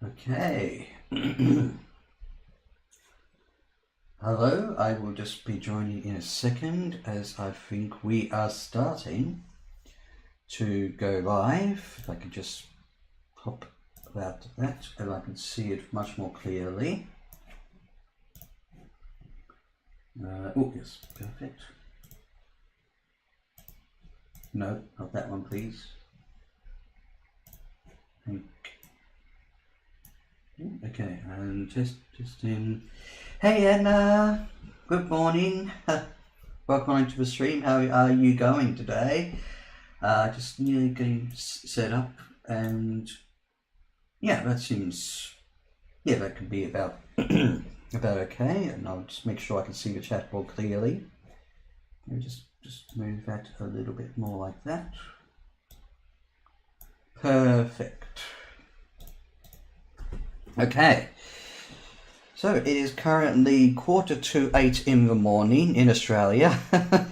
Okay. Hello, I will just be joining in a second as I think we are starting to go live. If I could just pop about that and I can see it much more clearly. Oh, yes, perfect. No, not that one, please. Okay, and just in. Hey Emma, good morning. Welcome to the stream. How are you going today? Just nearly getting set up, and yeah, that seems that could be about about okay. And I'll just make sure I can see the chat more clearly. Maybe just move that a little bit more like that. Perfect. Okay, so it is currently 7:45 in the morning in Australia.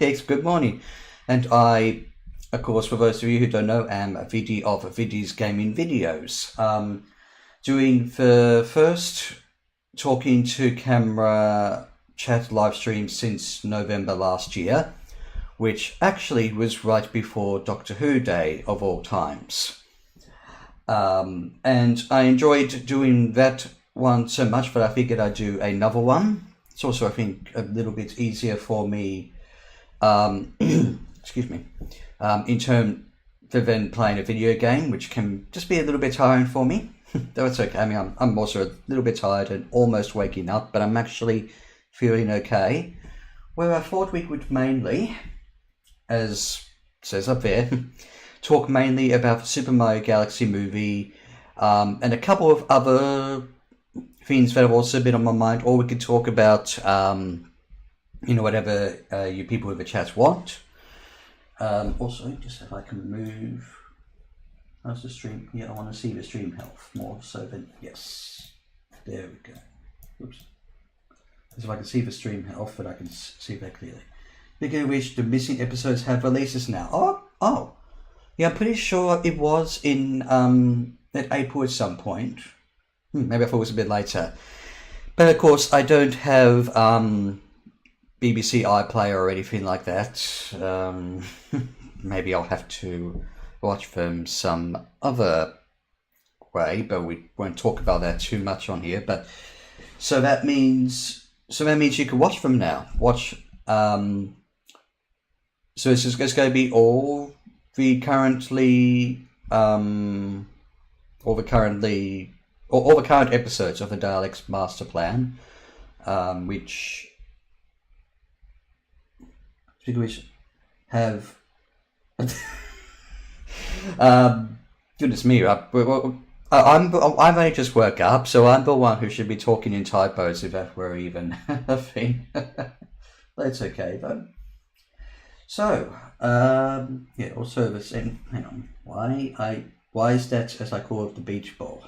Yes, good morning. And I, of course, for those of you who don't know, am Viddy of Viddy's Gaming Videos. Doing the first talking to camera chat live stream since November last year, which actually was right before Doctor Who Day of all times. And I enjoyed doing that one so much that I figured I'd do another one. It's also, I think, a little bit easier for me, excuse me, in terms of then playing a video game, which can just be a little bit tiring for me. Though it's okay. I mean, I'm also a little bit tired and almost waking up, but I'm actually feeling okay. Where I thought we would mainly, as it says up there, talk mainly about the Super Mario Galaxy movie, and a couple of other things that have also been on my mind, or we could talk about, whatever you people in the chat want. Also, just if I can move, how's the stream? Yeah, I want to see the stream health more so than, yes, there we go. Oops. So if I can see the stream health, but I can see that clearly. Bigger wish the missing episodes have releases now. Oh. Yeah, I'm pretty sure it was in at April at some point. Maybe I thought it was a bit later. But of course, I don't have BBC iPlayer or anything like that. Maybe I'll have to watch them some other way, but we won't talk about that too much on here. But so that means you can watch them now. Watch. So it's going to be all the current episodes of the Daleks Master Plan, which we have. Goodness me! I've only just woke up, so I'm the one who should be talking in typos if that were even a thing. That's okay though. So, also the same. Hang on. Why is that, as I call it, the beach ball?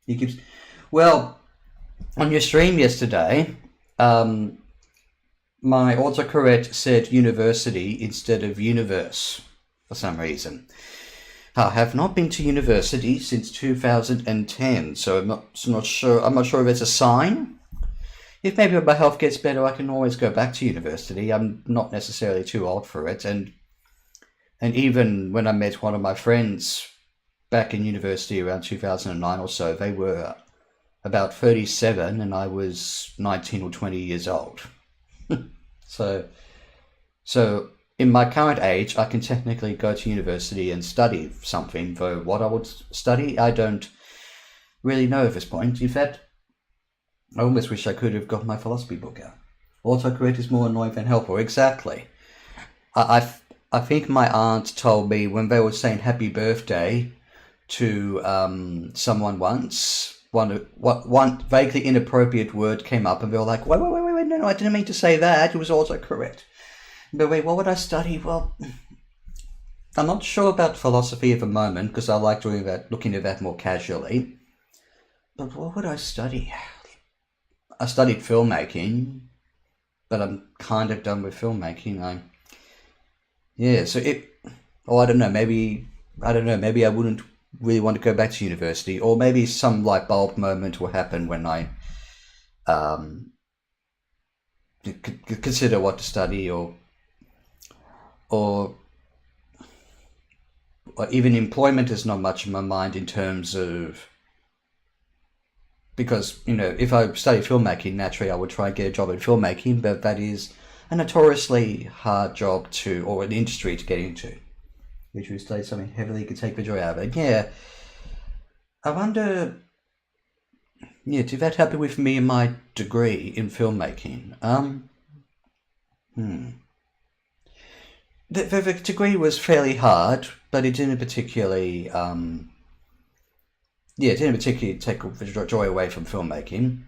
He keeps. Well, on your stream yesterday, my autocorrect said university instead of universe for some reason. I have not been to university since 2010, so I'm not sure. I'm not sure if it's a sign. If maybe when my health gets better, I can always go back to university. I'm not necessarily too old for it. And even when I met one of my friends back in university around 2009 or so, they were about 37 and I was 19 or 20 years old. So in my current age, I can technically go to university and study something, though what I would study, I don't really know at this point. In fact, I almost wish I could have got my philosophy book out. Autocorrect is more annoying than helpful. Exactly. I think my aunt told me when they were saying happy birthday to someone once, one vaguely inappropriate word came up and they were like, wait, no, I didn't mean to say that. It was autocorrect. But wait, what would I study? Well, I'm not sure about philosophy at the moment because I like looking at that more casually. But what would I study? I studied filmmaking, but I'm kind of done with filmmaking. I don't know. Maybe I wouldn't really want to go back to university, or maybe some light bulb moment will happen when I consider what to study, or even employment is not much in my mind in terms of, because, if I study filmmaking, naturally I would try and get a job in filmmaking, but that is a notoriously hard job or an industry to get into. Which we study something heavily could take the joy out of it. Yeah. I wonder, did that happen with me and my degree in filmmaking? The degree was fairly hard, but it didn't particularly, it didn't particularly take the joy away from filmmaking.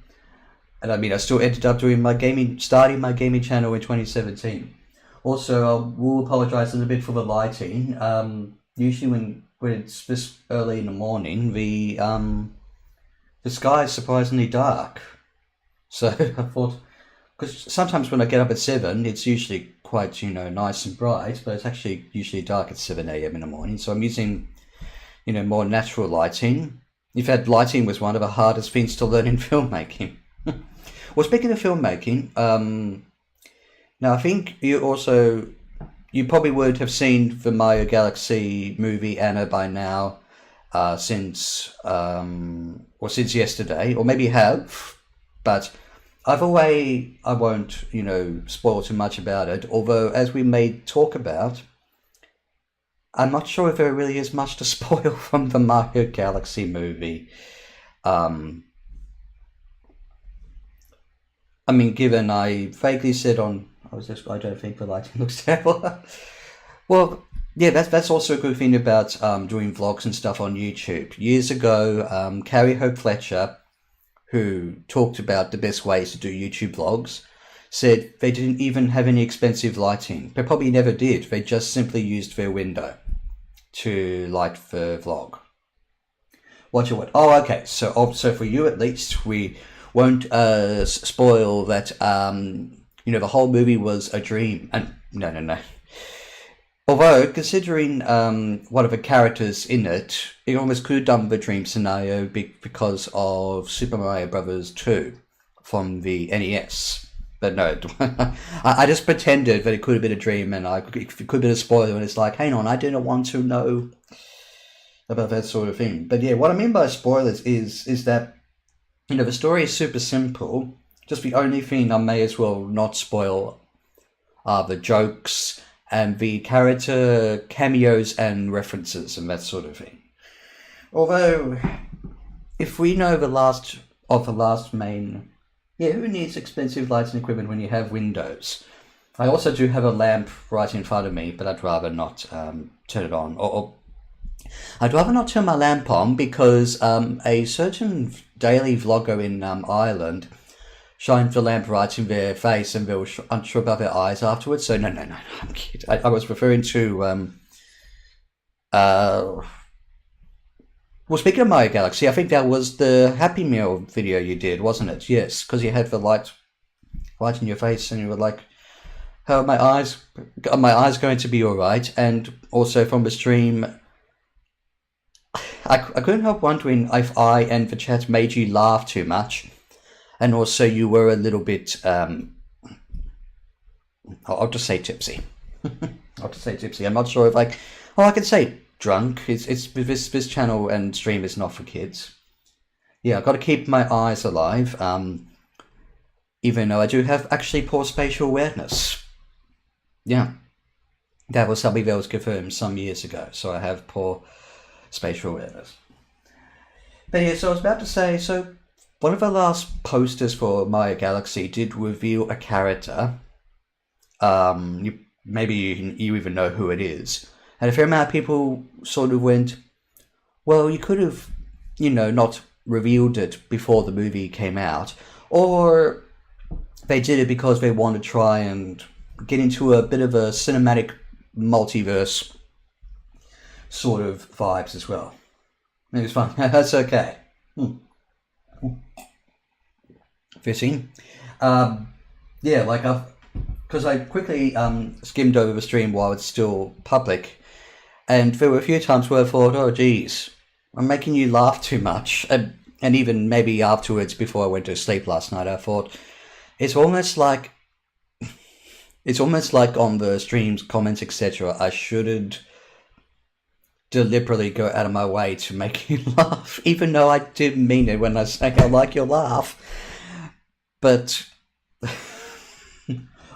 And I mean, I still ended up starting my gaming channel in 2017. Also, I will apologise a little bit for the lighting. Usually when it's this early in the morning, the sky is surprisingly dark. So I thought, because sometimes when I get up at 7, it's usually quite, nice and bright, but it's actually usually dark at 7 a.m. in the morning. So I'm using, more natural lighting. In fact, lighting was one of the hardest things to learn in filmmaking. Well, speaking of filmmaking, now I think you probably would have seen the Mario Galaxy movie Anna by now, since yesterday, or maybe you have, but either way, I won't, spoil too much about it, although, as we may talk about, I'm not sure if there really is much to spoil from the Mario Galaxy movie. I mean, given I vaguely said I don't think the lighting looks terrible. Well, yeah, that's also a good thing about doing vlogs and stuff on YouTube. Years ago, Carrie Hope Fletcher, who talked about the best ways to do YouTube vlogs, said they didn't even have any expensive lighting. They probably never did. They just simply used their window to light the vlog. Watch it. Oh, okay. So for you at least, we won't spoil that. The whole movie was a dream. And no. Although, considering one of the characters in it, it almost could have done the dream scenario because of Super Mario Bros. 2 from the NES. But no, I just pretended that it could have been a dream, and it could have been a spoiler, and it's like, hang on, I didn't want to know about that sort of thing. But yeah, what I mean by spoilers is that, the story is super simple. Just the only thing I may as well not spoil are the jokes and the character cameos and references and that sort of thing. Although, if we know the last main... Yeah, who needs expensive lighting equipment when you have windows? I also do have a lamp right in front of me, but I'd rather not turn it on. Or I'd rather not turn my lamp on because a certain daily vlogger in Ireland shined the lamp right in their face and they were unsure about their eyes afterwards. So no, I'm kidding. I was referring to... Well, speaking of Mario Galaxy, I think that was the Happy Meal video you did, wasn't it? Yes, because you had the light right in your face and you were like, how are my eyes going to be all right? And also from the stream, I couldn't help wondering if I and the chat made you laugh too much. And also you were a little bit, I'll just say tipsy. I'm not sure if I can say drunk. It's this channel and stream is not for kids. Yeah, I've got to keep my eyes alive, even though I do have actually poor spatial awareness. Yeah, that was something that was confirmed some years ago, so I have poor spatial awareness. But yeah, so I was about to say, so one of the last posters for Mario Galaxy did reveal a character. Maybe you even know who it is. And a fair amount of people sort of went, well, you could have, not revealed it before the movie came out. Or they did it because they want to try and get into a bit of a cinematic multiverse sort of vibes as well. It was fun. That's okay. Fitting. Yeah, because I quickly skimmed over the stream while it's still public. And there were a few times where I thought, oh, geez, I'm making you laugh too much. And even maybe afterwards, before I went to sleep last night, I thought it's almost like on the streams, comments, etc. I shouldn't deliberately go out of my way to make you laugh, even though I didn't mean it when I say I like your laugh. But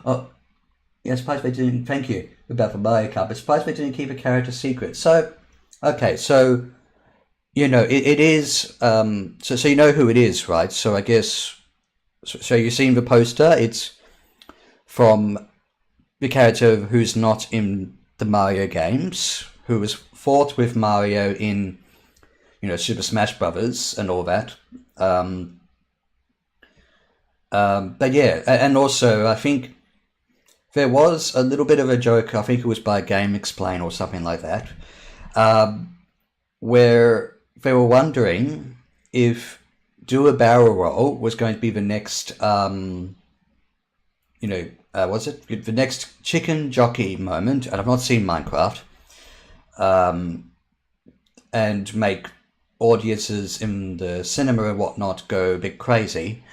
oh, yeah, suppose they didn't. Thank you about the Mario Kart, but suppose they didn't keep a character secret. So, okay, so you know it is. So you know who it is, right? So I guess. So you've seen the poster. It's from the character who's not in the Mario games, who was fought with Mario in, Super Smash Brothers and all that. But yeah, and also I think there was a little bit of a joke. I think it was by Game Explain or something like that, where they were wondering if do a barrel roll was going to be the next, was it the next chicken jockey moment? And I've not seen Minecraft, and make audiences in the cinema and whatnot go a bit crazy.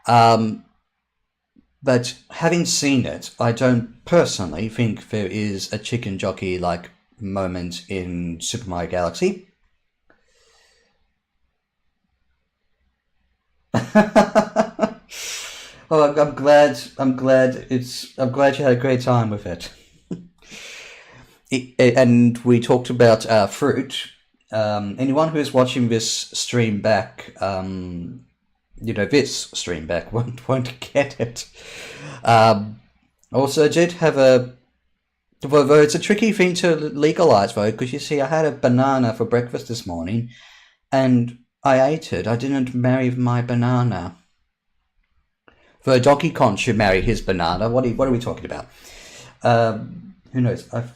But having seen it, I don't personally think there is a chicken jockey like moment in Super Mario Galaxy. Oh, I'm glad you had a great time with it. And we talked about fruit. Anyone who's watching this stream back, this stream back won't get it. Also, I did have though it's a tricky thing to legalize, though, because you see, I had a banana for breakfast this morning, and I ate it. I didn't marry my banana. The Donkey Kong should marry his banana. What are we talking about? Who knows? The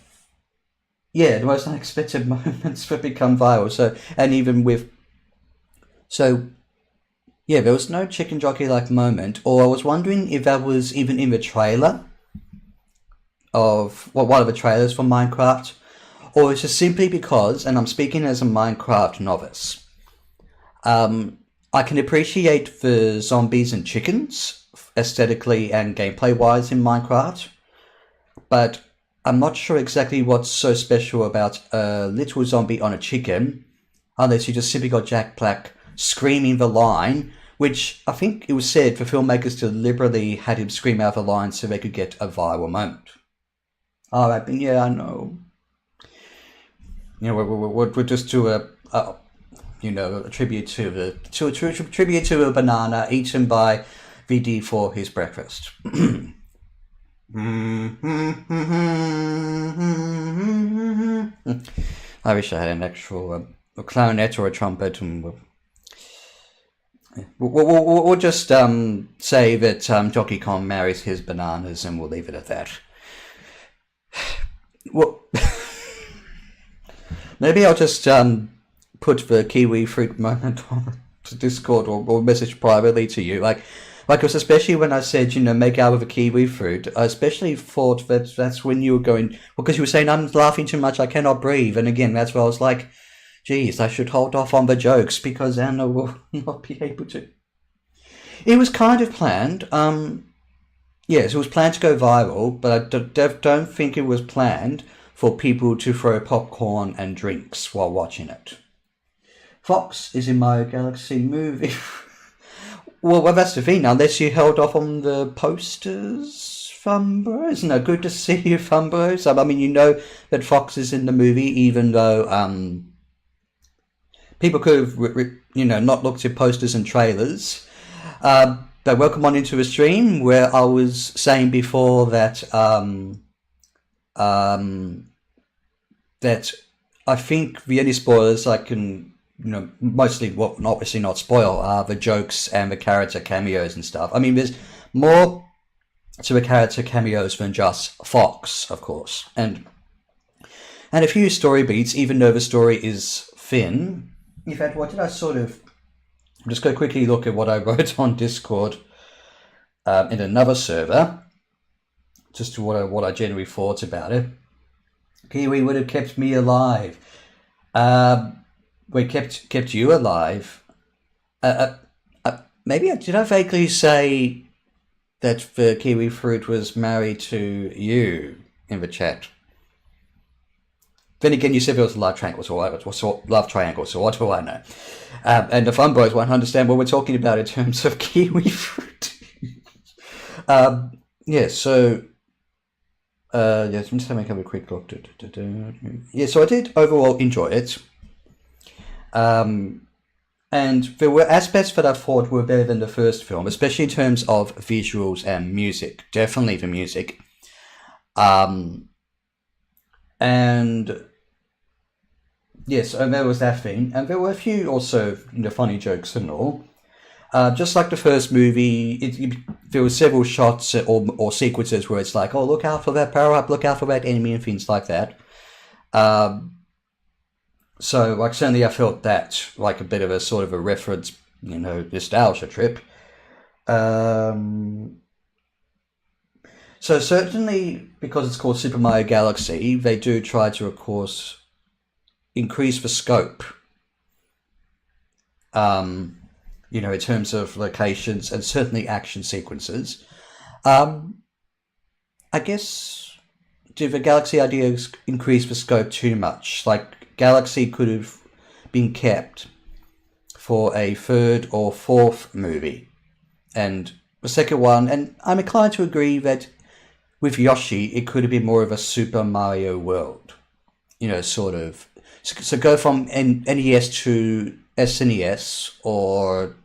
most unexpected moments have become viral. There was no chicken jockey-like moment, or I was wondering if that was even in the trailer of one of the trailers for Minecraft, or it's just simply because, and I'm speaking as a Minecraft novice, I can appreciate the zombies and chickens aesthetically and gameplay-wise in Minecraft, but I'm not sure exactly what's so special about a little zombie on a chicken, unless you just simply got Jack Black screaming the line, which I think it was said the filmmakers deliberately had him scream out the line so they could get a viral moment. Alright, yeah, I know. We'll just do a tribute to a banana eaten by Viddy for his breakfast. I wish I had an actual a clarinet or a trumpet, and we'll just say that Donkey Kong marries his bananas, and we'll leave it at that. Well, maybe I'll just put the kiwi fruit moment on to Discord or message privately to you, like especially when I said, make out of a kiwi fruit, I especially thought that's when you were going, because you were saying, I'm laughing too much, I cannot breathe. And again, that's where I was like, geez, I should hold off on the jokes because Anna will not be able to. It was kind of planned. Yes, it was planned to go viral, but I don't think it was planned for people to throw popcorn and drinks while watching it. Fox is in Mario Galaxy movie. Well, that's the thing. Unless you held off on the posters, Fumbros. No, good to see you, Fumbros. I mean, that Fox is in the movie, even though people could have, not looked at posters and trailers. But welcome on into a stream where I was saying before that that I think the only spoilers I can. Mostly, obviously not spoil, are the jokes and the character cameos and stuff. I mean, there's more to the character cameos than just Fox, of course. And a few story beats, even though the story is thin. In fact, what did I I'm just going to quickly look at what I wrote on Discord in another server, just to what I generally thought about it. Kiwi would have kept me alive. we kept you alive. Maybe did I vaguely say that the kiwi fruit was married to you in the chat? Then again, you said there was a love triangle, so what do I know? And the fun boys won't understand what we're talking about in terms of kiwi fruit. Yeah, so I'm just having a quick look. Yeah, so I did overall enjoy it. And there were aspects that I thought were better than the first film, especially in terms of visuals and music. Definitely the music. And yes, and there was that thing. And there were a few also funny jokes and all. Just like the first movie, there were several shots or sequences where it's like, oh, look out for that power-up, look out for that enemy, and things like that. So, like, certainly I felt that, like, a bit of a sort of a reference, nostalgia trip. So certainly, because it's called Super Mario Galaxy, they do try to, of course, increase the scope. In terms of locations and certainly action sequences. I guess, did the Galaxy ideas increase the scope too much? Like, Galaxy could have been kept for a third or fourth movie. And the second one, and I'm inclined to agree that with Yoshi, it could have been more of a Super Mario World. Sort of. So go from NES to SNES, or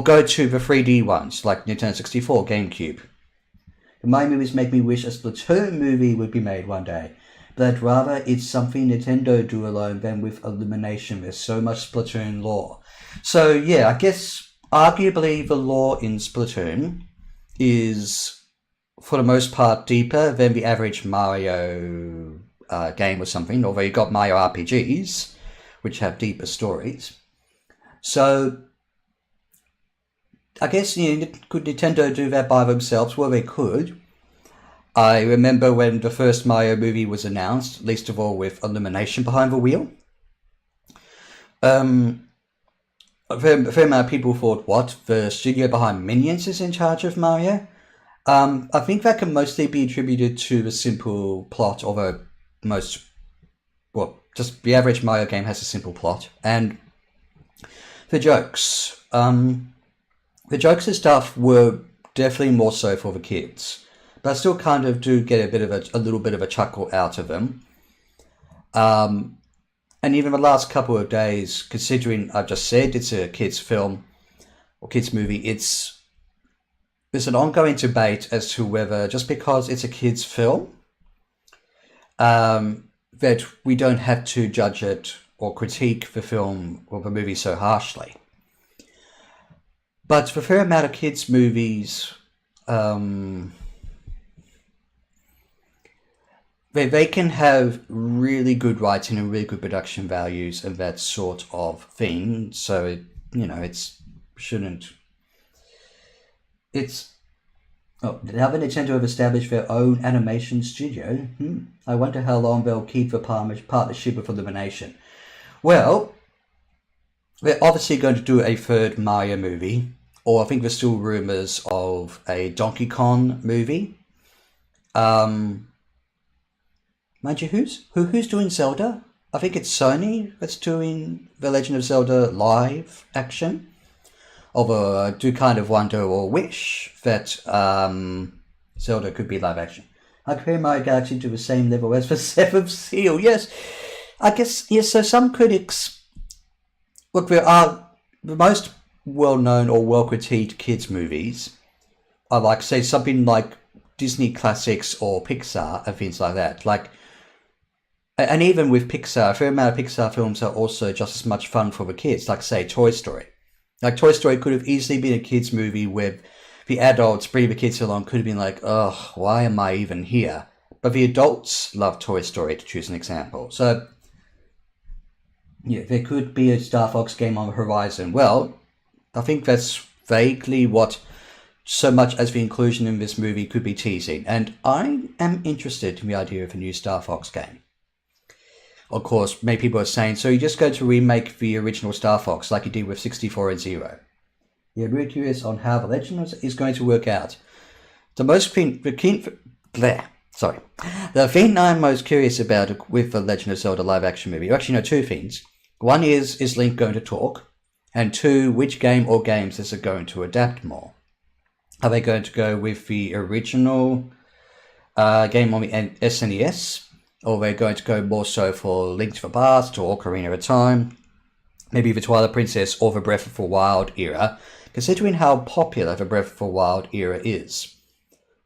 go to the 3D ones, like Nintendo 64, GameCube. My movies make me wish a Splatoon movie would be made one day, but I'd rather it's something Nintendo do alone than with Illumination. There's so much Splatoon lore. So yeah, I guess arguably the lore in Splatoon is, for the most part, deeper than the average Mario game or something, although you've got Mario RPGs, which have deeper stories. So I guess could Nintendo do that by themselves? Well, they could. I remember when the first Mario movie was announced, least of all with Illumination behind the wheel. A fair amount of people thought, what? The studio behind Minions is in charge of Mario? I think that can mostly be attributed to the simple plot, although just the average Mario game has a simple plot. And the jokes. The jokes and stuff were definitely more so for the kids, but I still kind of do get a little bit of a chuckle out of them. And even the last couple of days, considering I've just said it's a kids film or kids movie, there's an ongoing debate as to whether just because it's a kids film, that we don't have to judge it or critique the film or the movie so harshly. But for a fair amount of kids' movies, they can have really good writing and really good production values and that sort of thing. So, now that Nintendo have established their own animation studio, I wonder how long they'll keep the partnership with Illumination. Well, they're obviously going to do a third Mario movie, or I think there's still rumors of a Donkey Kong movie. Mind you, who's doing Zelda? I think it's Sony that's doing The Legend of Zelda live action. Although I do kind of wonder or wish that Zelda could be live action. I compare Mario Galaxy to the same level as the Seventh Seal. Yes, I guess, yes, so some critics... Look, there are the most well-known or well-critiqued kids' movies are like, say, something like Disney classics or Pixar and things like that. Like, and even with Pixar, a fair amount of Pixar films are also just as much fun for the kids, like, say, Toy Story. Like, Toy Story could have easily been a kids' movie where the adults bringing the kids along could have been like, ugh, why am I even here? But the adults love Toy Story, to choose an example. So, yeah, there could be a Star Fox game on the horizon. Well, I think that's vaguely what so much as the inclusion in this movie could be teasing. And I am interested in the idea of a new Star Fox game. of course, many people are saying, so you're just going to remake the original Star Fox like you did with 64 and Zero. Yeah, really curious on how the legend is going to work out. The thing I'm most curious about with the Legend of Zelda live action movie, actually, no, two things. One is Link going to talk? And two, which game or games is it going to adapt more? Are they going to go with the original game on the SNES? Or are they going to go more so for Link to the Past or Ocarina of Time? Maybe the Twilight Princess or the Breath of the Wild era, considering how popular the Breath of the Wild era is.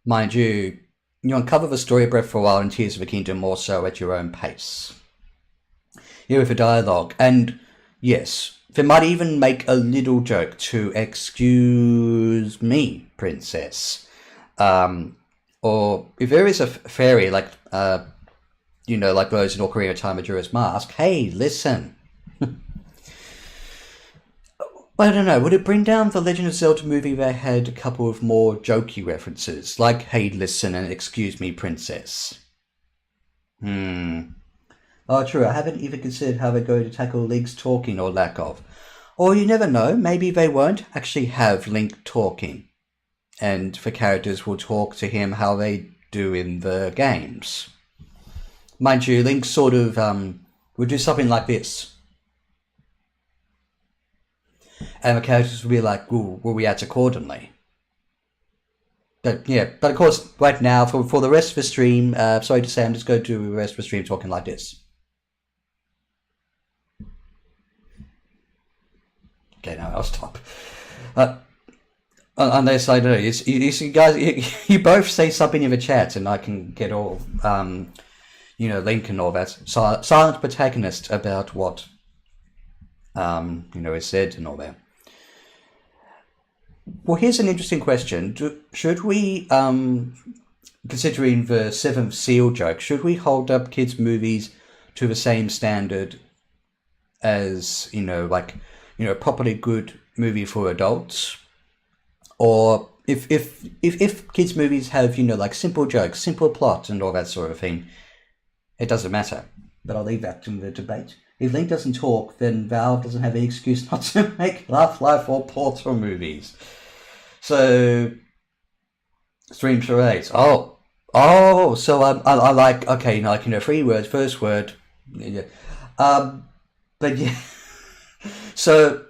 Mind you, you uncover the story of Breath of the Wild and Tears of the Kingdom more so at your own pace. Here with the dialogue, and yes, they might even make a little joke to "Excuse me, princess," or if there is a fairy like like those in Ocarina of Time, Majora's Mask. Hey, listen. I don't know, would it bring down the Legend of Zelda movie that had a couple of more jokey references, like "Hey, listen" and "Excuse me, princess"? Oh, true, I haven't even considered how they're going to tackle Link's talking or lack of. Or you never know, maybe they won't actually have Link talking, and the characters will talk to him how they do in the games. Mind you, Link sort of would do something like this. And the characters will be like, will react accordingly. But yeah, but of course, right now, for the rest of the stream, sorry to say, I'm just going to do the rest of the stream talking like this. Okay, now I'll stop. Unless, I don't know, you see, guys, you both say something in the chat and I can get all, Link and all that. Silent protagonist about what, is said and all that. Well, here's an interesting question. Should we, considering the Seventh Seal joke, should we hold up kids' movies to the same standard as, properly good movie for adults? Or if kids' movies have, simple jokes, simple plot and all that sort of thing, it doesn't matter. But I'll leave that to the debate. If Link doesn't talk, then Valve doesn't have any excuse not to make Half-Life or Portal movies. So, stream charades. So I like, okay, 3 words, first word. Yeah. But yeah. So,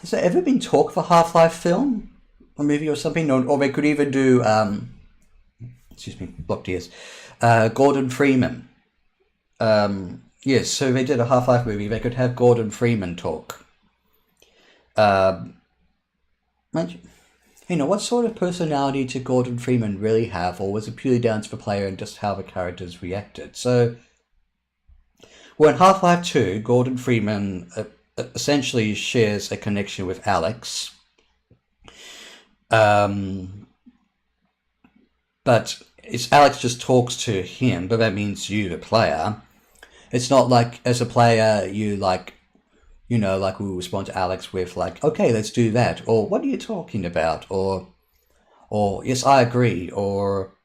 has there ever been talk of a Half-Life film? Or movie or something? Or they could even do, blocked ears. Gordon Freeman. Yes, so they did a Half-Life movie. They could have Gordon Freeman talk. What sort of personality did Gordon Freeman really have, or was it purely down to the player and just how the characters reacted? So, in Half-Life 2, Gordon Freeman essentially shares a connection with Alex. But Alex just talks to him, but that means you, the player. It's not like, as a player, you we respond to Alex with okay, let's do that, or what are you talking about, or yes, I agree, or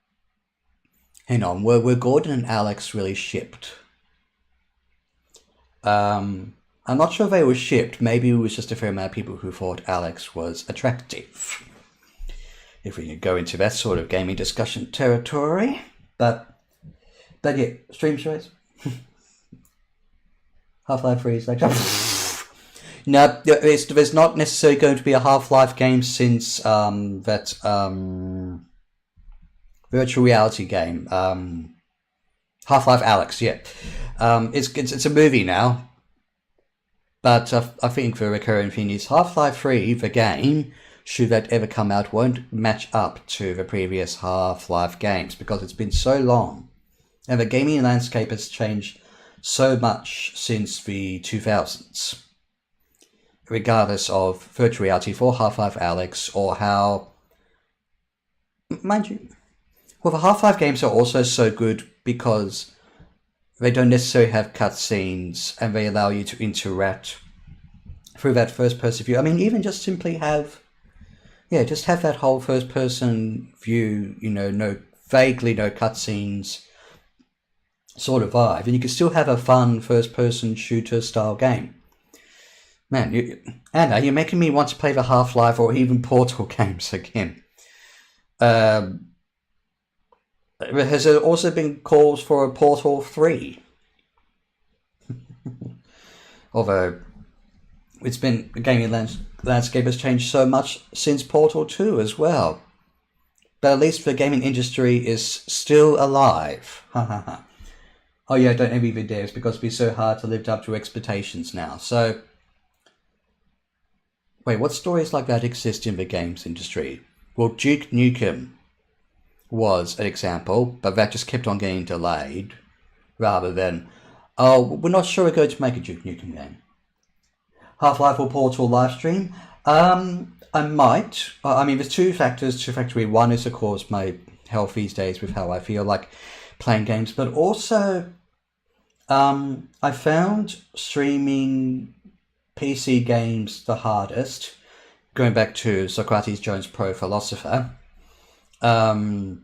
hang on, were Gordon and Alex really shipped? I'm not sure if they were shipped. Maybe it was just a fair amount of people who thought Alex was attractive. If we could go into that sort of gaming discussion territory, but yeah, stream choice. Half-Life 3 is like... No, there's not necessarily going to be a Half-Life game since that virtual reality game. Half-Life Alyx, yeah. It's a movie now. But I think the recurring thing is Half-Life 3, the game, should that ever come out, won't match up to the previous Half-Life games because it's been so long. And the gaming landscape has changed so much since the 2000s, regardless of virtual reality for Half-Life Alyx or how, mind you, well, the Half-Life games are also so good because they don't necessarily have cutscenes and they allow you to interact through that first-person view. I mean, even just simply have that whole first-person view, vaguely no cutscenes. sort of vibe, and you can still have a fun first-person shooter style game. Man, Anna, you're making me want to play the Half-Life or even Portal games again. Has there also been calls for a Portal 3? Although it's been the gaming landscape has changed so much since Portal 2 as well. But at least the gaming industry is still alive. Oh yeah, don't envy Viddyos because it'd be so hard to live up to expectations now. So, wait, what stories like that exist in the games industry? Well, Duke Nukem was an example, but that just kept on getting delayed, rather than, oh, we're not sure we're going to make a Duke Nukem game. Half-Life or Portal livestream? I might. I mean, there's two factors to Factory. One is, of course, my health these days with how I feel like playing games, but also I found streaming PC games the hardest, going back to Socrates Jones Pro Philosopher. But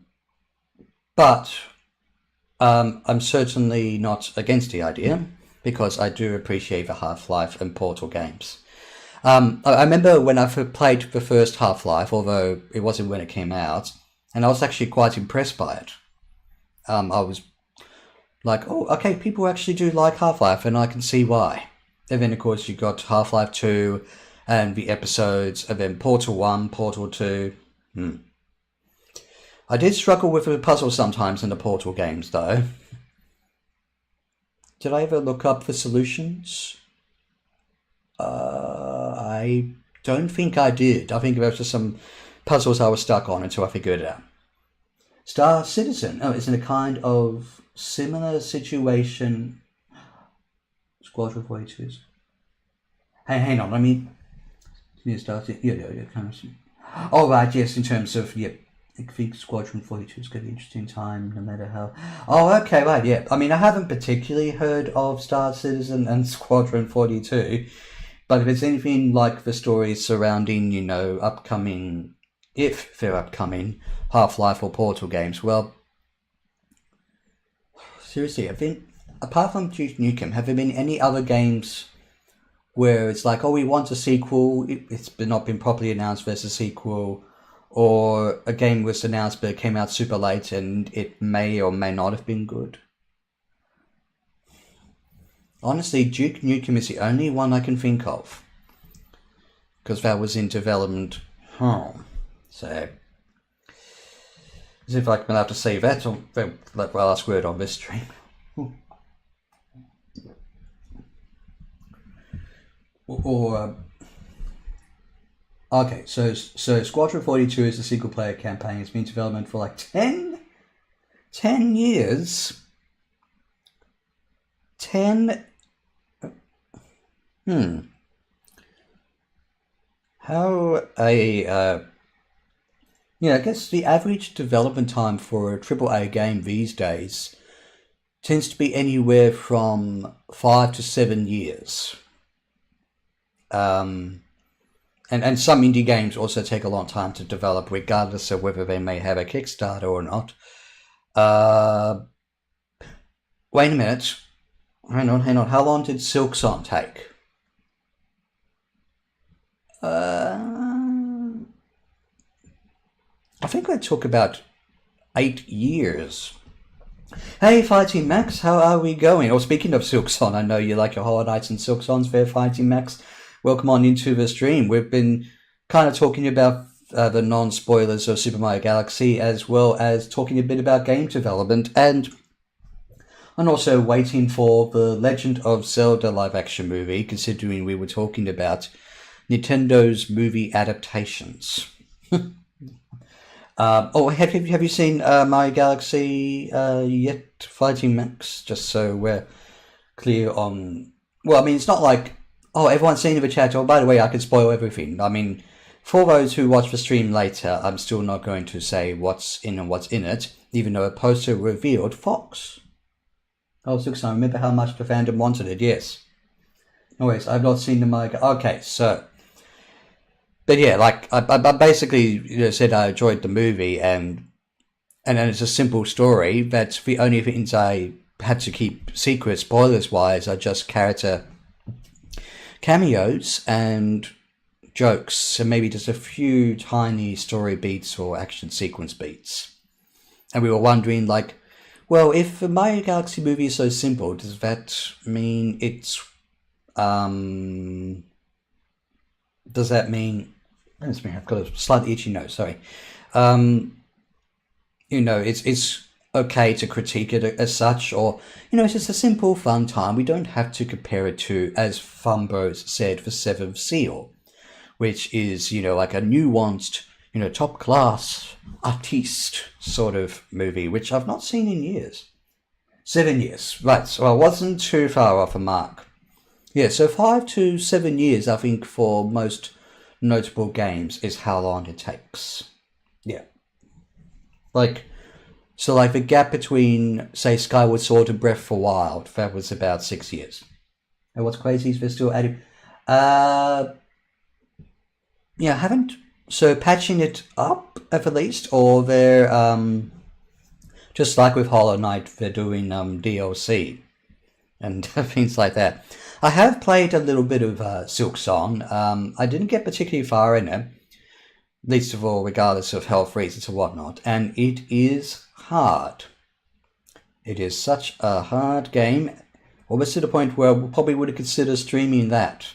I'm certainly not against the idea, because I do appreciate the Half-Life and Portal games. I remember when I played the first Half-Life, although it wasn't when it came out, and I was actually quite impressed by it. I was like, oh, okay, people actually do like Half-Life, and I can see why. And then, of course, you got Half-Life 2 and the episodes, and then Portal 1, Portal 2. I did struggle with the puzzles sometimes in the Portal games, though. Did I ever look up the solutions? I don't think I did. I think there was just some puzzles I was stuck on until I figured it out. Star Citizen. Oh, it's in a kind of similar situation. Squadron 42s. Hey, hang on. Let me start it. Yeah. Kind of. Oh, right. Yes, in terms of I think Squadron 42 is going to be an interesting time, no matter how. Oh, okay, right. Yeah. I mean, I haven't particularly heard of Star Citizen and Squadron 42, but if it's anything like the stories surrounding, upcoming, if they're upcoming, Half-Life or Portal games, well, seriously, apart from Duke Nukem, have there been any other games where it's like, oh, we want a sequel, it's not been properly announced there's a sequel, or a game was announced but it came out super late and it may or may not have been good? Honestly, Duke Nukem is the only one I can think of, because that was in development. So, as if I'm allowed to say that, or let my last word on this stream. Okay, so Squadron 42 is a single-player campaign. It's been in development for like 10 years. 10. How I guess the average development time for a AAA game these days tends to be anywhere from 5 to 7 years. And some indie games also take a long time to develop, regardless of whether they may have a Kickstarter or not. Wait a minute. Hang on. How long did Silksong take? I think that took about 8 years. Hey, Fighting Max, how are we going? Oh, speaking of Silksong, I know you like your Hollow Knights and Silksongs there, Fighting Max. Welcome on into the stream. We've been kind of talking about the non-spoilers of Super Mario Galaxy, as well as talking a bit about game development, and also waiting for the Legend of Zelda live-action movie, considering we were talking about Nintendo's movie adaptations. Have you seen Mario Galaxy yet, Fighting Max? Just so we're clear on... Well, I mean, it's not like, oh, everyone's seen in the chat, oh, by the way, I could spoil everything. I mean, for those who watch the stream later, I'm still not going to say what's in and what's in it, even though a poster revealed Fox. Oh, Silksong, I remember how much the fandom wanted it, yes. Anyways, I've not seen the Mario... Okay, so... But yeah, like, I basically said I enjoyed the movie, and it's a simple story. That's the only things I had to keep secret spoilers-wise are just character cameos and jokes, so maybe just a few tiny story beats or action sequence beats. And we were wondering, like, well, if the Mario Galaxy movie is so simple, does that mean it's does that mean I've got a slightly itchy nose, sorry. It's okay to critique it as such, or it's just a simple fun time. We don't have to compare it to, as Fumbros said, the Seventh Seal, which is like a nuanced, top class artiste sort of movie, which I've not seen in years. 7 years, right? So I wasn't too far off a mark. Yeah, so 5 to 7 years, I think, for most notable games is how long it takes. Yeah. Like the gap between, say, Skyward Sword and Breath of the Wild, that was about 6 years. And what's crazy is they're still adding... haven't... So patching it up, at the least, or they're... just like with Hollow Knight, they're doing DLC and things like that. I have played a little bit of Silksong. I didn't get particularly far in it, least of all regardless of health reasons or whatnot, and it is hard. It is such a hard game, almost to the point where we probably would have considered streaming that,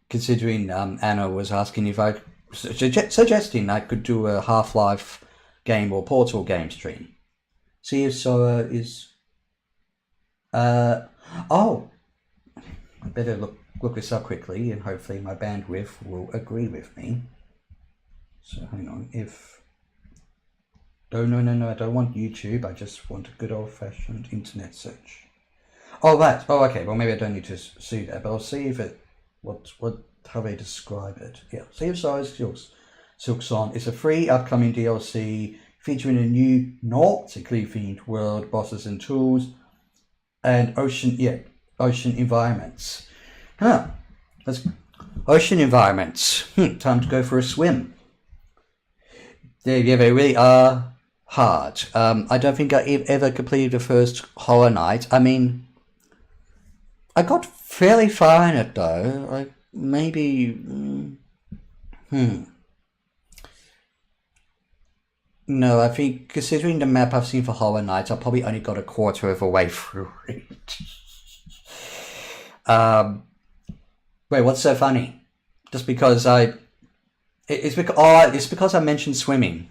considering Anna was asking if I... suggesting I could do a Half-Life game or Portal game stream. See if Sora is... Oh! I better look this up quickly, and hopefully my bandwidth will agree with me. So hang on, if... Oh, no, I don't want YouTube, I just want a good old-fashioned internet search. Oh, right, oh, okay, well maybe I don't need to see that, but I'll see if it... how they describe it. Yeah, Sea of Sorrows Silksong is a free upcoming DLC featuring a new nautically themed world, bosses and tools, and ocean environments. That's ocean environments. Time to go for a swim. They really are hard. I don't think I ever completed the first Hollow Knight. I mean, I got fairly far in it though. Like maybe. No, I think considering the map I've seen for Hollow Knight, I probably only got a quarter of a way through it. Wait, what's so funny? Just because it's because I mentioned swimming.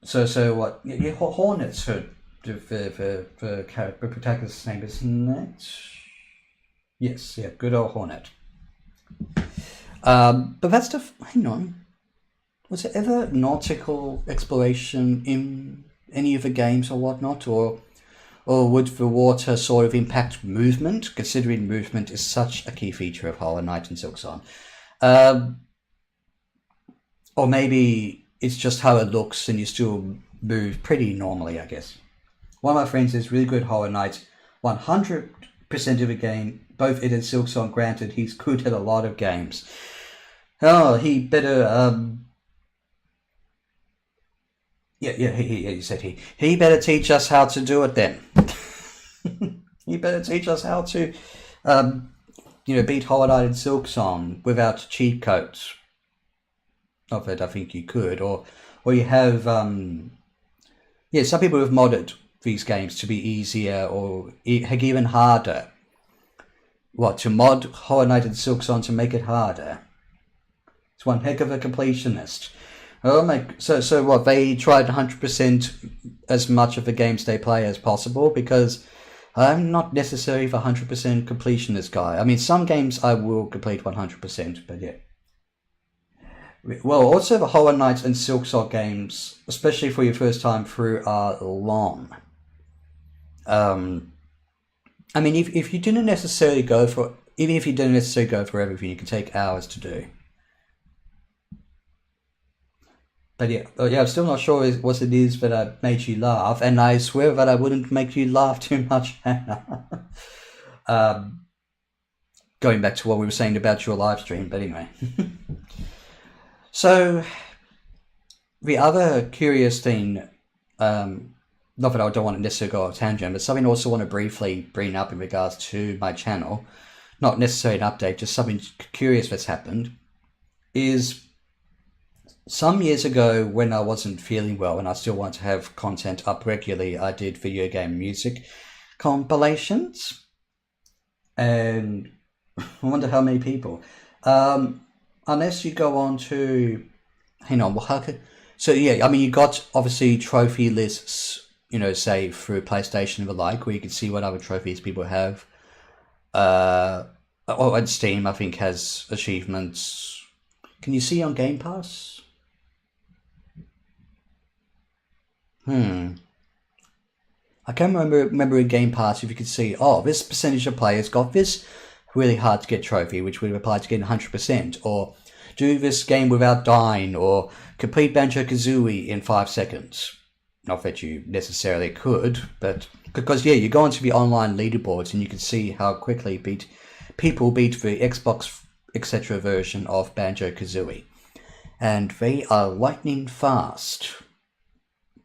So what? Yeah, Hornet's the protagonist's name, isn't it? Yes, yeah, good old Hornet. But that's the... Hang on. Was there ever nautical exploration in any of the games or whatnot? Or would the water sort of impact movement, considering movement is such a key feature of Hollow Knight and Silksong? Or maybe it's just how it looks and you still move pretty normally, I guess. One of my friends is really good at Hollow Knight, 100% of the game, both it and Silksong. Granted, he's good at a lot of games. Oh, he better, he said he better teach us how to do it then. He better teach us how to, beat Hollow Knight and Silksong without cheat codes. Not that I think you could, or you have, some people have modded these games to be easier or even harder. What, to mod Hollow Knight and Silksong to make it harder? It's one heck of a completionist. Oh my! So what? They tried 100% as much of the games they play as possible, because I'm not necessarily the 100% completionist guy. I mean, some games I will complete 100%, but yeah. Well, also the Hollow Knight and Silksong games, especially for your first time through, are long. I mean, if you didn't necessarily go for, even if you didn't necessarily go for everything, it can take hours to do. But yeah, I'm still not sure what it is that made you laugh, and I swear that I wouldn't make you laugh too much, Hannah. Going back to what we were saying about your live stream, but anyway. So, the other curious thing not that I don't want to necessarily go off tangent, but something I also want to briefly bring up in regards to my channel, not necessarily an update, just something curious that's happened, is some years ago when I wasn't feeling well and I still want to have content up regularly, I did video game music compilations, and I wonder how many people. Unless you go on to, hang on, so yeah, I mean, you got obviously trophy lists, say through PlayStation and the like, where you can see what other trophies people have. And Steam, I think, has achievements. Can you see on Game Pass? I can't remember in Game Pass if you could see, this percentage of players got this really hard to get trophy, which would apply to getting 100%, or do this game without dying, or complete Banjo-Kazooie in 5 seconds. Not that you necessarily could, but because you go into the online leaderboards and you can see how quickly people beat the Xbox etc. version of Banjo-Kazooie, and they are lightning fast.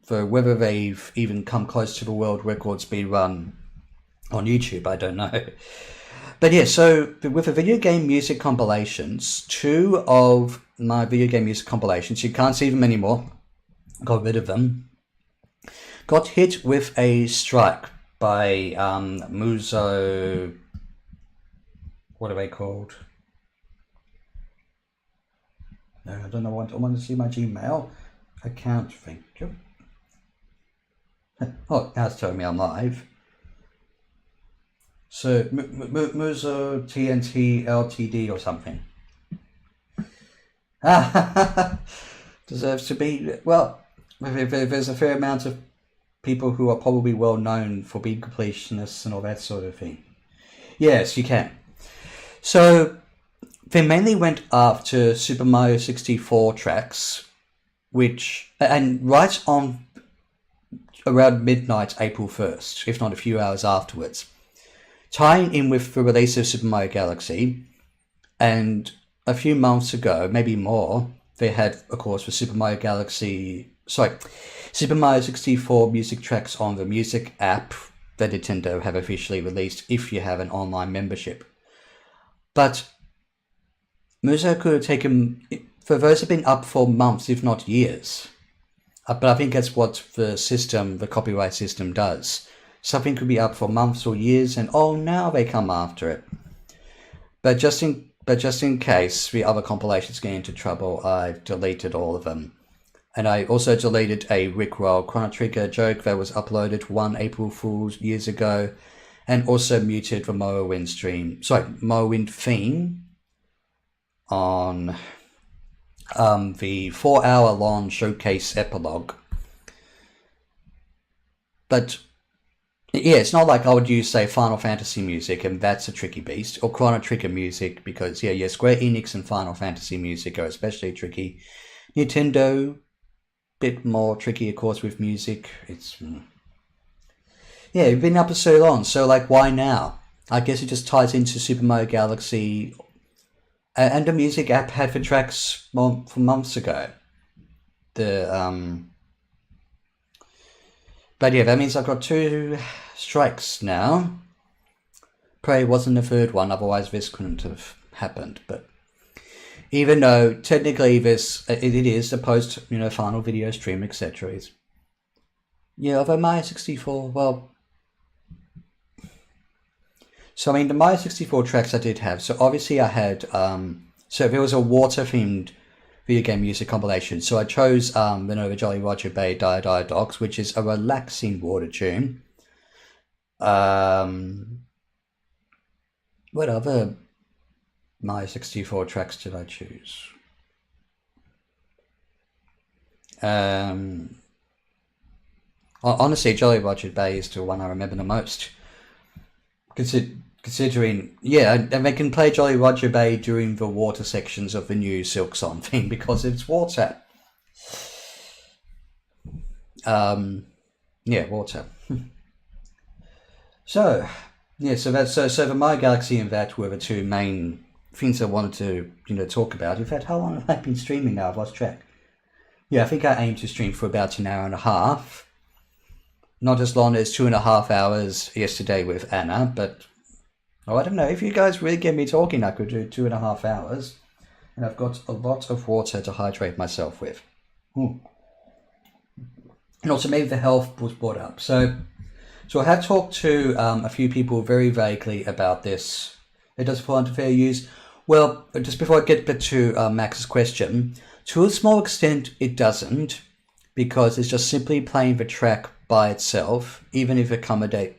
For whether they've even come close to the world record speed run on YouTube, I don't know. But yeah, so with the video game music compilations, 2 of my video game music compilations, you can't see them anymore, got rid of them, got hit with a strike by Muzo, what are they called? No, I don't know what, I want to see my Gmail account, thank you. Oh, now it's telling me I'm live. So, Muzo TNT Ltd or something. Deserves to be, well, there's a fair amount of people who are probably well known for being completionists and all that sort of thing. Yes, you can. So, they mainly went after Super Mario 64 tracks, and right on around midnight, April 1st, if not a few hours afterwards, tying in with the release of Super Mario Galaxy, and a few months ago, maybe more, they had, of course, the Super Mario 64 music tracks on the music app that Nintendo have officially released if you have an online membership. But Muzo could have taken, for those have been up for months, if not years. But I think that's what the copyright system does. Something could be up for months or years, and now they come after it. But just in case the other compilations get into trouble, I've deleted all of them. And I also deleted a Rickroll Chrono Trigger joke that was uploaded 1 April Fool's years ago, and also muted the Morrowind theme on the 4-hour-long showcase epilogue. But yeah, it's not like I would use, say, Final Fantasy music, and that's a tricky beast, or Chrono Trigger music, because Square Enix and Final Fantasy music are especially tricky. Nintendo, bit more tricky, of course, with music. It's been up for so long, so why now? I guess it just ties into Super Mario Galaxy. And the music app had the tracks from months ago. But yeah, that means I've got 2 strikes now. Pray it wasn't the 3rd one, otherwise this couldn't have happened. But even though technically it is a post, final video stream, etc. Although Mario 64, well. So, I mean, the Mario 64 tracks I did have. So, obviously, I had... so, there was a water-themed video game music compilation. So, I chose the Jolly Roger Bay Die Dogs, which is a relaxing water tune. What other Mario 64 tracks did I choose? Honestly, Jolly Roger Bay is the one I remember the most. Considering, and they can play Jolly Roger Bay during the water sections of the new Silk Song thing because it's water. Water. So the Mario Galaxy and that were the 2 main things I wanted to talk about. In fact, how long have I been streaming now? I've lost track. Yeah, I think I aim to stream for about an hour and a half. Not as long as 2.5 hours yesterday with Anna, but I don't know. If you guys really get me talking, I could do 2.5 hours. And I've got a lot of water to hydrate myself with. And also maybe the health was brought up. So I have talked to a few people very vaguely about this. It does fall under fair use. Well, just before I get back to Max's question, to a small extent it doesn't, because it's just simply playing the track by itself, even if accommodating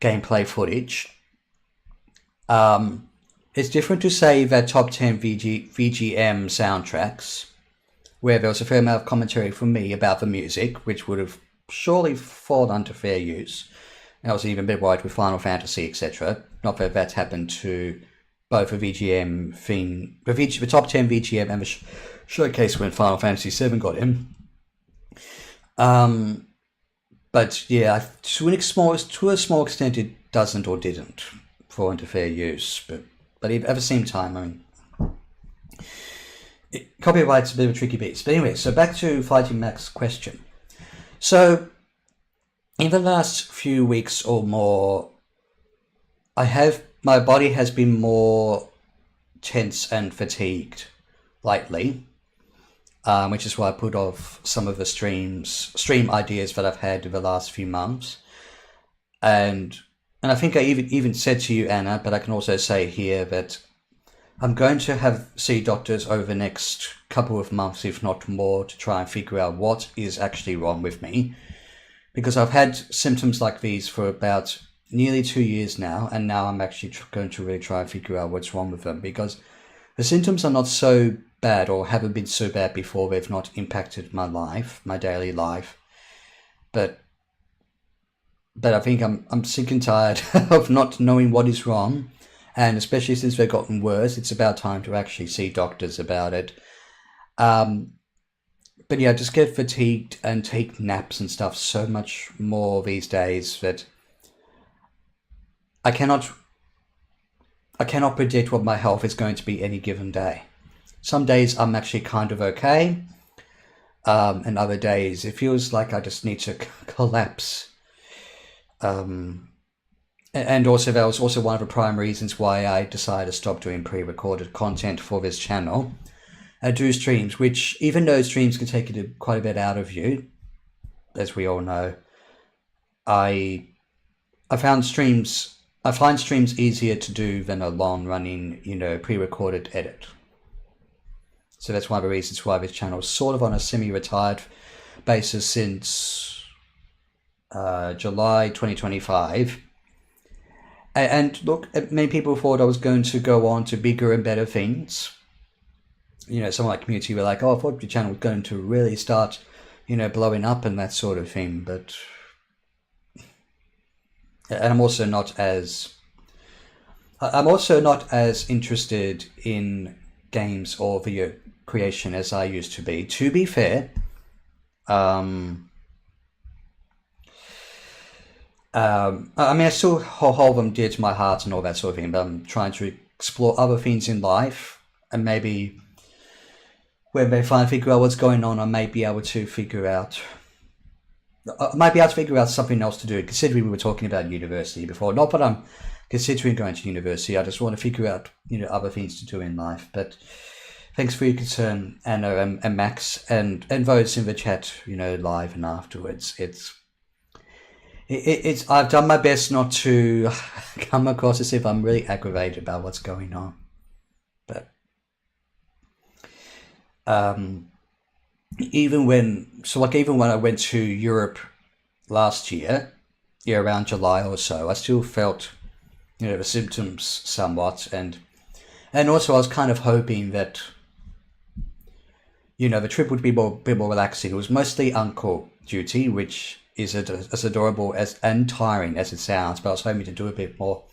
gameplay footage. It's different to say that top 10 VGM soundtracks, where there was a fair amount of commentary from me about the music, which would have surely fallen under fair use. I was even a bit worried with Final Fantasy, etc. Not that that's happened to both the VGM thing, the top 10 VGM and the showcase when Final Fantasy 7 got in. But yeah, to a small extent, it doesn't or didn't fall into fair use. But at the same time, I mean, copyright's a bit of a tricky beast. But anyway, so back to Fighting Max's question. So in the last few weeks or more, my body has been more tense and fatigued lately, which is why I put off some of the stream ideas that I've had in the last few months. And I think I even said to you, Anna, but I can also say here that I'm going to see doctors over the next couple of months, if not more, to try and figure out what is actually wrong with me. Because I've had symptoms like these for about nearly 2 years now, and now I'm actually going to really try and figure out what's wrong with them, because the symptoms are not so bad, or haven't been so bad before. They've not impacted my life, my daily life, but I think I'm sick and tired of not knowing what is wrong, and especially since they've gotten worse, it's about time to actually see doctors about it. But yeah, I just get fatigued and take naps and stuff so much more these days that I cannot predict what my health is going to be any given day. Some days I'm actually kind of okay, and other days it feels like I just need to collapse. And also that was also one of the prime reasons why I decided to stop doing pre-recorded content for this channel. I do streams, which, even though streams can take quite a bit out of you, as we all know, I find streams easier to do than a long-running, pre-recorded edit. So that's one of the reasons why this channel is sort of on a semi-retired basis since July 2025. And look, many people thought I was going to go on to bigger and better things. Someone like Community were like, oh, I thought your channel was going to really start, blowing up and that sort of thing. But, and I'm also not as interested in games or video creation as I used to be. To be fair, I still hold them dear to my heart and all that sort of thing, but I'm trying to explore other things in life, and maybe when they finally figure out what's going on, I might be able to figure out something else to do, considering we were talking about university before. Not that I'm considering going to university, I just want to figure out, other things to do in life. But thanks for your concern, Anna and Max, and those in the chat, live and afterwards. It's I've done my best not to come across as if I'm really aggravated about what's going on. But even when I went to Europe last year, around July or so, I still felt, the symptoms somewhat, and also I was kind of hoping that, the trip would be a bit more relaxing. It was mostly uncle duty, which is as adorable and tiring as it sounds, but I was hoping to do a bit more,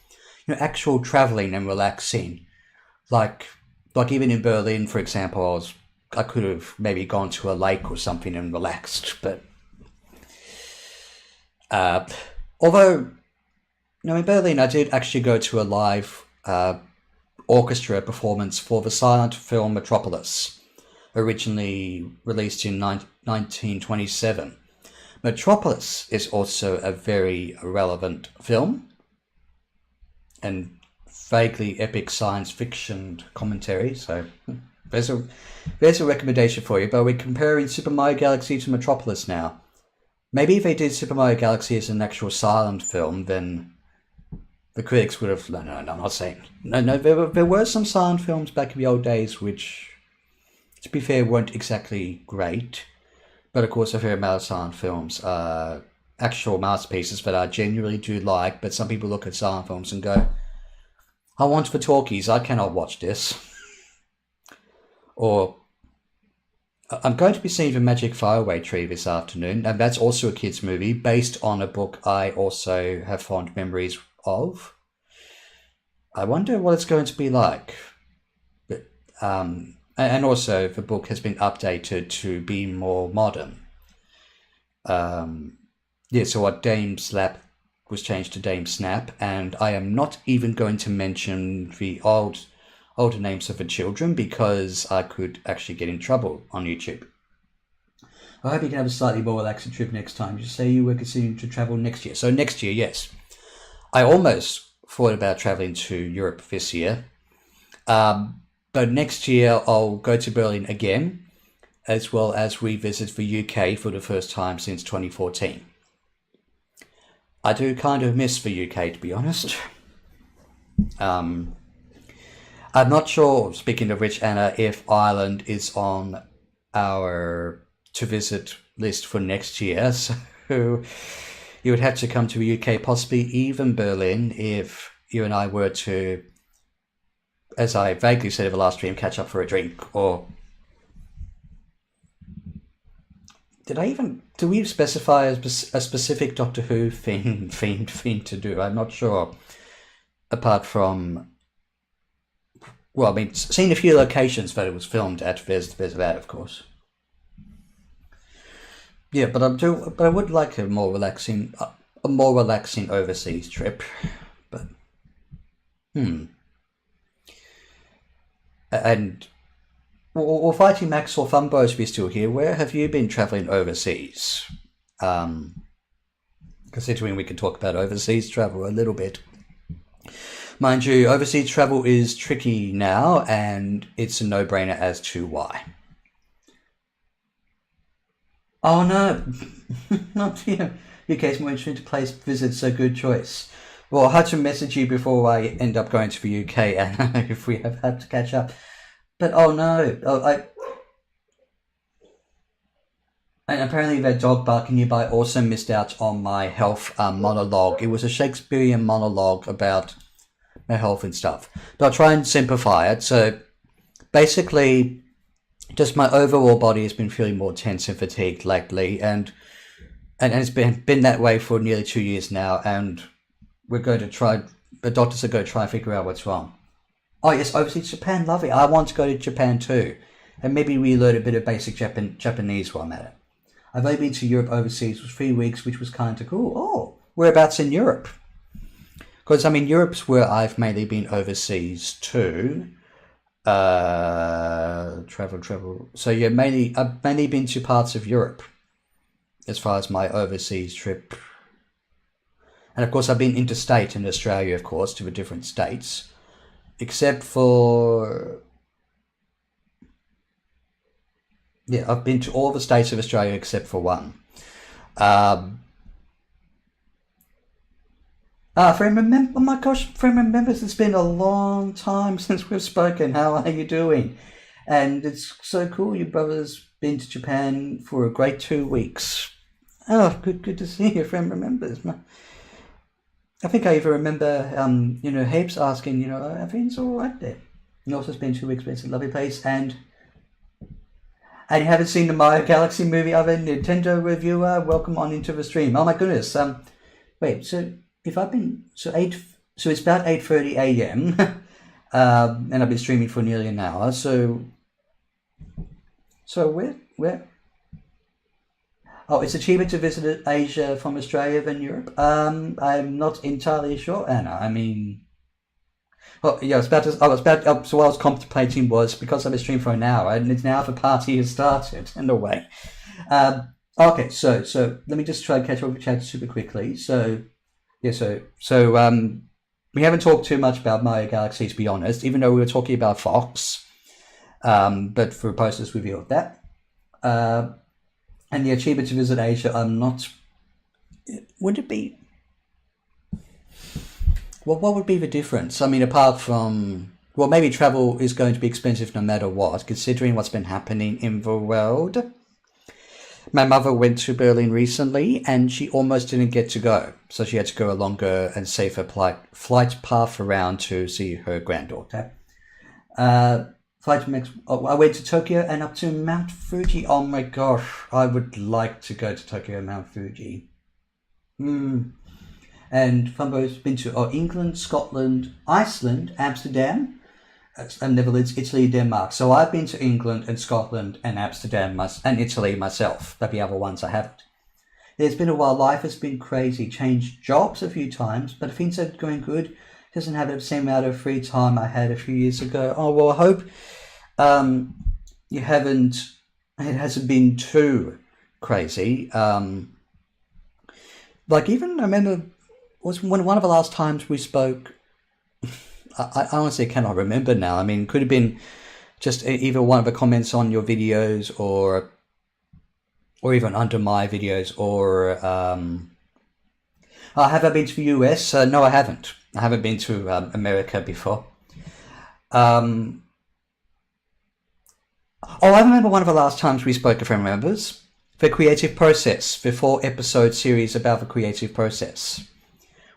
actual traveling and relaxing, like even in Berlin, for example, I could have maybe gone to a lake or something and relaxed, but although, in Berlin I did actually go to a live orchestra performance for the silent film Metropolis, originally released in 1927. Metropolis is also a very relevant film and vaguely epic science fiction commentary. So there's a recommendation for you. But we're comparing Super Mario Galaxy to Metropolis now. Maybe if they did Super Mario Galaxy as an actual silent film, then the critics would have... No, I'm not saying... No, there were some silent films back in the old days which, to be fair, weren't exactly great. But of course, a fair amount of silent films are actual masterpieces that I genuinely do like, but some people look at silent films and go, I want for talkies, I cannot watch this. Or, I'm going to be seeing The Magic Faraway Tree this afternoon, and that's also a kids' movie based on a book I also have fond memories of. I wonder what it's going to be like. But, and also, the book has been updated to be more modern. So what Dame Slap was changed to Dame Snap, and I am not even going to mention the older names of the children because I could actually get in trouble on YouTube. I hope you can have a slightly more relaxing trip next time. You say you were considering to travel next year. So next year, yes. I almost thought about traveling to Europe this year. But next year I'll go to Berlin again, as well as revisit the UK for the first time since 2014. I do kind of miss the UK, to be honest. I'm not sure, speaking of which, Anna, if Ireland is on our to-visit list for next year. So you would have to come to the UK, possibly even Berlin, if you and I were to, as I vaguely said in the last stream, catch up for a drink. Or do we specify a specific Doctor Who thing to do? I'm not sure. Apart from, well, I mean, seen a few locations that it was filmed at. There's that, of course. Yeah, but I would like a more relaxing overseas trip. But and. Well, Fighting Max or Funbos, if you're still here, where have you been travelling overseas? Considering we can talk about overseas travel a little bit. Mind you, overseas travel is tricky now, and it's a no-brainer as to why. Oh no, not you. UK's more interesting to place visits, so good choice. Well, I had to message you before I end up going to the UK, and if we have had to catch up. But oh no, and apparently that dog barking nearby also missed out on my health monologue. It was a Shakespearean monologue about my health and stuff. But I'll try and simplify it. So basically, just my overall body has been feeling more tense and fatigued lately, and it's been that way for nearly 2 years now, and we're going to try, the doctors are going to try and figure out what's wrong. Oh yes, overseas Japan, lovely. I want to go to Japan too. And maybe we learn a bit of basic Japanese while I'm at it. I've only been to Europe overseas for 3 weeks, which was kind of cool. Oh, whereabouts in Europe? Because, I mean, Europe's where I've mainly been overseas too. Travel. So yeah, I've mainly been to parts of Europe as far as my overseas trip. And of course, I've been interstate in Australia, of course, to the different states. Except for... Yeah, I've been to all the states of Australia except for one. Friend remember, oh my gosh, friend remembers it's been a long time since we've spoken. How are you doing? And it's so cool, your brother's been to Japan for a great 2 weeks. Oh, good to see your friend remembers. I think I even remember, Heaps asking, everything's all right there. And also it's been 2 weeks, but it's a lovely place. And you haven't seen the Mario Galaxy movie other Nintendo reviewer? Welcome on into the stream. Oh my goodness. Wait, so if I've been, so it's about 8:30 a.m. And I've been streaming for nearly an hour. So where? Oh, it's cheaper to visit Asia from Australia than Europe. I'm not entirely sure, Anna. I mean, well, yeah, so what I was contemplating was, because I've been streaming for an hour, and it's now the party has started, in a way. Okay, so let me just try and catch up with chat super quickly. So yeah, we haven't talked too much about Mario Galaxy, to be honest, even though we were talking about Fox. But for a poster's review of that. And the achievement to visit Asia, I'm not. Would it be? Well, what would be the difference? I mean, apart from. Well, maybe travel is going to be expensive no matter what, considering what's been happening in the world. My mother went to Berlin recently and she almost didn't get to go. So she had to go a longer and safer flight path around to see her granddaughter. I went to Tokyo and up to Mount Fuji. Oh my gosh, I would like to go to Tokyo and Mount Fuji. And Fumbo's been to England, Scotland, Iceland, Amsterdam, and Netherlands, Italy, Denmark. So I've been to England and Scotland and Amsterdam and Italy myself, but the other ones I haven't. It's been a while. Life has been crazy. Changed jobs a few times, but things are going good. Doesn't have the same amount of free time I had a few years ago. Oh, well, I hope you haven't. It hasn't been too crazy. Like even I remember was one of the last times we spoke. I honestly cannot remember now. I mean, it could have been just either one of the comments on your videos or even under my videos or have I been to the US? No, I haven't. I haven't been to America before. I remember one of the last times we spoke, if I remembers, the creative process, the 4-episode series about the creative process,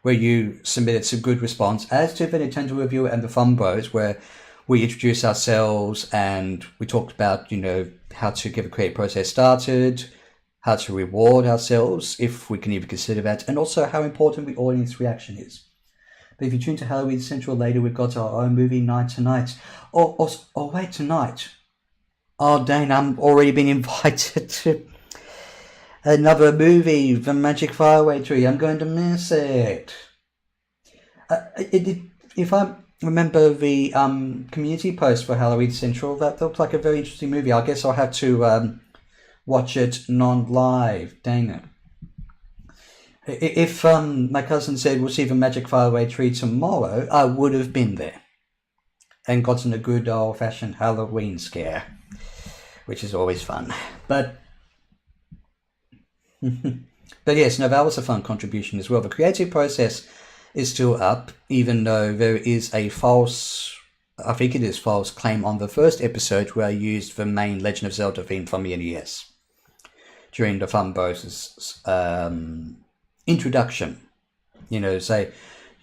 where you submitted some good response as to the Nintendo review and the Fun Bros, where we introduced ourselves and we talked about, how to get the creative process started, how to reward ourselves, if we can even consider that, and also how important the audience reaction is. But if you tune to Halloween Central later, we've got our own movie night tonight. Wait, tonight. Oh, dang, I'm already been invited to another movie, The Magic Faraway Tree. I'm going to miss it. If I remember the community post for Halloween Central, that looked like a very interesting movie. I guess I'll have to watch it non-live. Dang it. If my cousin said we'll see The Magic Faraway Tree tomorrow, I would have been there and gotten a good old-fashioned Halloween scare, which is always fun. But yes, no, that was a fun contribution as well. The creative process is still up, even though there is a false claim on the first episode where I used the main Legend of Zelda theme from the NES during the Fun Bros' introduction. Say,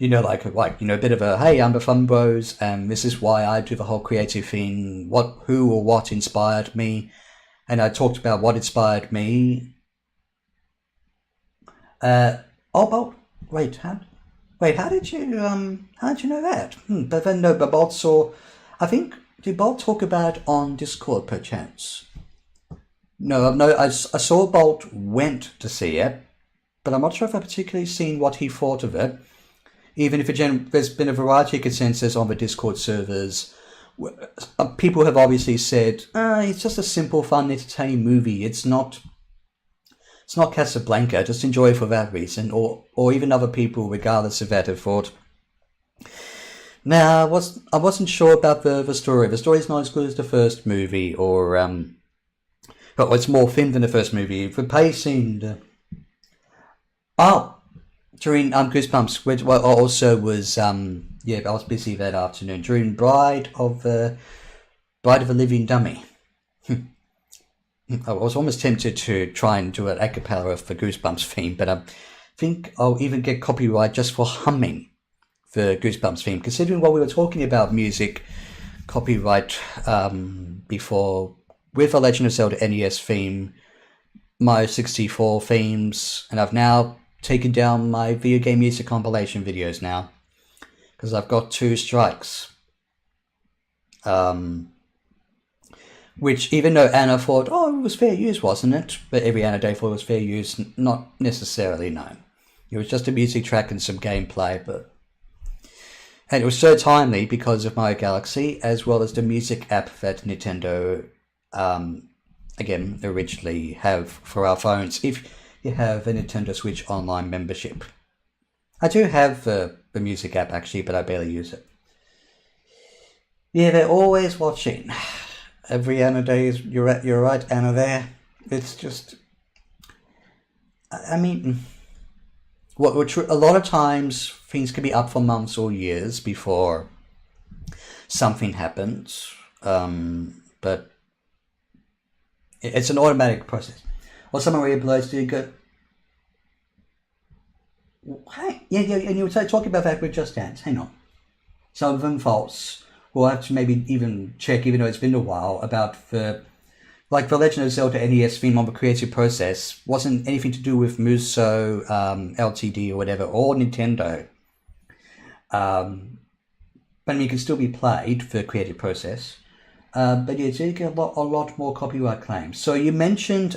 like a bit of a, hey, I'm the Fun Bros, and this is why I do the whole creative thing, who or what inspired me, and I talked about what inspired me. How did you know that? But then no, but Bolt saw. I think did Bolt talk about it on Discord perchance? No, I saw Bolt went to see it, but I'm not sure if I've particularly seen what he thought of it. Even if there's been a variety of consensus on the Discord servers. People have obviously said, it's just a simple, fun, entertaining movie. It's not Casablanca, just enjoy it for that reason. Or even other people, regardless of that, have thought, I wasn't sure about the story. The story's not as good as the first movie, or it's more thin than the first movie. The pacing... during Goosebumps, which also was I was busy that afternoon during Bride of the Living Dummy. I was almost tempted to try and do an a cappella of the Goosebumps theme, but I think I'll even get copyright just for humming the Goosebumps theme. Considering what we were talking about music copyright before with a Legend of Zelda NES theme, Mario 64 themes, and I've now taken down my video game music compilation videos now because I've got 2 strikes. Which, even though Anna thought, it was fair use, wasn't it? But every Anna Day thought it was fair use, not necessarily, no. It was just a music track and some gameplay, and it was so timely because of Mario Galaxy, as well as the music app that Nintendo again, originally have for our phones if you have a Nintendo Switch Online membership. I do have the music app actually, but I barely use it. Yeah, they're always watching. Every Anna day is, you're right, Anna there. It's just, I mean, a lot of times things can be up for months or years before something happens, but it's an automatic process. Or someone replies to you, go, hey, yeah, and you were talking about that with Just Dance. Hang on. Some of them false. We'll have to maybe even check, even though it's been a while, about the Legend of Zelda NES theme on the creative process wasn't anything to do with Muso, LTD or whatever, or Nintendo. But I mean, it can still be played for the creative process. But yeah, so you get a lot more copyright claims. So you mentioned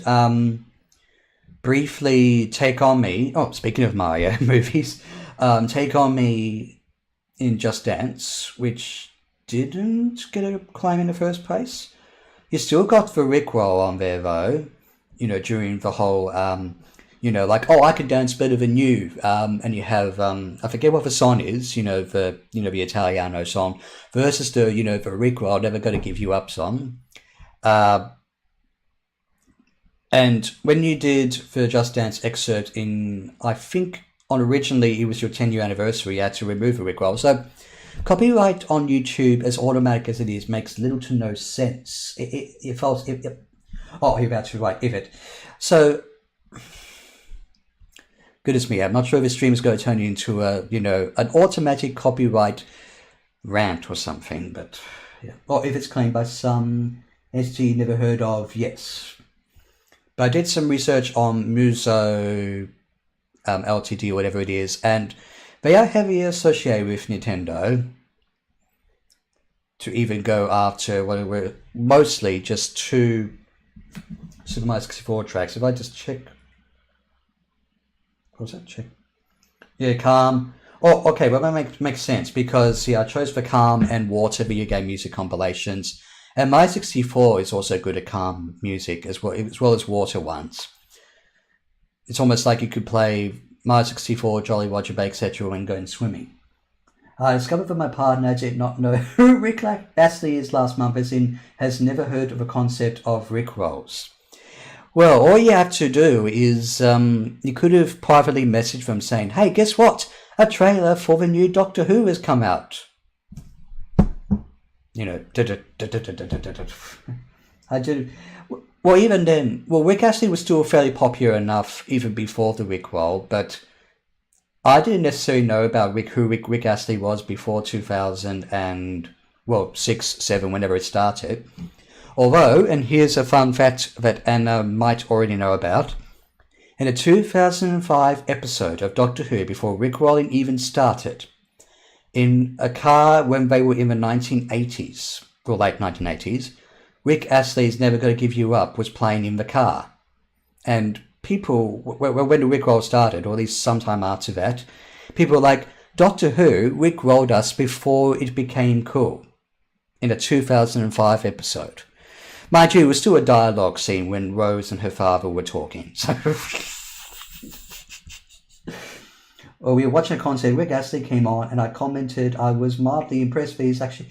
briefly Take On Me. Oh, speaking of Mario movies, Take On Me in Just Dance, which didn't get a claim in the first place. You still got the Rickroll on there though, during the whole, like, I could dance better than you. And you have, I forget what the song is, the Italiano song versus the Rickroll, Never Gonna Give You Up song. And when you did the Just Dance excerpt in, I think originally it was your 10-year anniversary, you had to remove the Rickroll. So copyright on YouTube, as automatic as it is, makes little to no sense. It falls. Oh, you're about to write if it. So, goodness me, I'm not sure if this stream is going to turn into an automatic copyright rant or something, but yeah. Or if it's claimed by some entity never heard of, yes. But I did some research on Muso, LTD or whatever it is, and they are heavily associated with Nintendo to even go after what were mostly just two Super Mario 64 tracks. If I just check, what was that? Check. Yeah, Calm. Oh, okay. Well, that makes sense because I chose for Calm and Water video game music compilations, and Mario 64 is also good at Calm music as well as Water ones. It's almost like you could play Mario 64, Jolly Roger, etc. when going swimming. I discovered that my partner did not know who Rick Astley is last month, has never heard of the concept of Rickrolls. Well, all you have to do is you could have privately messaged them saying, hey, guess what? A trailer for the new Doctor Who has come out. I did. Well, even then, Rick Astley was still fairly popular enough even before the Rickroll, but I didn't necessarily know about who Rick Astley was before 2006, 7, whenever it started. Although, and here's a fun fact that Anna might already know about, in a 2005 episode of Doctor Who, before Rickrolling even started, in a car when they were in the 1980s, or late 1980s, Rick Astley's Never Gonna Give You Up was playing in the car. And people, when the Rickroll started, or at least sometime after that, people were like, Doctor Who Rickrolled us before it became cool, in a 2005 episode. Mind you, it was still a dialogue scene when Rose and her father were talking. So, well, we were watching a concert, Rick Astley came on, and I commented I was mildly impressed that he's actually...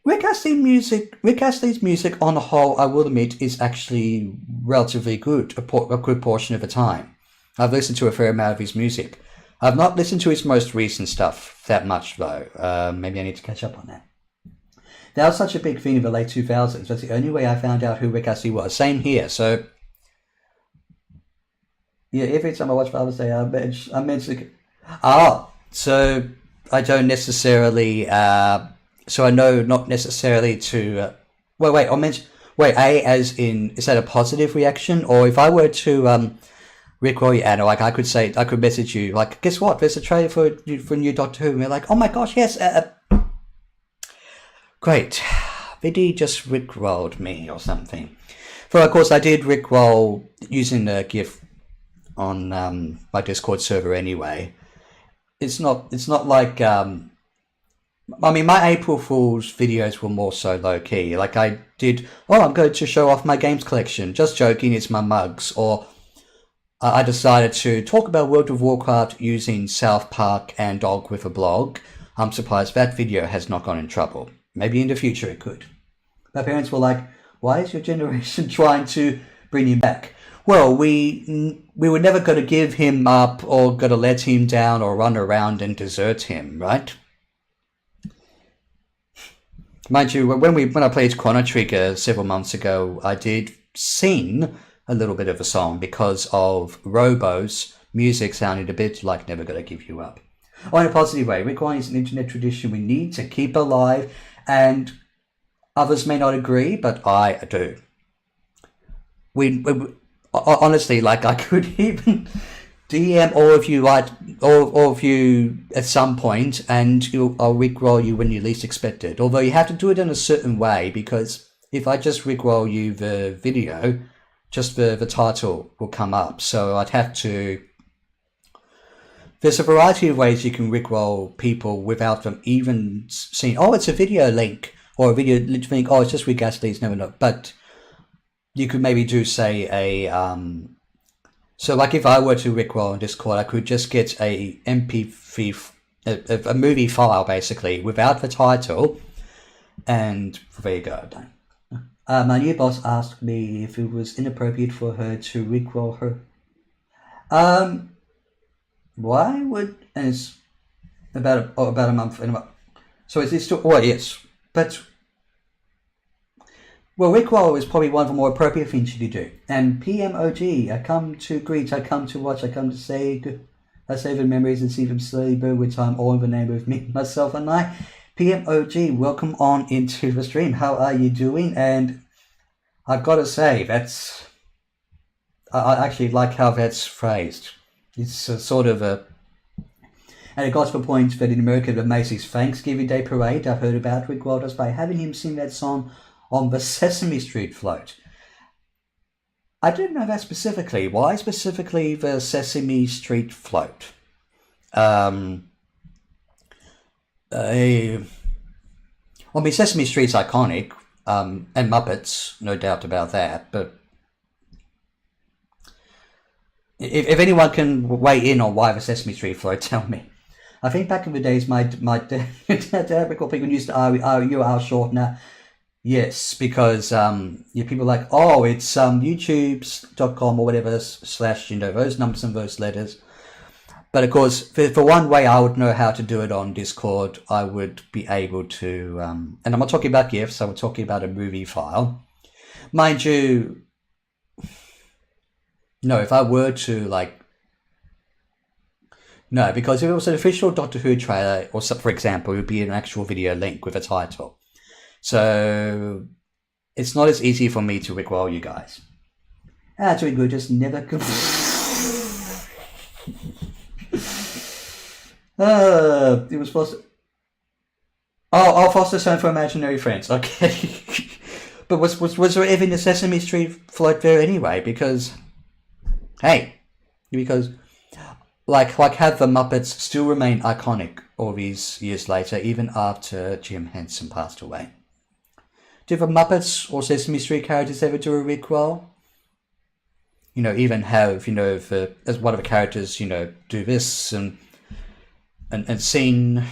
Rick Astley's music on the whole, I will admit, is actually relatively good, a good portion of the time. I've listened to a fair amount of his music. I've not listened to his most recent stuff that much, though. Maybe I need to catch up on that. That was such a big thing in the late 2000s. That's the only way I found out who Rick Astley was. Same here, so... Yeah, every time I watch Father's Day, I mention... so I don't necessarily... So I know not necessarily to... I'll mention... as in, is that a positive reaction? Or if I were to Rickroll you, Anna, like I could message you, like, guess what? There's a trailer for new Doctor Who. And they're like, oh my gosh, yes. Great. Viddy just Rickrolled me or something. For of course, I did Rickroll using a GIF on my Discord server anyway. It's not like... I mean, my April Fool's videos were more so low-key. Like I did, oh, I'm going to show off my games collection. Just joking, it's my mugs. Or I decided to talk about World of Warcraft using South Park and Dog with a blog. I'm surprised that video has not gone in trouble. Maybe in the future it could. My parents were like, why is your generation trying to bring him back? Well, we were never going to give him up or going to let him down or run around and desert him, right? Mind you, when I played Chrono Trigger several months ago, I did sing a little bit of a song because of Robo's music sounded a bit like Never Gonna Give You Up. Oh, in a positive way, Rick Warren is an internet tradition we need to keep alive, and others may not agree, but I do. We honestly, like, I could even DM all of you, like all of you at some point, and I'll rickroll you when you least expect it. Although you have to do it in a certain way, because if I just rickroll you the video, just the title will come up. So I'd have to. There's a variety of ways you can rickroll people without them even seeing. Oh, it's a video link or a video link. Oh, it's just Rick Astley's. Never know, but. You could maybe do, say, so like if I were to rickroll on Discord, I could just get a MP3, a movie file, basically, without the title, and there you go. My new boss asked me if it was inappropriate for her to rickroll her. Why would, and it's about a month, so is this still, oh yes, but... Well, rickroll is probably one of the more appropriate things you do. And PMOG, I come to greet, I come to watch, I come to say, I save memories and see them slowly burn with time, all in the name of me, myself, and I. PMOG, welcome on into the stream. How are you doing? And I've got to say, that's... I actually like how that's phrased. It's a sort of a... And it got to the point that in America, the Macy's Thanksgiving Day Parade, I heard about Rick Walters by having him sing that song on the Sesame Street float. I didn't know that specifically. Why specifically the Sesame Street float? I mean, Sesame Street's iconic, and Muppets, no doubt about that, but if anyone can weigh in on why the Sesame Street float, tell me. I think back in the days, my dad recalled people used to, you are short now. Yes, because people are like, oh, it's youtube.com or whatever / those numbers and those letters. But of course, for one way I would know how to do it on Discord, I would be able to, and I'm not talking about GIFs, I'm talking about a movie file. Mind you, no, if I were to no, because if it was an official Doctor Who trailer, or for example, it would be an actual video link with a title. So it's not as easy for me to rickroll you guys. Doing good, just never. It was supposed to. Oh, foster son for imaginary friends. Okay, but was there ever in the Sesame Street float there anyway? Because have the Muppets still remain iconic all these years later, even after Jim Henson passed away? Did the Muppets or Sesame Street characters ever do a rickroll? Even have, as one of the characters, do this and sing,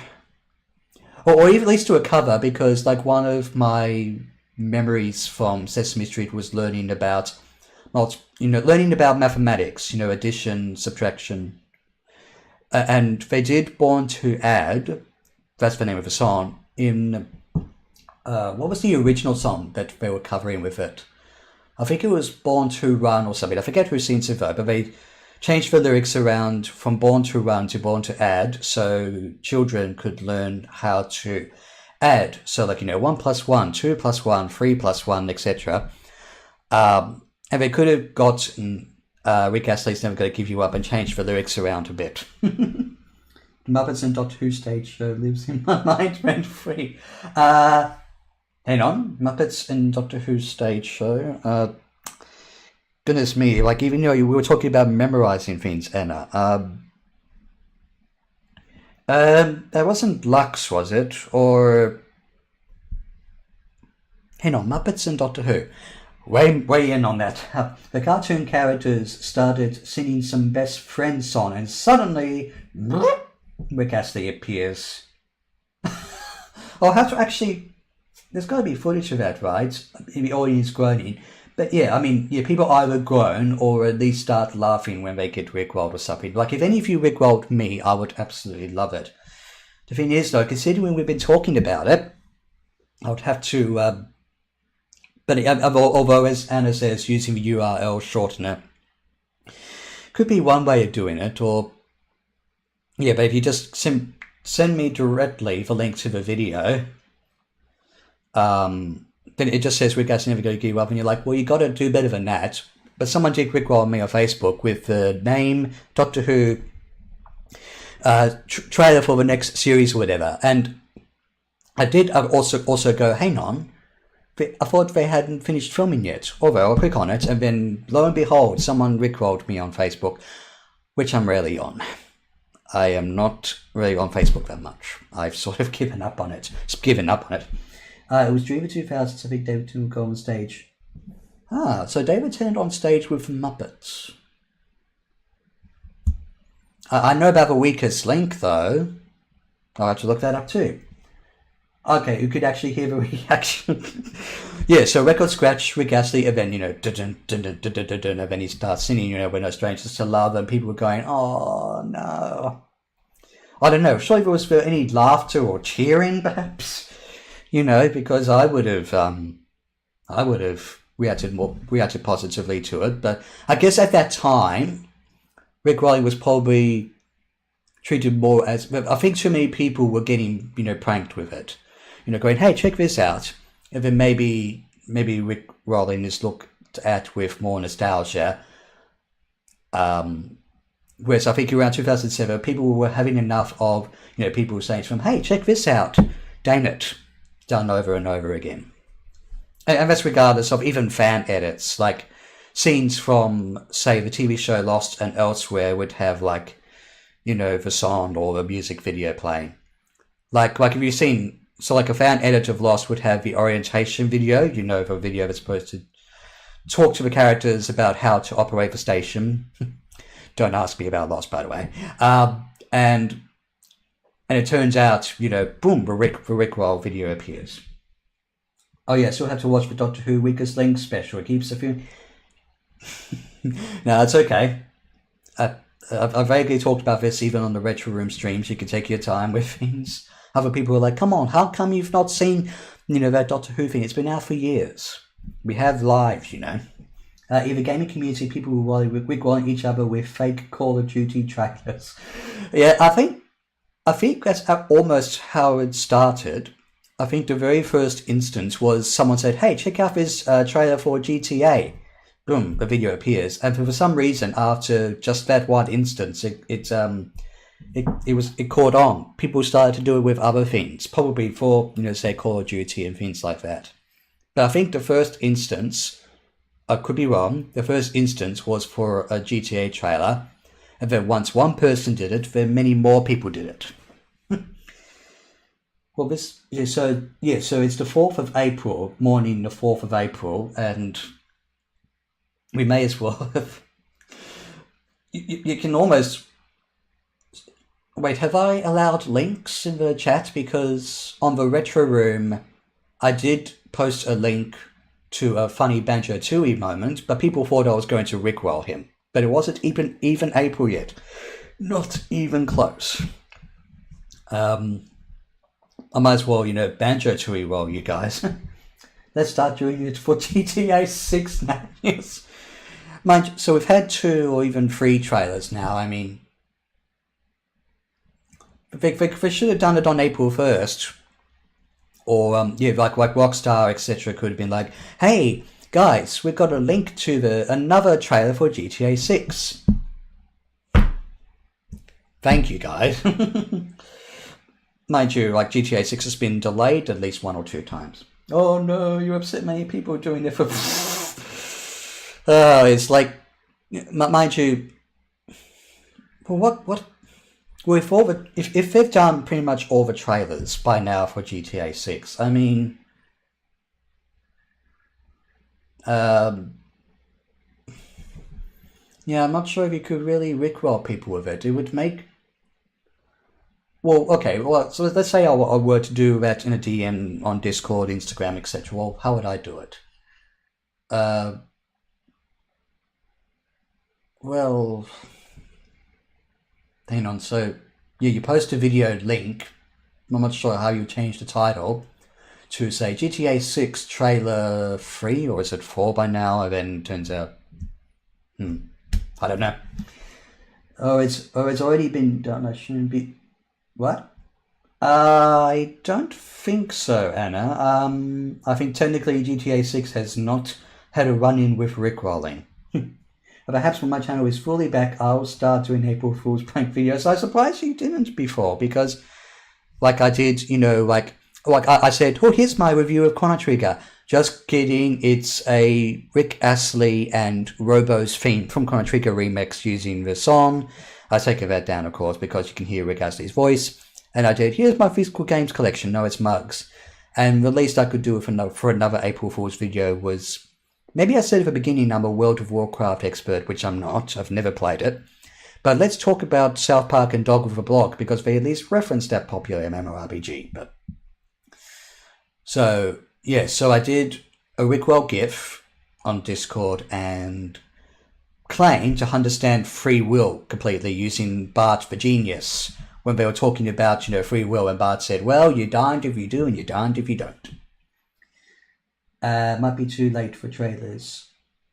or even at least do a cover, because one of my memories from Sesame Street was learning about mathematics, addition, subtraction, and they did Born to Add, that's the name of the song, in, what was the original song that they were covering with it? I think it was Born to Run or something. I forget who sings it though, but they changed the lyrics around from Born to Run to Born to Add, so children could learn how to add. So 1 plus 1, 2 plus 1, 3 plus 1, etc. And they could have gotten Rick Astley's Never Gonna Give You Up and changed the lyrics around a bit. Muppets and Doctor Who stage show lives in my mind rent free. Hang on, Muppets and Doctor Who stage show. Goodness me, even though we were talking about memorizing things, Anna. That wasn't Lux, was it? Or hang on, Muppets and Doctor Who. Way in on that. The cartoon characters started singing some best friends song, and suddenly Rick Astley appears. I'll have to actually. There's got to be footage of that, right? The audience groaning. But yeah, I mean, yeah, people either groan or at least start laughing when they get rickrolled or something. Like, if any of you rickrolled me, I would absolutely love it. The thing is, though, considering we've been talking about it, I would have to. But although, as Anna says, using the URL shortener could be one way of doing it, or yeah, but if you just send me directly the link to the video, then it just says Rick Astley never go to give up, and you're like, well, you got to do better than that. But someone did rickroll me on Facebook with the name Doctor Who trailer for the next series or whatever, and I did also go, hang on, I thought they hadn't finished filming yet. Although I'll click on it, and then lo and behold, someone rickrolled me on Facebook, which I'm rarely on. I am not really on Facebook that much. I've sort of given up on it. It was during the 2000s, I think David would go on stage. So David turned on stage with Muppets. I know about the weakest link, though. I'll have to look that up too. Okay, you could actually hear the reaction. Yeah, so record scratch, Rick Astley, and then, and then he starts singing, We're No Strangers to Love, and people were going, oh, no. I don't know, surely there was any laughter or cheering, perhaps? Because I would have reacted positively to it, but I guess at that time, Rick Riley was probably treated more as, I think too many people were getting, pranked with it. Going, hey, check this out. And then maybe Rick Rolling is looked at with more nostalgia. Whereas I think around 2007, people were having enough of, people saying to them, hey, check this out. Damn it. Done over and over again. And that's regardless of even fan edits. Like, scenes from, say, the TV show Lost and elsewhere would have, like, the song or the music video playing. Like if you've seen... So like a fan edit of Lost would have the orientation video, the video that's supposed to talk to the characters about how to operate the station. Don't ask me about Lost, by the way. And it turns out, boom, the Rickroll video appears. Oh yeah, so we'll have to watch the Doctor Who Weakest Link special. It keeps a few... No, it's okay. I've vaguely talked about this even on the Retro Room streams. You can take your time with things. Other people are like, come on, how come you've not seen, that Doctor Who thing? It's been out for years. We have lives, In the gaming community, people were rickrolling each other with fake Call of Duty trailers. Yeah, I think that's almost how it started. I think the very first instance was someone said, hey, check out this trailer for GTA. Boom, the video appears. And for some reason, after just that one instance, it caught on. People started to do it with other things, probably for, say, Call of Duty and things like that. But I think the first instance, I could be wrong, the first instance was for a GTA trailer, and then once one person did it, then many more people did it. Well, so it's the 4th of April, morning the 4th of April, and we may as well have... You can almost... Wait, have I allowed links in the chat? Because on the Retro Room, I did post a link to a funny Banjo-Tooie moment, but people thought I was going to rickroll him. But it wasn't even April yet. Not even close. I might as well, Banjo-Tooie roll, you guys. Let's start doing it for GTA 6 now. Yes. Mind you, so we've had 2 or even 3 trailers now. I mean... They should have done it on April 1st. Or, like Rockstar, etc. could have been like, hey, guys, we've got a link to another trailer for GTA 6. Thank you, guys. Mind you, like, GTA 6 has been delayed at least 1 or 2 times. Oh, no, you upset many people doing it for... it's like... Mind you... Well, what Well, if they've done pretty much all the trailers by now for GTA 6, I mean, yeah, I'm not sure if you could really rickroll people with it. It would make... Well, okay, well, so let's say I were to do that in a DM on Discord, Instagram, etc. Well, how would I do it? Well, hang on, so, yeah, you post a video link. I'm not sure how you change the title to say GTA 6 trailer 3, or is it 4 by now? And then turns out, I don't know. Oh, it's already been done. I shouldn't be... What? I don't think so, Anna. I think technically GTA 6 has not had a run-in with rickrolling. But perhaps when my channel is fully back, I'll start doing April Fool's prank videos. I'm surprised you didn't before, because like I did, like I said, oh, here's my review of Chrono Trigger. Just kidding, it's a Rick Astley and Robo's theme from Chrono Trigger remix using the song. I taken that down, of course, because you can hear Rick Astley's voice. And I did, here's my physical games collection. No, it's mugs. And the least I could do for another April Fool's video was... Maybe I said at the beginning I'm a World of Warcraft expert, which I'm not. I've never played it. But let's talk about South Park and Dog with a Blog, because they at least referenced that popular MMORPG. But so, yeah, so I did a Rickroll GIF on Discord and claimed to understand free will completely using Bart the Genius when they were talking about, free will, and Bart said, well, you're darned if you do and you're darned if you don't. Might be too late for trailers.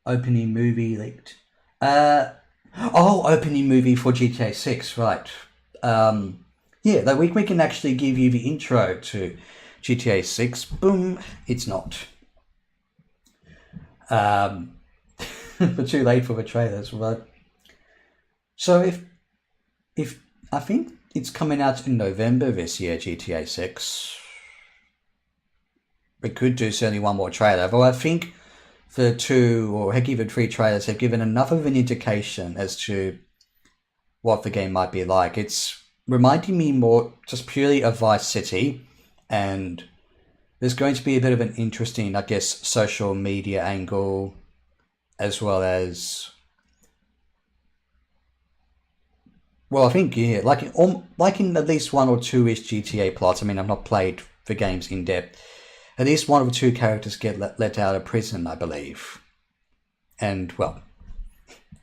Opening movie leaked. Opening movie for GTA 6, right. Yeah, we can actually give you the intro to GTA 6. Boom, it's not. But too late for the trailers, right? So if I think it's coming out in November this year, GTA 6. We could do certainly one more trailer, but I think the 2 or heck even 3 trailers have given enough of an indication as to what the game might be like. It's reminding me more just purely of Vice City, and there's going to be a bit of an interesting, I guess, social media angle, as well as, well, I think, yeah, like in at least 1 or 2-ish GTA plots. I mean, I've not played the games in depth. At least 1 or 2 characters get let out of prison, I believe. And, well,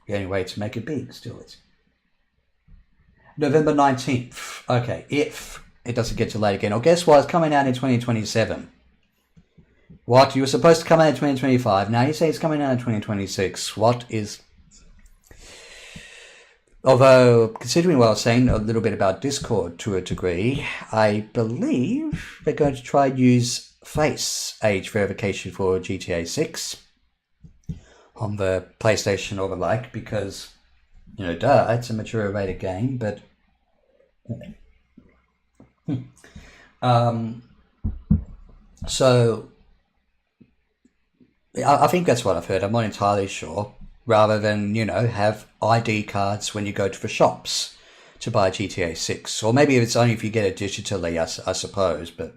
the only way to make it big still is November 19th. Okay, if it doesn't get delayed again. Or guess what? It's coming out in 2027. What? You were supposed to come out in 2025. Now you say it's coming out in 2026. What is... Although, considering what I was saying a little bit about Discord to a degree, I believe they're going to try and use face age verification for GTA 6 on the PlayStation or the like, because, duh, it's a mature rated game, but... So, I think that's what I've heard. I'm not entirely sure. Rather than, have ID cards when you go to the shops to buy GTA 6. Or maybe it's only if you get it digitally, I suppose, but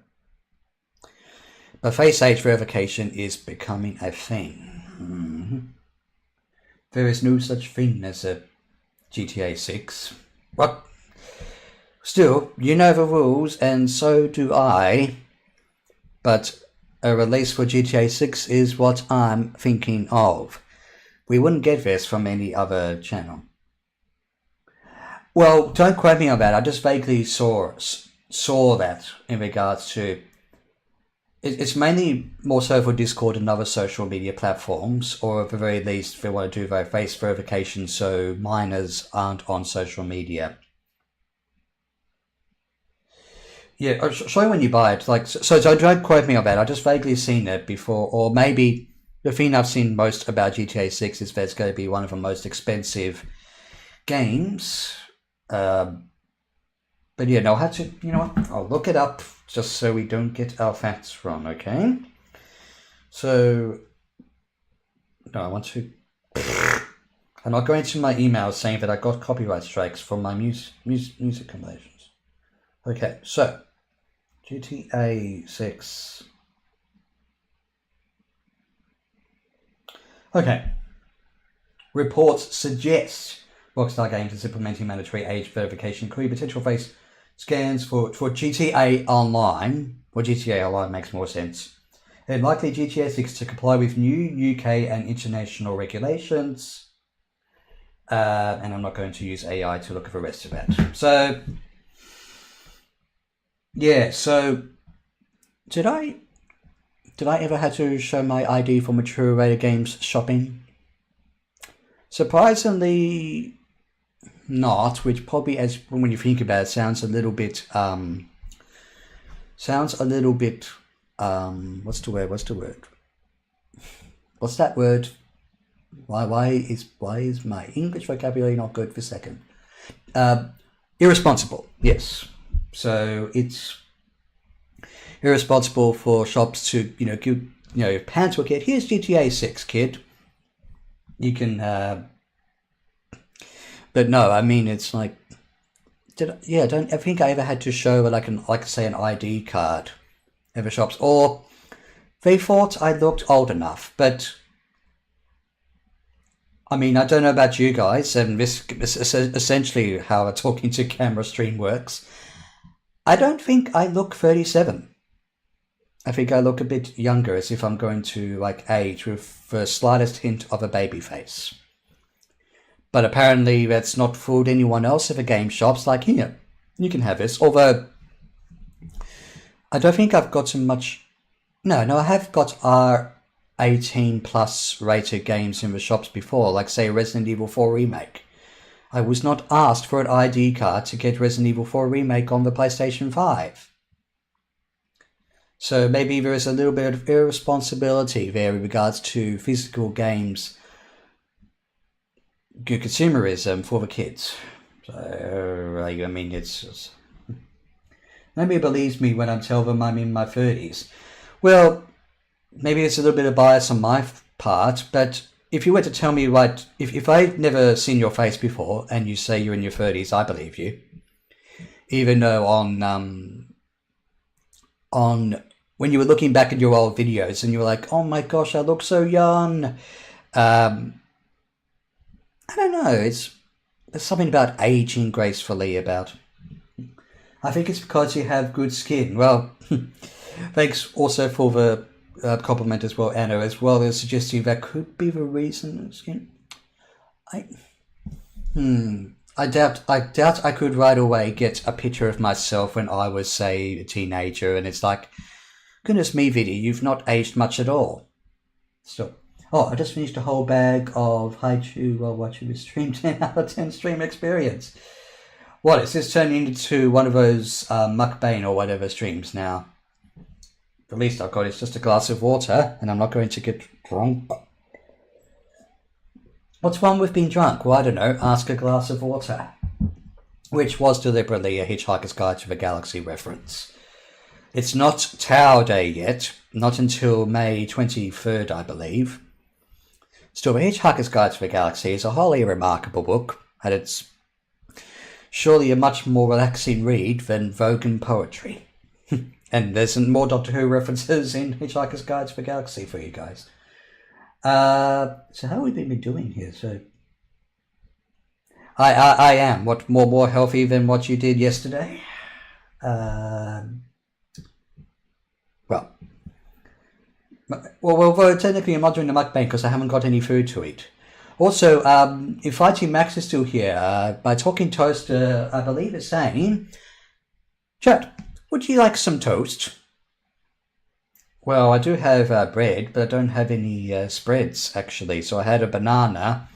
face age verification is becoming a thing. Mm-hmm. There is no such thing as a GTA 6. What? Still, you know the rules, and so do I. But a release for GTA 6 is what I'm thinking of. We wouldn't get this from any other channel. Well, don't quote me on that. I just vaguely saw that in regards to... It's mainly more so for Discord and other social media platforms, or at the very least, if they want to do their face verification so minors aren't on social media. Yeah, I'll show you when you buy it. So don't quote me on that. I just vaguely seen it before, or maybe the thing I've seen most about GTA 6 is that it's going to be one of the most expensive games. But yeah, no, I'll have to, I'll look it up just so we don't get our facts wrong, okay? So, no, I I'm not going to my email saying that I got copyright strikes from my music compilations. Okay, so GTA 6. Okay. Reports suggest Rockstar Games is implementing mandatory age verification, including potential face scans for GTA Online. Well, GTA Online makes more sense. And likely GTA 6 to comply with new UK and international regulations. And I'm not going to use AI to look at the rest of it. So, yeah, so did I ever have to show my ID for Mature Rated Games shopping? Surprisingly not, which probably, as when you think about it, sounds a little bit what's the word? What's that word? Why is my English vocabulary not good for a second? Irresponsible, yes. So it's irresponsible for shops to, give, parents will get, here's GTA 6, kid. You can, but no, I mean, it's like, I think I ever had to show say an ID card at the shops, or they thought I looked old enough, but I mean, I don't know about you guys, and this is essentially how a talking to camera stream works. I don't think I look 37. I think I look a bit younger, as if I'm going to age with the slightest hint of a baby face. But apparently that's not fooled anyone else at the game shops. Like, here, you can have this. Although I don't think I've got so much. No, I have got R18 plus rated games in the shops before, like say Resident Evil 4 Remake. I was not asked for an ID card to get Resident Evil 4 Remake on the PlayStation 5. So maybe there is a little bit of irresponsibility there in regards to physical games, good consumerism for the kids. So, I mean, it's just, nobody believes me when I tell them I'm in my 30s. Well, maybe it's a little bit of bias on my part, but if you were to tell me, if I've never seen your face before and you say you're in your 30s, I believe you. Even though on when you were looking back at your old videos and you were like, oh my gosh, I look so young. I don't know. There's something about aging gracefully about. I think it's because you have good skin. Well, thanks also for the compliment as well, Anna, as well as suggesting that could be the reason. Skin. I doubt I could right away get a picture of myself when I was, say, a teenager, and it's like, goodness me, Viddy, you've not aged much at all. Still. Oh, I just finished a whole bag of Haichu while watching the stream. 10 out of 10 stream experience. What, is this turning into one of those mukbang or whatever streams now? The least I've got is just a glass of water, and I'm not going to get drunk. What's wrong with being drunk? Well, I don't know. Ask a glass of water. Which was deliberately a Hitchhiker's Guide to the Galaxy reference. It's not Tau Day yet, not until May 23rd, I believe. Still, The Hitchhiker's Guide to the Galaxy is a wholly remarkable book, and it's surely a much more relaxing read than Vogan poetry. And there's some more Doctor Who references in Hitchhiker's Guide to the Galaxy for you guys. So how have we been doing here? So I am what more healthy than what you did yesterday. Well, technically I'm not doing the mukbang because I haven't got any food to eat. Also, if Fighting Max is still here, my Talking Toaster, I believe, is saying, chat, would you like some toast? Well, I do have bread, but I don't have any spreads, actually. So I had a banana,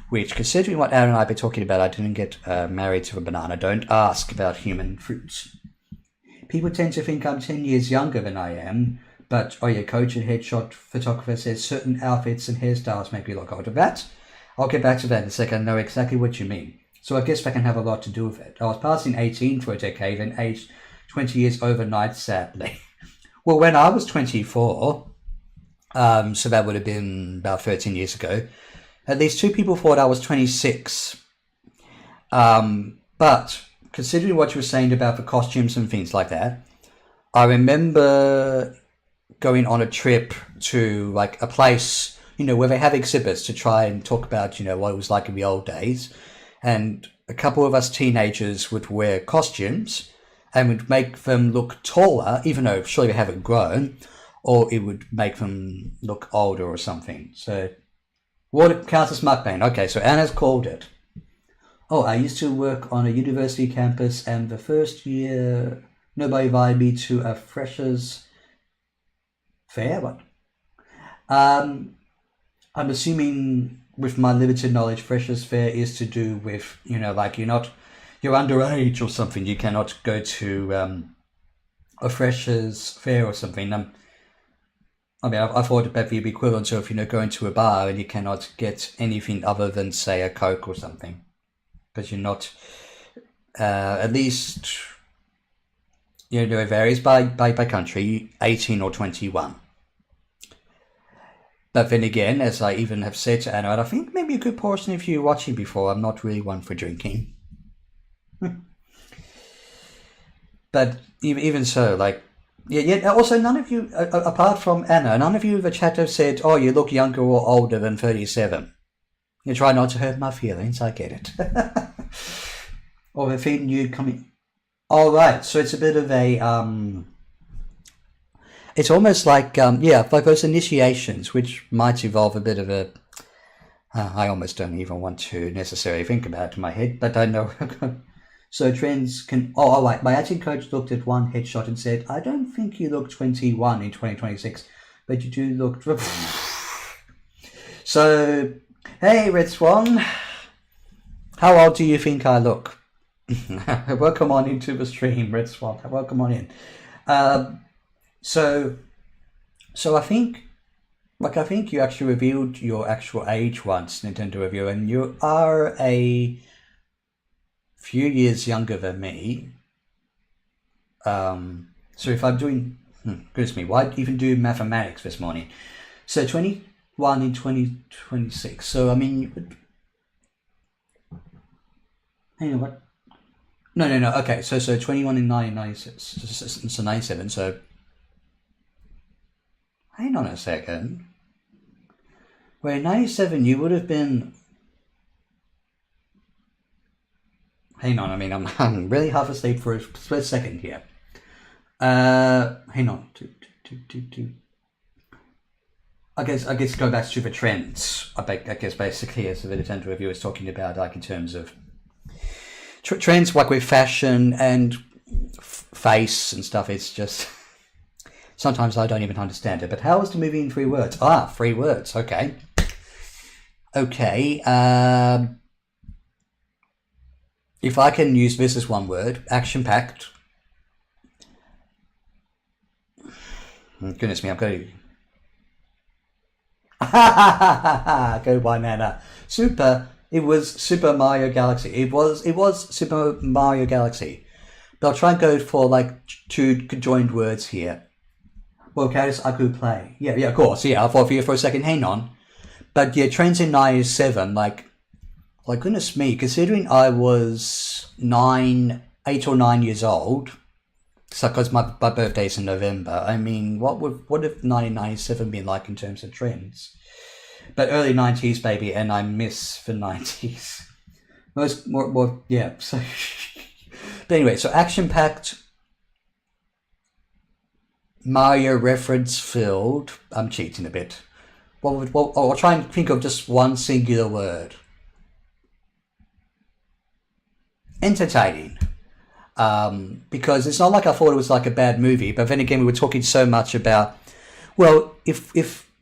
which, considering what Aaron and I have been talking about, I didn't get married to a banana. Don't ask about human fruits. People tend to think I'm 10 years younger than I am, but your coach and headshot photographer says certain outfits and hairstyles make me look older. I'll get back to that in a second. I know exactly what you mean. So I guess that can have a lot to do with it. I was passing 18 for a decade and aged 20 years overnight, sadly. Well, when I was 24, so that would have been about 13 years ago, At least 2 people thought I was 26. But considering what you were saying about the costumes and things like that, I remember going on a trip to like a place, where they have exhibits to try and talk about, what it was like in the old days. And a couple of us teenagers would wear costumes and would make them look taller, even though surely they haven't grown, or it would make them look older or something. So what counts as mukbang? Okay, so Anna's called it. Oh, I used to work on a university campus, and the first year nobody invited me to a freshers fair. What? I'm assuming with my limited knowledge, freshers fair is to do with, like you're underage or something. You cannot go to a freshers fair or something. I thought about the equivalent of, going to a bar and you cannot get anything other than, say, a Coke or something. Because you're not, at least, it varies by country, 18 or 21. But then again, as I even have said to Anna, and I think maybe a good portion of you watching before, I'm not really one for drinking. But even so, like, yeah. Also, none of you, apart from Anna, none of you in the chat have said, "Oh, you look younger or older than 37." You try not to hurt my feelings. I get it. Or the thing you coming. All right, so it's a bit of a It's almost like like those initiations, which might evolve a bit of a. I almost don't even want to necessarily think about it in my head, but I know. So trends can. Oh, all right. My acting coach looked at one headshot and said, "I don't think you look 21 in 2026, but you do look." So, hey, Red Swan, how old do you think I look? Welcome on into the stream, Red Swan. Welcome on in. So I think you actually revealed your actual age once, Nintendo Review, and you are a few years younger than me. So if I'm doing, goodness me, why even do mathematics this morning? So 21 in 2026. So I mean, you would. Hang on, what? No. Okay, so 21 in 1996. So 97. So. Hang on a second. Well, in 97, you would have been. Hang on, I mean, I'm really half asleep for a split second here. Hang on. I guess go back to the trends. I guess basically, as the Nintendo Review is talking about, like in terms of trends, like with fashion and face and stuff, it's just. Sometimes I don't even understand it. But how is the movie in 3 words? 3 words. Okay. If I can use this as 1 word, action-packed. Goodness me, I'm going to... Go banana. It was Super Mario Galaxy. It was Super Mario Galaxy. But I'll try and go for like 2 conjoined words here. Well, Caris, I could play. Yeah, of course. Yeah, I thought for you for a second. Hang on. But yeah, trends in 97, like goodness me, considering I was 8 or 9 years old, so because my birthday's in November, I mean, what if 1997 been like in terms of trends? But early 90s, baby, and I miss the 90s. Yeah, so... But anyway, so action-packed, Mario reference filled. I'm cheating a bit. I'll try and think of just 1 singular word. Entertaining. Because it's not like I thought it was like a bad movie, but then again we were talking so much about, well, if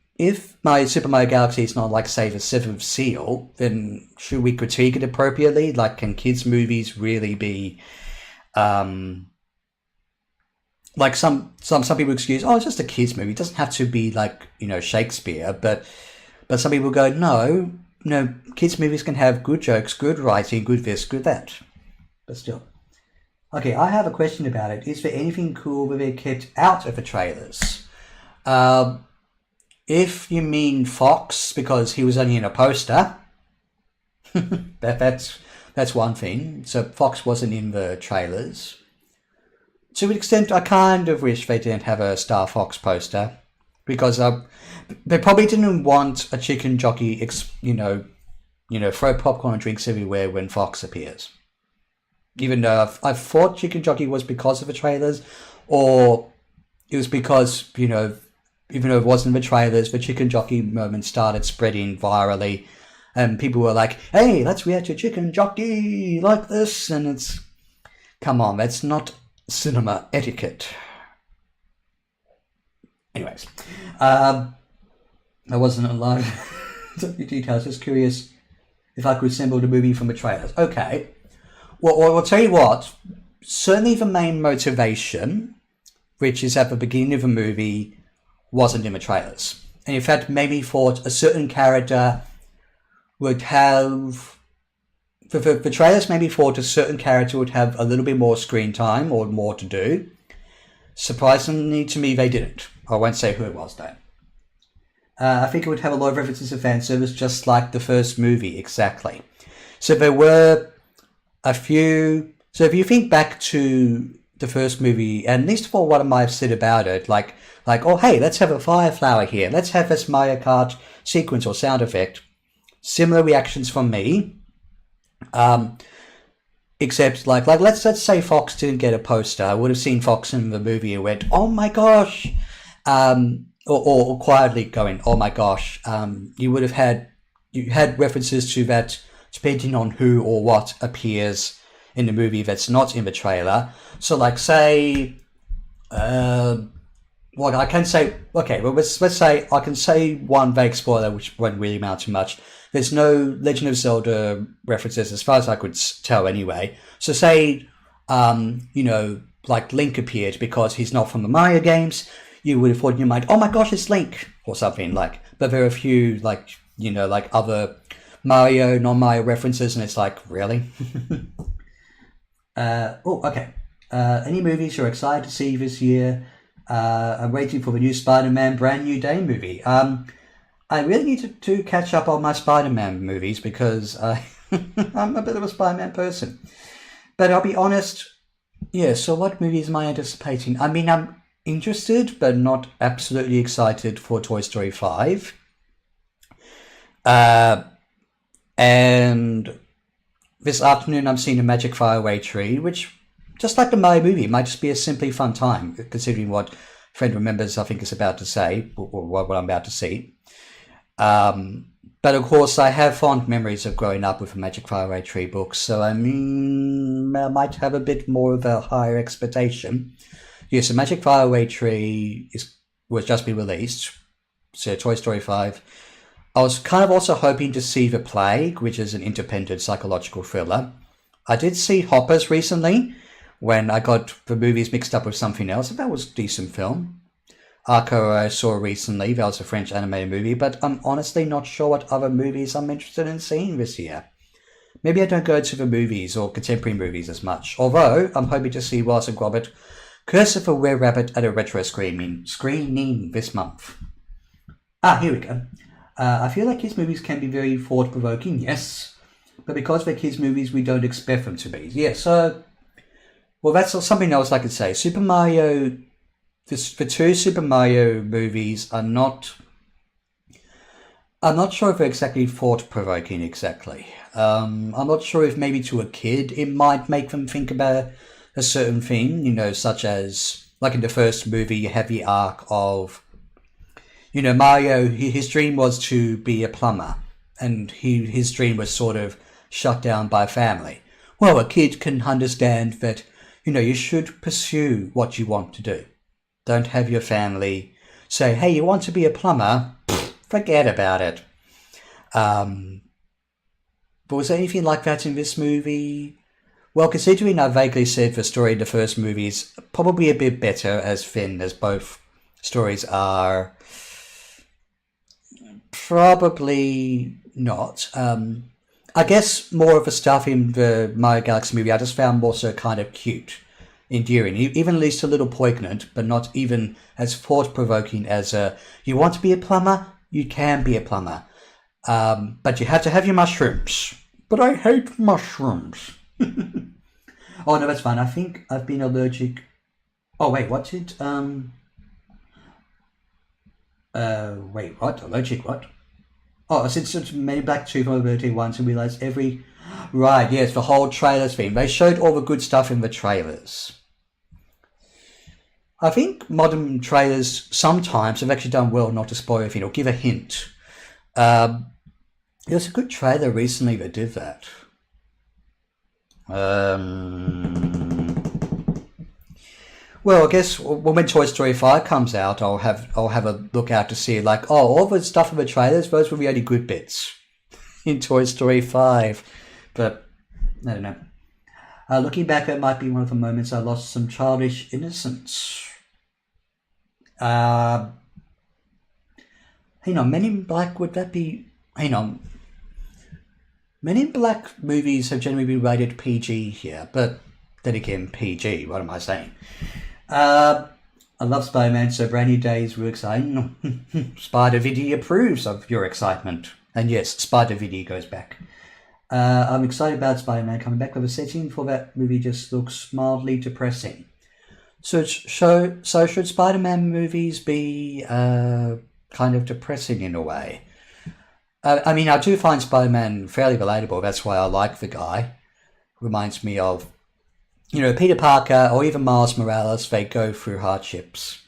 my Super Mario Galaxy is not like, say, the 7th seal, then should we critique it appropriately? Like, can kids' movies really be like some people excuse, it's just a kids movie. It doesn't have to be like, Shakespeare, but some people go, no, kids movies can have good jokes, good writing, good this, good that. But still. Okay, I have a question about it. Is there anything cool that they kept out of the trailers? If you mean Fox, because he was only in a poster, that's one thing. So Fox wasn't in the trailers. To an extent, I kind of wish they didn't have a Star Fox poster, because they probably didn't want a chicken jockey, throw popcorn and drinks everywhere when Fox appears. Even though I thought chicken jockey was because of the trailers, or it was because, even though it wasn't the trailers, the chicken jockey moment started spreading virally, and people were like, hey, let's react to chicken jockey like this, and it's, come on, that's not cinema etiquette. Anyways, I wasn't alive. Details, just curious if I could assemble the movie from the trailers. Okay, well, I'll tell you what, certainly the main motivation, which is at the beginning of the movie, wasn't in the trailers. And in fact, maybe thought a certain character would have... The trailers maybe thought a certain character would have a little bit more screen time or more to do. Surprisingly to me, they didn't. I won't say who it was, though. I think it would have a lot of references to fan service, just like the first movie, exactly. So there were a few... So if you think back to the first movie, and at least for what I might have said about it, like, oh, hey, let's have a fire flower here. Let's have this Mario Kart sequence or sound effect. Similar reactions from me. Except, like let's say Fox didn't get a poster. I would have seen Fox in the movie and went, oh my gosh. Or quietly going, oh my gosh. You had references to that depending on who or what appears in the movie that's not in the trailer. So, like, say... Well, I can say... Okay, well, let's say I can say one vague spoiler, which won't really amount to much. There's no Legend of Zelda references, as far as I could tell anyway. So say, like Link appeared because he's not from the Mario games, you would have thought in your mind, oh my gosh, it's Link, or something like. But there are a few, like other Mario, non-Mario references, and it's like, really? Okay. Any movies you're excited to see this year? I'm waiting for the new Spider-Man Brand New Day movie. I really need to catch up on my Spider-Man movies because I'm a bit of a Spider-Man person. But I'll be honest, yeah, so what movies am I anticipating? I mean, I'm interested, but not absolutely excited for Toy Story 5. And this afternoon I'm seeing a Magic Faraway Tree, which, just like the Mario movie, might just be a simply fun time, considering what Friend Remembers I think is about to say, or what I'm about to see. But of course, I have fond memories of growing up with the Magic Faraway Tree books, so I might have a bit more of a higher expectation. Yes, the Magic Faraway Tree was just been released, so Toy Story 5. I was kind of also hoping to see The Plague, which is an independent psychological thriller. I did see Hoppers recently, when I got the movies mixed up with something else, and that was a decent film. Arco I saw recently, that was a French animated movie, but I'm honestly not sure what other movies I'm interested in seeing this year. Maybe I don't go to the movies or contemporary movies as much, although I'm hoping to see Wallace and Gromit, Curse of a Were-Rabbit at a retro screening this month. Here we go. I feel like kids' movies can be very thought-provoking, yes, but because they're kids' movies, we don't expect them to be. Yeah, so, well, that's something else I could say. Super Mario... The two Super Mario movies are not... I'm not sure if they're exactly thought-provoking exactly. I'm not sure if maybe to a kid it might make them think about a certain thing, such as, like in the first movie, you have the arc of, Mario, his dream was to be a plumber, and his dream was sort of shut down by family. Well, a kid can understand that, you should pursue what you want to do. Don't have your family say, hey, you want to be a plumber? Forget about it. But was there anything like that in this movie? Well, considering I vaguely said the story in the first movie is probably a bit better as Finn, as both stories are probably not. I guess more of the stuff in the Mario Galaxy movie I just found more so kind of cute. endearing, even at least a little poignant, but not even as thought-provoking as you want to be a plumber, you can be a plumber. But you have to have your mushrooms. But I hate mushrooms. Oh, no, that's fine. I think I've been allergic. Oh, wait, what did, wait, what? Allergic what? Oh, since Men in Black 2 from my birthday once and realised every... Right, yes, the whole trailers thing. They showed all the good stuff in the trailers. I think modern trailers sometimes have actually done well not to spoil everything or give a hint. There was a good trailer recently that did that. Well, I guess when Toy Story 5 comes out, I'll have a look out to see, like, oh, all the stuff in the trailers, those were the only good bits in Toy Story 5. But, I don't know. Looking back, that might be one of the moments I lost some childish innocence. Hang on, Men in Black, would that be... Hang on. Men in Black movies have generally been rated PG here, but then again, PG, what am I saying? I love Spider-Man, so brand new days were exciting. Spider Viddy approves of your excitement. And yes, Spider Viddy goes back. I'm excited about Spider-Man coming back, but the setting for that movie just looks mildly depressing. So should Spider-Man movies be kind of depressing in a way? I mean, I do find Spider-Man fairly relatable. That's why I like the guy. Reminds me of, you know, Peter Parker or even Miles Morales. They go through hardships.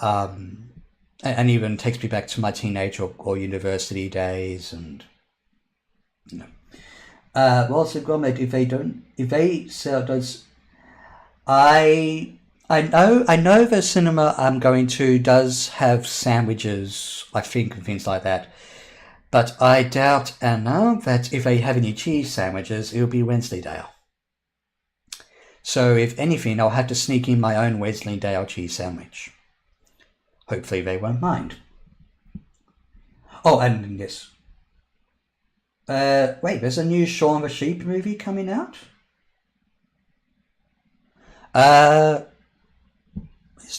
And even takes me back to my teenage or university days. And, you know. Well, so Gromit, if they sell those... I know the cinema I'm going to does have sandwiches, I think, and things like that. But I doubt, Anna, that if they have any cheese sandwiches, it'll be Wensleydale. So, if anything, I'll have to sneak in my own Wensleydale cheese sandwich. Hopefully they won't mind. Oh, and yes. Wait, there's a new Shaun the Sheep movie coming out?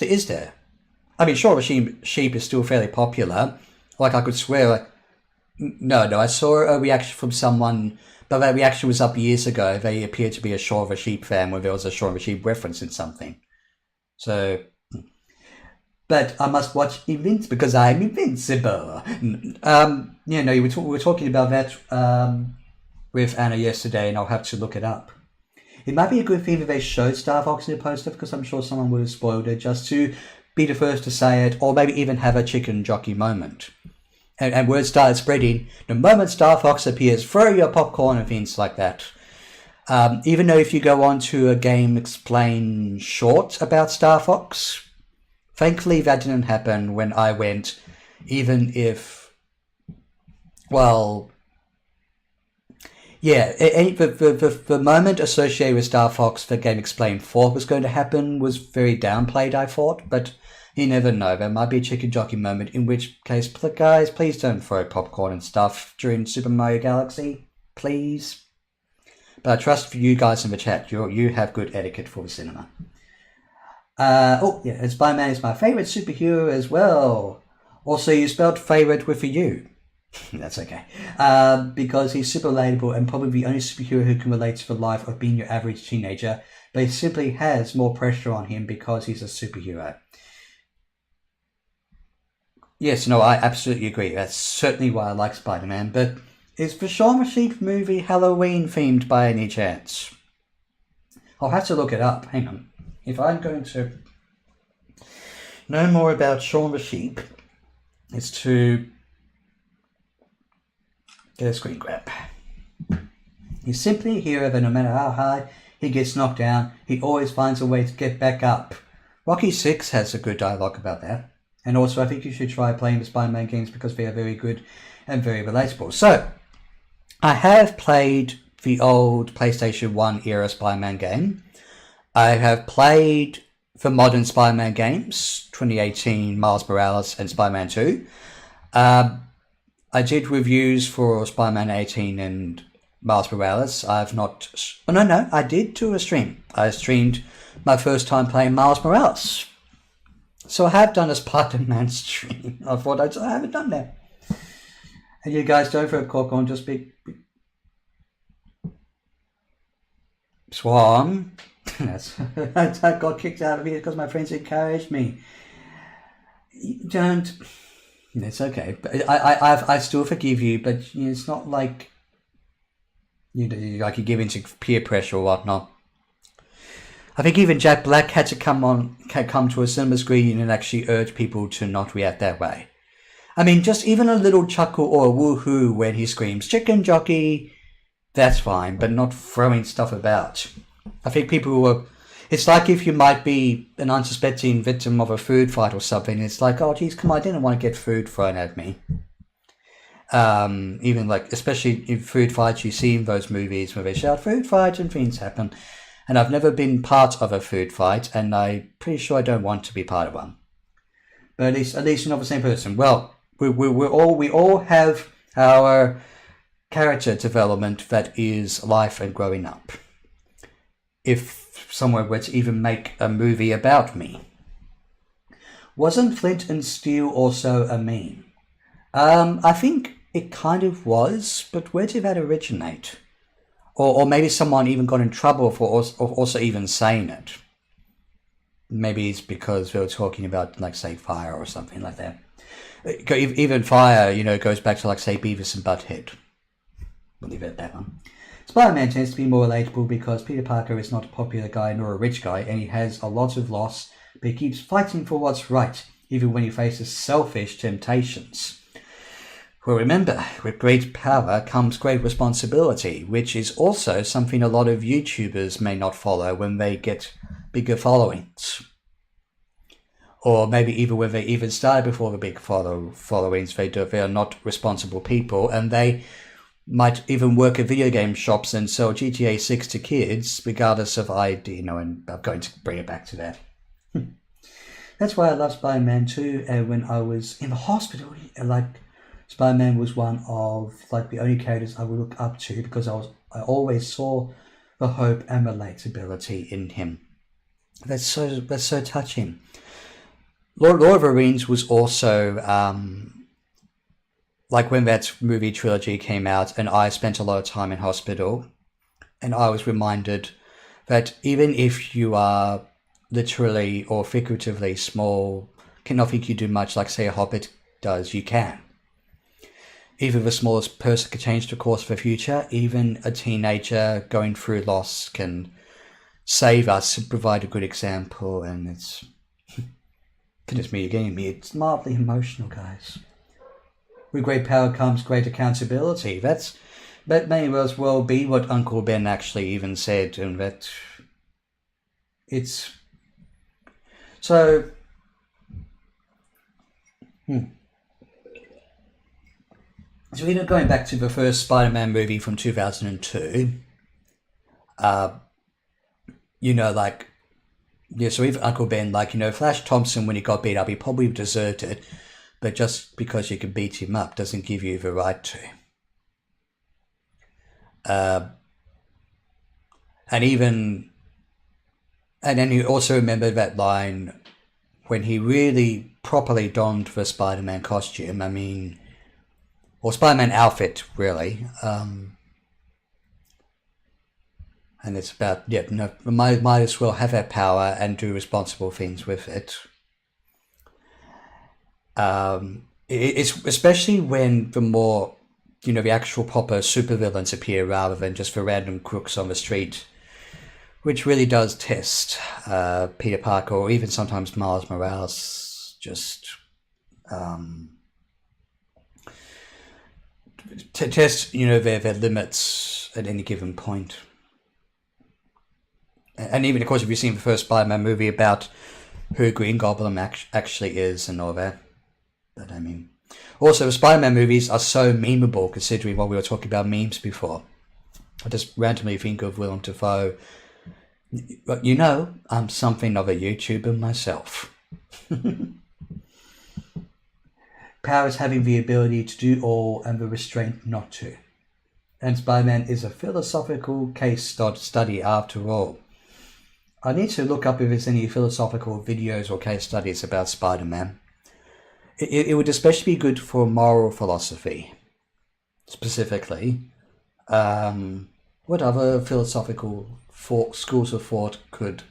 Is there? I mean, Shaun the Sheep is still fairly popular. Like, I could swear, like, no, I saw a reaction from someone, but that reaction was up years ago. They appeared to be a Shaun the Sheep fan when there was a Shaun the Sheep reference in something. So, but I must watch Invincible because I'm invincible. You know, we were talking about that with Anna yesterday, and I'll have to look it up. It might be a good thing that they showed Star Fox in the poster, because I'm sure someone would have spoiled it just to be the first to say it, or maybe even have a chicken jockey moment. And word started spreading. The moment Star Fox appears, throw your popcorn and things like that. Even though if you go on to a Game Explain short about Star Fox, thankfully that didn't happen when I went, even if, well... Yeah, the moment associated with Star Fox that Game Explained thought was going to happen was very downplayed, I thought, but you never know. There might be a chicken jockey moment, in which case, guys, please don't throw popcorn and stuff during Super Mario Galaxy, please. But I trust you guys in the chat, you have good etiquette for the cinema. Oh, yeah, and Spider-Man is my favourite superhero as well. Also, you spelled favourite with a U. That's okay. Because he's super relatable and probably the only superhero who can relate to the life of being your average teenager, but he simply has more pressure on him because he's a superhero. Yes, no, I absolutely agree. That's certainly why I like Spider-Man, but is the Shaun the Sheep movie Halloween themed by any chance? I'll have to look it up. Hang on. If I'm going to know more about Shaun the Sheep, it's to get a screen grab. He's simply a hero that no matter how high he gets knocked down, he always finds a way to get back up. Rocky 6 has a good dialogue about that. And also, I think you should try playing the Spider-Man games because they are very good and very relatable. So, I have played the old PlayStation 1 era Spider-Man game. I have played the modern Spider-Man games, 2018 Miles Morales and Spider-Man 2. I did reviews for Spider-Man 18 and Miles Morales. I've not... Oh, no, I did do a stream. I streamed my first time playing Miles Morales. So I have done a Spider-Man stream. I thought I haven't done that. And you guys don't throw popcorn, just be... Swan. I got kicked out of here because my friends encouraged me. Don't... It's okay. But I still forgive you, but it's not like... You give into peer pressure or whatnot. I think even Jack Black had to come to a cinema screening and actually urge people to not react that way. I mean, just even a little chuckle or a woohoo when he screams "chicken jockey," that's fine, but not throwing stuff about. I think people were... It's like if you might be an unsuspecting victim of a food fight or something. It's like, oh, geez, come on, I didn't want to get food thrown at me. Even like, especially in food fights, you see in those movies where they shout food fight and things happen. And I've never been part of a food fight, and I'm pretty sure I don't want to be part of one. But at least you're not the same person. Well, we all have our character development that is life and growing up. If someone were to even make a movie about me. Wasn't Flint and Steel also a meme? I think it kind of was, but where did that originate? Or maybe someone even got in trouble for also even saying it. Maybe it's because they were talking about, like, say, fire or something like that. Even fire, goes back to, like, say, Beavis and Butthead. We'll leave it at that one. Spider-Man tends to be more relatable because Peter Parker is not a popular guy nor a rich guy, and he has a lot of loss, but he keeps fighting for what's right, even when he faces selfish temptations. Well, remember, with great power comes great responsibility, which is also something a lot of YouTubers may not follow when they get bigger followings. Or maybe even when they even started before the big followings, they are not responsible people, and they might even work at video game shops and sell GTA 6 to kids, regardless of ID, and I'm going to bring it back to that. That's why I love Spider-Man 2, and when I was in the hospital, Spider-Man was one of the only characters I would look up to because I always saw the hope and relatability in him. That's so touching. Lord of the Rings was also when that movie trilogy came out, and I spent a lot of time in hospital, and I was reminded that even if you are literally or figuratively small, cannot think you do much like, say, a hobbit does, you can. Even the smallest person can change the course of the future. Even a teenager going through loss can save us and provide a good example. And it's... Goodness me, you're getting me. It's mildly emotional, guys. With great power comes great accountability. That may as well be what Uncle Ben actually even said. And that... It's... So... So even going back to the first Spider-Man movie from 2002, so even Uncle Ben, Flash Thompson, when he got beat up, he probably deserved it, but just because you can beat him up doesn't give you the right to. And then you also remember that line when he really properly donned the Spider-Man costume, or Spider-Man outfit, really. And it's about, might as well have that power and do responsible things with it. It's especially when the more, the actual proper supervillains appear rather than just the random crooks on the street, which really does test Peter Parker, or even sometimes Miles Morales, just... to test, their limits at any given point. And even, of course, if you've seen the first Spider-Man movie about who Green Goblin actually is and all that. But also the Spider-Man movies are so memeable, considering what we were talking about memes before. I just randomly think of Willem Dafoe. But I'm something of a YouTuber myself. Power is having the ability to do all and the restraint not to. and Spider-Man is a philosophical case study after all. I need to look up if there's any philosophical videos or case studies about Spider-Man. It would especially be good for moral philosophy, specifically. What other philosophical schools of thought could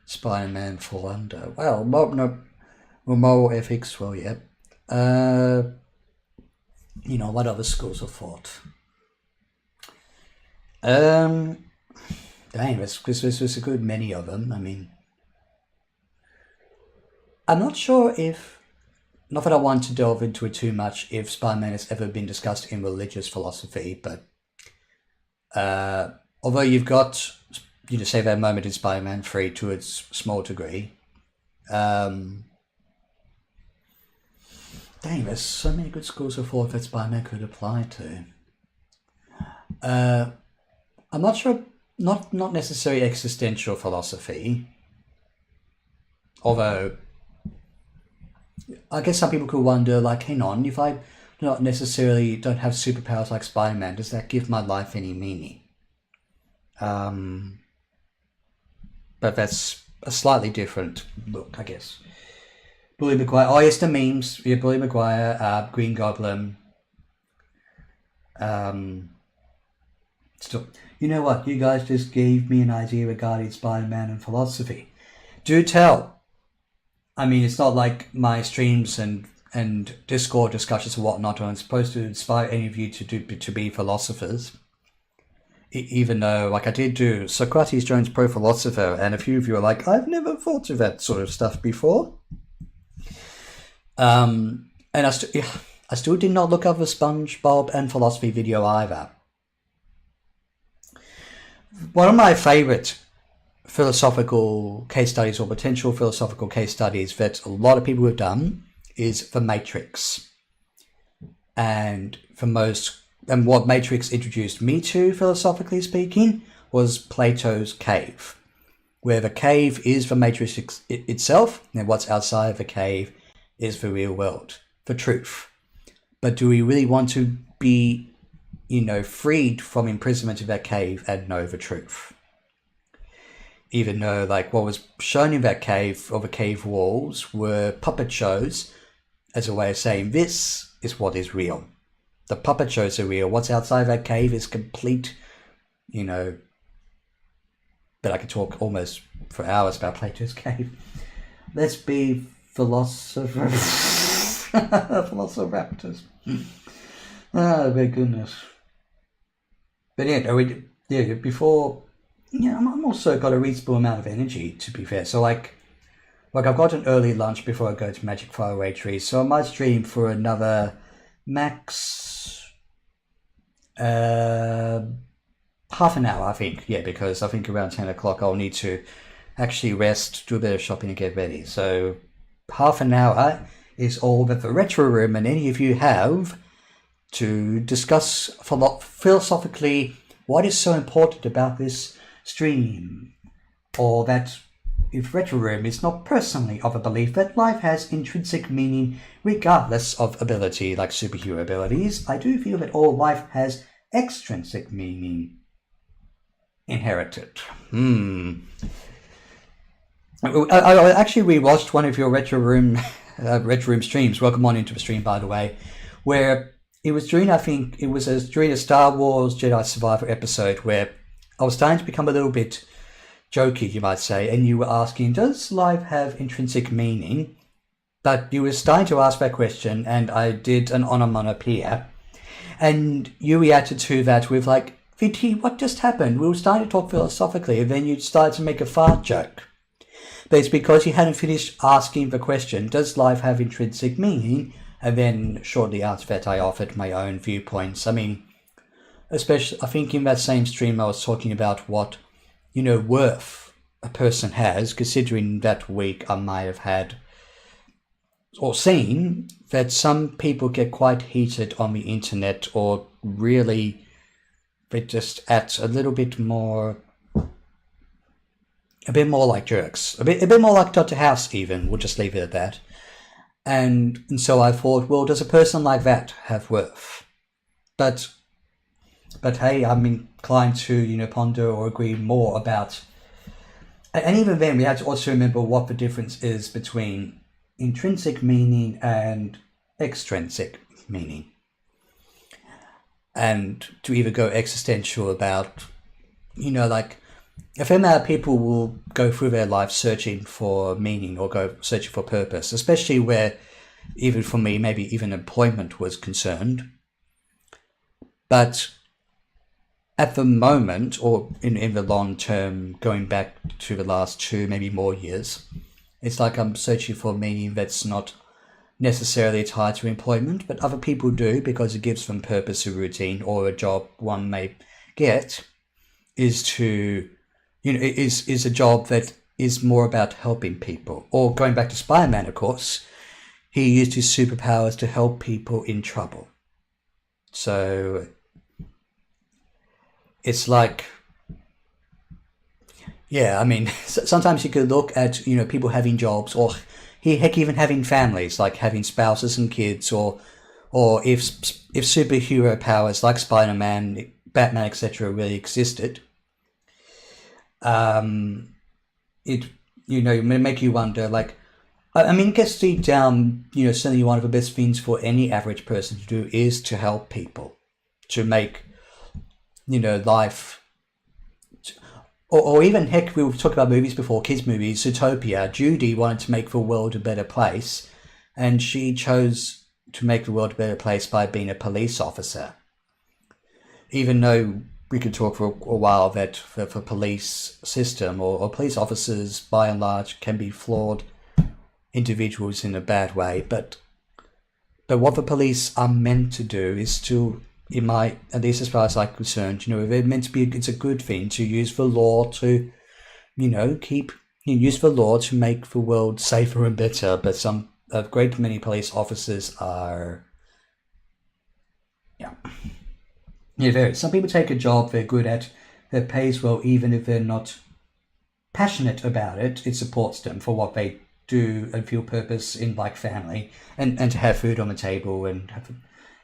Spider-Man fall under? Well, moral ethics, well, yeah. What other schools of thought? Dang, there's a good many of them. I mean, I'm not sure if, not that I want to delve into it too much, if Spider-Man has ever been discussed in religious philosophy, but although you've got, say that moment in Spider-Man 3 to its small degree, dang, there's so many good schools of thought that Spider-Man could apply to. I'm not sure, not necessarily existential philosophy, although I guess some people could wonder, like, hang on, if I don't have superpowers like Spider-Man, does that give my life any meaning? But that's a slightly different look, I guess. Bully Maguire. Oh, yes, the memes. Yeah, Bully Maguire, Green Goblin. Still, you know what? You guys just gave me an idea regarding Spider-Man and philosophy. Do tell. I mean, it's not like my streams and Discord discussions and whatnot aren't supposed to inspire any of you to be philosophers. Even though, like I did do Socrates Jones Pro Philosopher, and a few of you are like, I've never thought of that sort of stuff before. And I still did not look up the SpongeBob and philosophy video either. One of my favorite philosophical case studies or potential philosophical case studies that a lot of people have done is The Matrix. And what Matrix introduced me to, philosophically speaking, was Plato's cave, where the cave is the Matrix itself, and what's outside of the cave is the real world, the truth. But do we really want to be, freed from imprisonment of that cave and know the truth? Even though, like, what was shown in that cave, or the cave walls, were puppet shows as a way of saying, this is what is real. The puppet shows are real. What's outside that cave is complete, but I could talk almost for hours about Plato's cave. Let's be philosophers. Velociraptors. Oh, my goodness. But yeah, before... I'm also got a reasonable amount of energy, to be fair. So, like I've got an early lunch before I go to Magic Faraway Trees, so I might stream for another max half an hour, I think. Yeah, because I think around 10 o'clock I'll need to actually rest, do a bit of shopping and get ready. So half an hour is all that the Retro Room and any of you have to discuss philosophically what is so important about this stream, or that if Retro Room is not personally of a belief that life has intrinsic meaning regardless of ability, like superhero abilities, I do feel that all life has extrinsic meaning inherited. I actually rewatched one of your Retro Room streams. Welcome on into the stream, by the way, where it was during, during a Star Wars Jedi Survivor episode where I was starting to become a little bit jokey, you might say, and you were asking, does life have intrinsic meaning? But you were starting to ask that question, and I did an onomatopoeia, and you reacted to that with like, Viddy, what just happened? We were starting to talk philosophically, and then you started to make a fart joke. But it's because you hadn't finished asking the question, does life have intrinsic meaning? And then shortly after that, I offered my own viewpoints. I mean, especially, I think in that same stream I was talking about what, worth a person has, considering that week I might have had or seen that some people get quite heated on the internet, or really they just act a bit more like jerks, a bit more like Dr. House even. We'll just leave it at that. And so I thought, well, does a person like that have worth? But But hey, I'm inclined to, ponder or agree more about. And even then, we have to also remember what the difference is between intrinsic meaning and extrinsic meaning. And to even go existential about, like, a fair amount of people will go through their life searching for meaning or go searching for purpose, especially where, even for me, maybe even employment was concerned. But at the moment, or in the long term, going back to the last 2, maybe more years, it's like I'm searching for meaning that's not necessarily tied to employment, but other people do because it gives them purpose, a routine, or a job one may get is to, is a job that is more about helping people. Or going back to Spider-Man, of course, he used his superpowers to help people in trouble. So it's like, yeah, sometimes you could look at, people having jobs, or heck, even having families, like having spouses and kids, or if superhero powers like Spider-Man, Batman, etc. really existed, it may make you wonder, like, I guess deep down, certainly one of the best things for any average person to do is to help people, to make, life, or even, heck, we've talked about movies before, kids' movies, Zootopia. Judy wanted to make the world a better place, and she chose to make the world a better place by being a police officer. Even though we could talk for a while that the police system or police officers, by and large, can be flawed individuals in a bad way, but what the police are meant to do is to, at least as far as I'm concerned, they're meant to be, it's a good thing to use the law to, use the law to make the world safer and better, but a great many police officers are, some people take a job they're good at, that pays well, even if they're not passionate about it. It supports them for what they do and feel purpose in, like family, and to have food on the table. And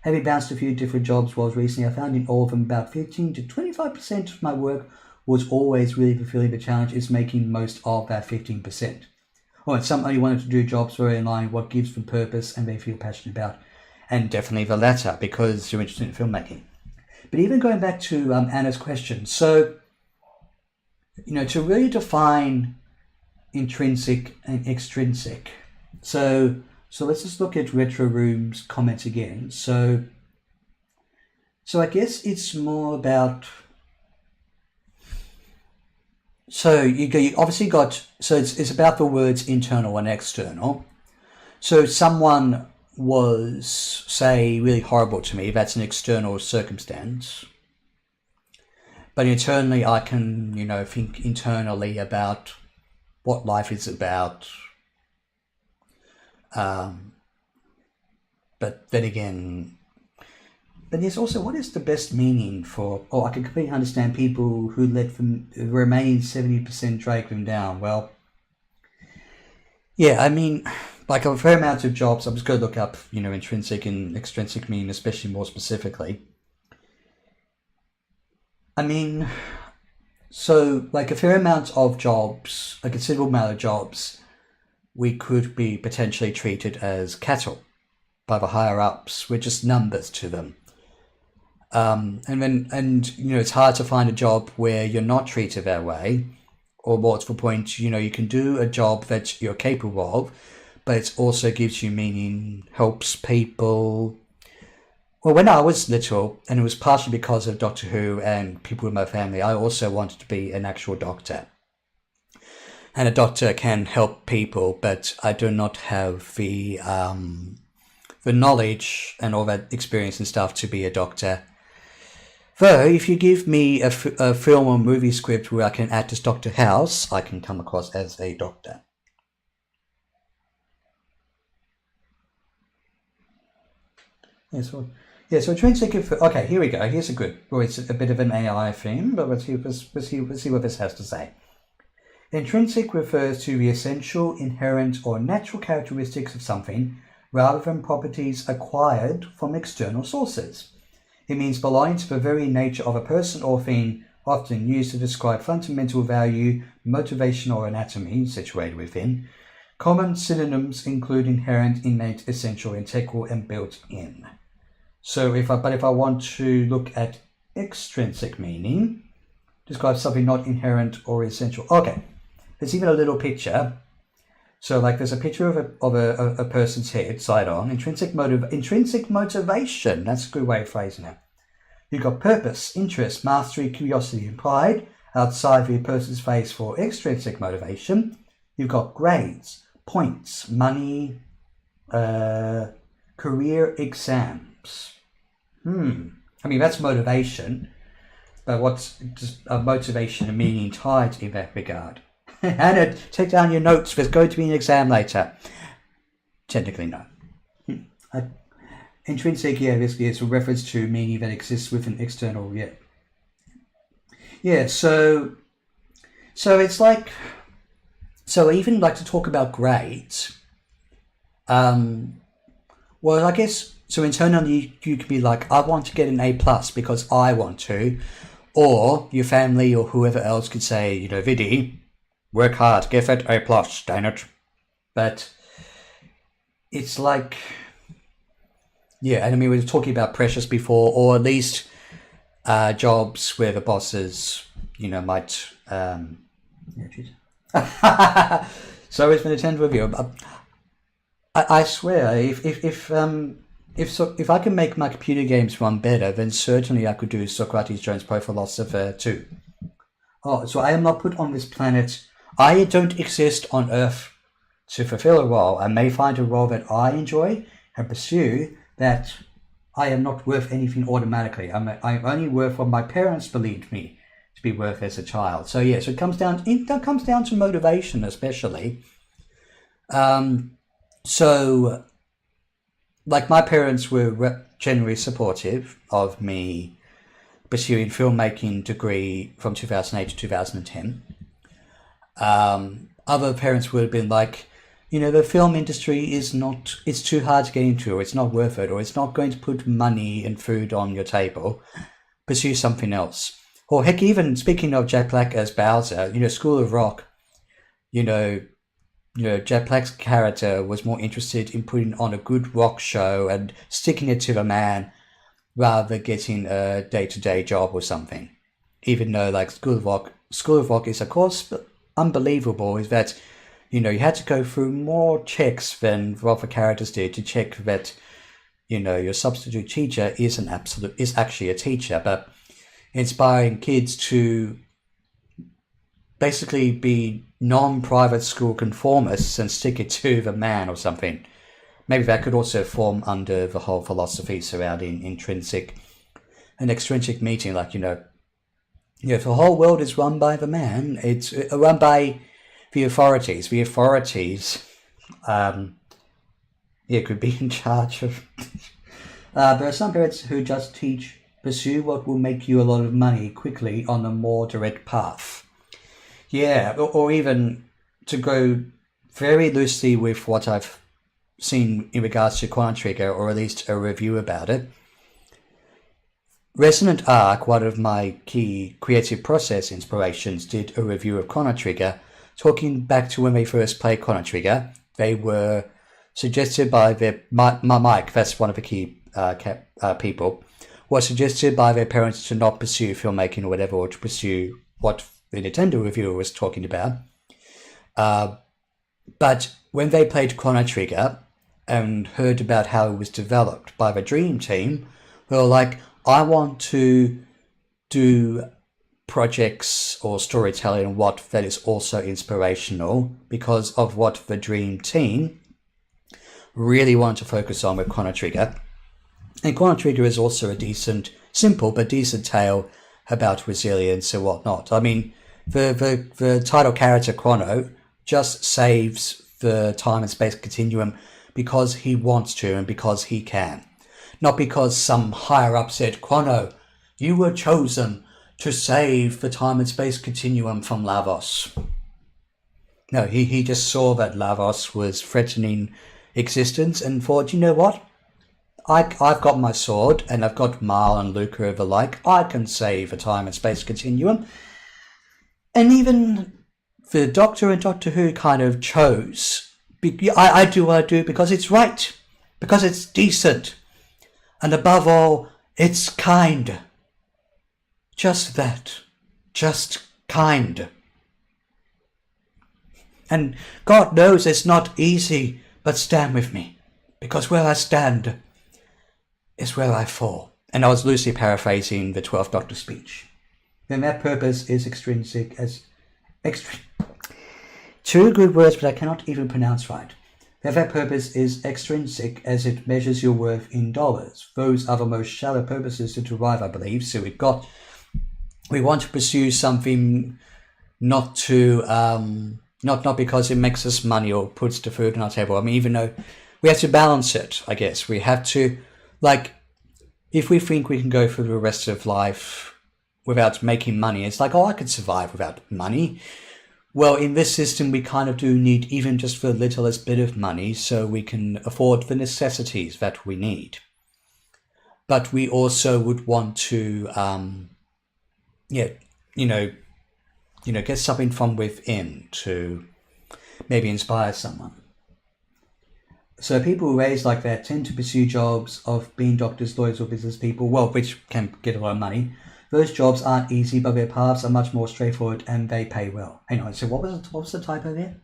having bounced a few different jobs was recently, I found in all of them about 15 to 25% of my work was always really fulfilling. The challenge is making most of that 15%. Or some only wanted to do jobs very in line with what gives them purpose and they feel passionate about. And definitely the latter, because you're interested in filmmaking. But even going back to Anna's question, so, to really define intrinsic and extrinsic. So let's just look at Retro Room's comments again. So I guess it's more about, so you obviously got, so it's about the words internal and external. So someone was, say, really horrible to me, that's an external circumstance. But internally, I can, think internally about what life is about. But then again, but there's also, what is the best meaning for, I can completely understand people who let the remaining 70% drag them down. Well, yeah, like a fair amount of jobs, I'm just going to look up, intrinsic and extrinsic meaning, especially more specifically. So like a fair amount of jobs, a considerable amount of jobs, we could be potentially treated as cattle by the higher ups. We're just numbers to them. It's hard to find a job where you're not treated that way, or more to the point, you can do a job that you're capable of, but it also gives you meaning, helps people. Well, when I was little, and it was partially because of Doctor Who and people in my family, I also wanted to be an actual doctor. And a doctor can help people, but I do not have the knowledge and all that experience and stuff to be a doctor. Though, if you give me a film or movie script where I can act as Dr. House, I can come across as a doctor. So intrinsic. Okay, here we go. Here's a good. Well, it's a bit of an AI theme, but let's see what this has to say. Intrinsic refers to the essential, inherent, or natural characteristics of something, rather than properties acquired from external sources. It means belonging to the very nature of a person or thing, often used to describe fundamental value, motivation or anatomy situated within. Common synonyms include inherent, innate, essential, integral, and built in. So if I want to look at extrinsic meaning, describe something not inherent or essential. Okay, there's even a little picture. So like there's a picture of a person's head side on. Intrinsic motivation. That's a good way of phrasing it. You've got purpose, interest, mastery, curiosity, and pride outside of a person's face for extrinsic motivation. You've got grades, points, money, career, exams. I mean, that's motivation. But what's just a motivation and meaning tied in that regard? Hannah, take down your notes. There's going to be an exam later. Technically, no. Intrinsic, basically it's a reference to meaning that exists with an external, so it's like, so I even like to talk about grades. Well, I guess, so internally you could be like, I want to get an A+ because I want to, or your family or whoever else could say, Viddy, work hard, get that A+, damn it. But it's like, and I mean, we were talking about pressures before, or at least jobs where the bosses, might. So it's been a 10 review. I swear, if I can make my computer games run better, then certainly I could do Socrates Jones Pro Philosopher too. Oh, so I am not put on this planet. I don't exist on Earth to fulfill a role. I may find a role that I enjoy and pursue, that I am not worth anything automatically. I'm only worth what my parents believed me to be worth as a child. So so it comes down to motivation, especially. So like my parents were generally supportive of me pursuing filmmaking degree from 2008 to 2010. Other parents would have been like, the film industry it's too hard to get into, or it's not worth it, or it's not going to put money and food on your table. Pursue something else. Or heck, even speaking of Jack Black as Bowser, School of Rock, Jack Black's character was more interested in putting on a good rock show and sticking it to the man rather than getting a day-to-day job or something. Even though, like, School of Rock is, of course, unbelievable, is that, you had to go through more checks than what the characters did to check that, your substitute teacher is actually a teacher, but inspiring kids to basically be non-private school conformists and stick it to the man or something. Maybe that could also form under the whole philosophy surrounding intrinsic and extrinsic meaning, like, if the whole world is run by the man, it's run by the authorities. The authorities, could be in charge of. There are some parents who just pursue what will make you a lot of money quickly on a more direct path. Or even to go very loosely with what I've seen in regards to Chrono Trigger, or at least a review about it. Resonant Arc, one of my key creative process inspirations, did a review of Chrono Trigger, talking back to when they first played Chrono Trigger. They were suggested by Mike, that's one of the key people, was suggested by their parents to not pursue filmmaking or whatever, or to pursue what the Nintendo reviewer was talking about. But when they played Chrono Trigger and heard about how it was developed by the Dream Team, they were like, I want to do projects or storytelling and what that is also inspirational, because of what the Dream Team really want to focus on with Chrono Trigger. And Chrono Trigger is also a simple but decent tale about resilience and whatnot. I mean, the title character Chrono just saves the time and space continuum because he wants to and because he can. Not because some higher up said, Chrono, you were chosen to save the time and space continuum from Lavos. No, he just saw that Lavos was threatening existence and thought, you know what? I've got my sword, and I've got Mal and Luca of the like. I can save a time and space continuum. And even the Doctor and Doctor Who kind of chose. I do what I do because it's right. Because it's decent. And above all, it's kind. Just that. Just kind. And God knows it's not easy, but stand with me. Because where I stand is where I fall. And I was loosely paraphrasing the 12th Doctor speech. Then that purpose is extrinsic as... Two good words, but I cannot even pronounce right. That purpose is extrinsic as it measures your worth in dollars. Those are the most shallow purposes to derive, I believe. So we want to pursue something not to... Not because it makes us money or puts the food on our table. I mean, even though we have to balance it, I guess. We have to, like, if we think we can go through the rest of life without making money, it's like, oh, I could survive without money. Well, in this system, we kind of do need even just the littlest bit of money so we can afford the necessities that we need. But we also would want to, get something from within to maybe inspire someone. So people who raised like that tend to pursue jobs of being doctors, lawyers, or business people, well, which can get a lot of money. Those jobs aren't easy, but their paths are much more straightforward and they pay well. Hang on, so what was the typo there?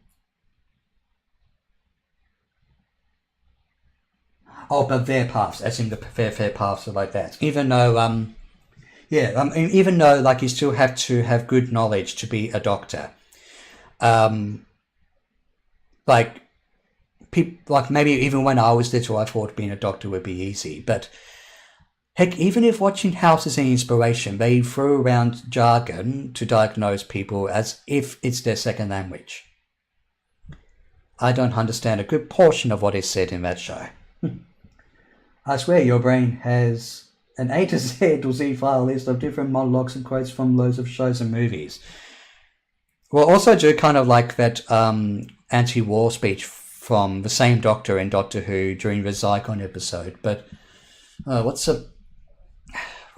Oh, but their paths, as in the fair paths are like that. Even though, even though like you still have to have good knowledge to be a doctor. Maybe even when I was little, I thought being a doctor would be easy. But heck, even if watching House is an inspiration, they throw around jargon to diagnose people as if it's their second language. I don't understand a good portion of what is said in that show. I swear your brain has an A to Z or Z file list of different monologues and quotes from loads of shows and movies. We'll also do kind of like that anti-war speech from the same Doctor in Doctor Who during the Zygon episode. But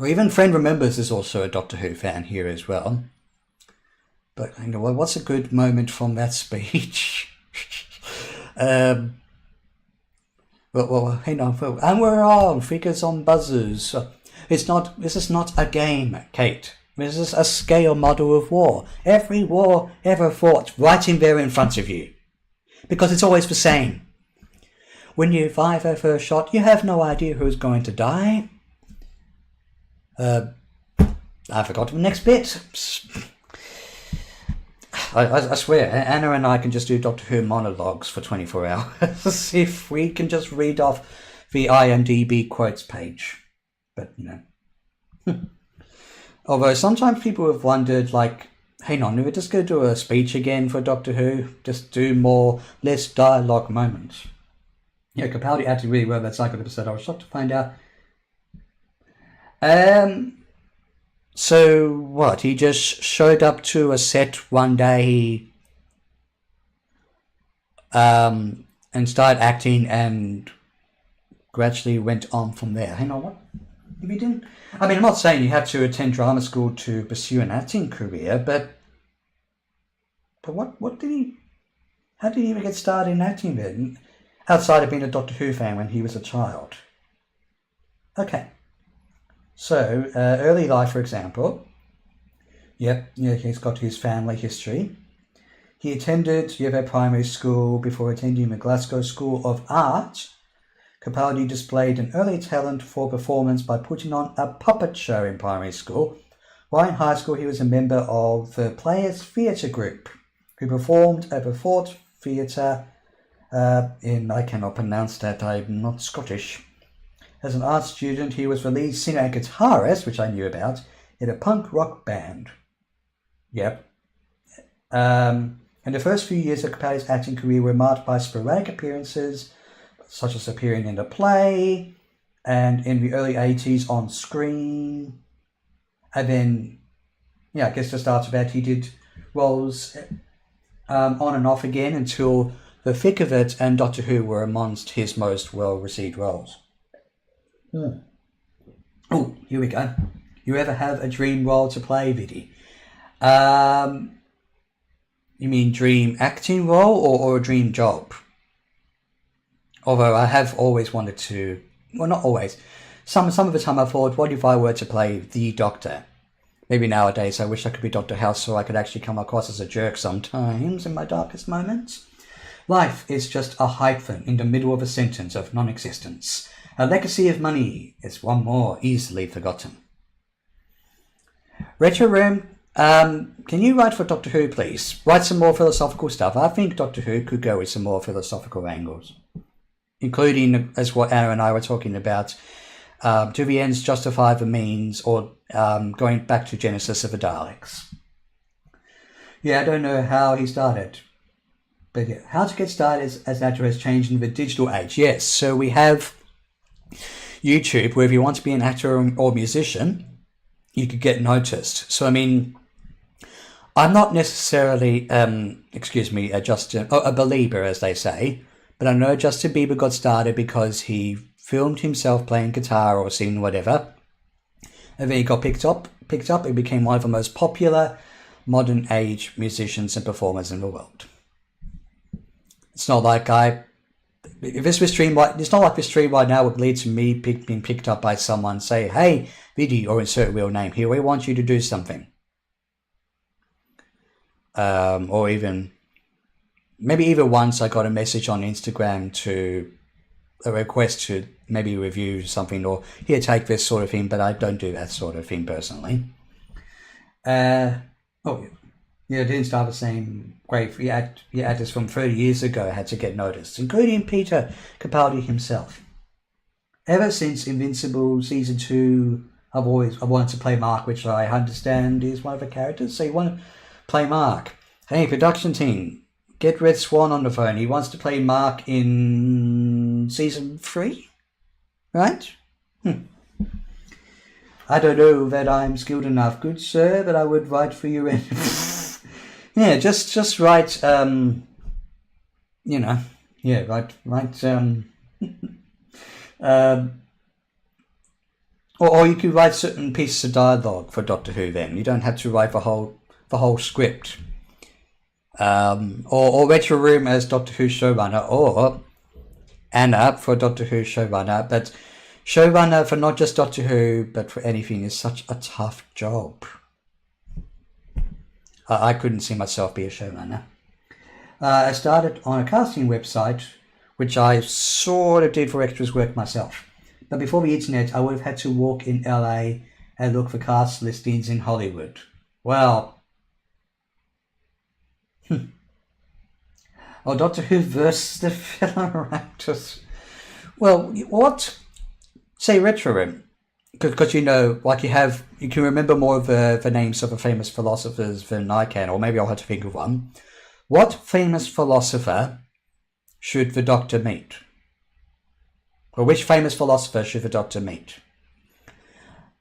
even Friend Remembers is also a Doctor Who fan here as well. But what's a good moment from that speech? Hang on. And we're on figures on buzzers. This is not a game, Kate. This is a scale model of war. Every war ever fought right in there in front of you. Because it's always the same. When you fire the first shot, you have no idea who's going to die. I forgot the next bit. I swear, Anna and I can just do Doctor Who monologues for 24 hours if we can just read off the IMDb quotes page. But, Although sometimes people have wondered, like, hang on, we're just going to do a speech again for Doctor Who? Just do less dialogue moments. Yeah, Capaldi acted really well that Cycle episode. I was shocked to find out. So what? He just showed up to a set one day, and started acting, and gradually went on from there. Hang on, what? If he didn't, I mean, I'm not saying you have to attend drama school to pursue an acting career, but what did he? How did he even get started in acting then? Outside of being a Doctor Who fan when he was a child. Okay. So, early life, for example. He's got his family history. He attended a primary school before attending the Glasgow School of Art. Capaldi displayed an early talent for performance by putting on a puppet show in primary school. While in high school, he was a member of the Players Theatre Group, who performed at the Fort Theatre I cannot pronounce that, I'm not Scottish. As an art student, he was the lead singer and guitarist, which I knew about, in a punk rock band. Yep. And the first few years of Capaldi's acting career were marked by sporadic appearances, such as appearing in a play, and in the early 80s on screen. And then, I guess just after that, he did roles on and off again until The Thick of It and Doctor Who were amongst his most well-received roles. Oh, here we go. You ever have a dream role to play, Viddy? You mean dream acting role or a dream job? Although I have always wanted to, well, not always. Some of the time I thought, what if I were to play the Doctor? Maybe nowadays I wish I could be Dr. House so I could actually come across as a jerk sometimes in my darkest moments. Life is just a hyphen in the middle of a sentence of non-existence. A legacy of money is one more easily forgotten. Retro Room, can you write for Doctor Who, please? Write some more philosophical stuff. I think Doctor Who could go with some more philosophical angles, including, as what Anna and I were talking about, do the ends justify the means, or going back to Genesis of the Daleks. Yeah, I don't know how he started, but yeah, how to get started as an actor has changed in the digital age. Yes, so we have YouTube, where if you want to be an actor or musician, you could get noticed. So I mean, I'm not necessarily, a believer, as they say, but I know Justin Bieber got started because he filmed himself playing guitar or singing whatever, and then he got picked up and became one of the most popular modern age musicians and performers in the world. It's not like it's not like this stream right now would lead to me being picked up by someone, say, hey, Viddy, or insert real name here, we want you to do something. Or maybe even once I got a message on Instagram to a request to maybe review something, or here, take this sort of thing, but I don't do that sort of thing personally. It didn't start the same way. The actors from 30 years ago had to get noticed, including Peter Capaldi himself. Ever since Invincible Season 2, I've wanted to play Mark, which I understand is one of the characters, so you want to play Mark. Hey, production team, get Red Swan on the phone. He wants to play Mark in Season 3, right? I don't know that I'm skilled enough, good sir, but I would write for you. Yeah, just write, write, or you could write certain pieces of dialogue for Doctor Who then. You don't have to write the whole script. Or Retro Room as Doctor Who showrunner, or Anna for Doctor Who showrunner, but showrunner for not just Doctor Who, but for anything is such a tough job. I couldn't see myself be a showrunner. I started on a casting website, which I sort of did for extras work myself. But before the internet, I would have had to walk in LA and look for cast listings in Hollywood. Well, Doctor Who versus the filler actors. Well, what? Say Retro Room. Because you can remember more of the names of the famous philosophers than I can, or maybe I'll have to think of one. What famous philosopher should the Doctor meet? Or which famous philosopher should the Doctor meet?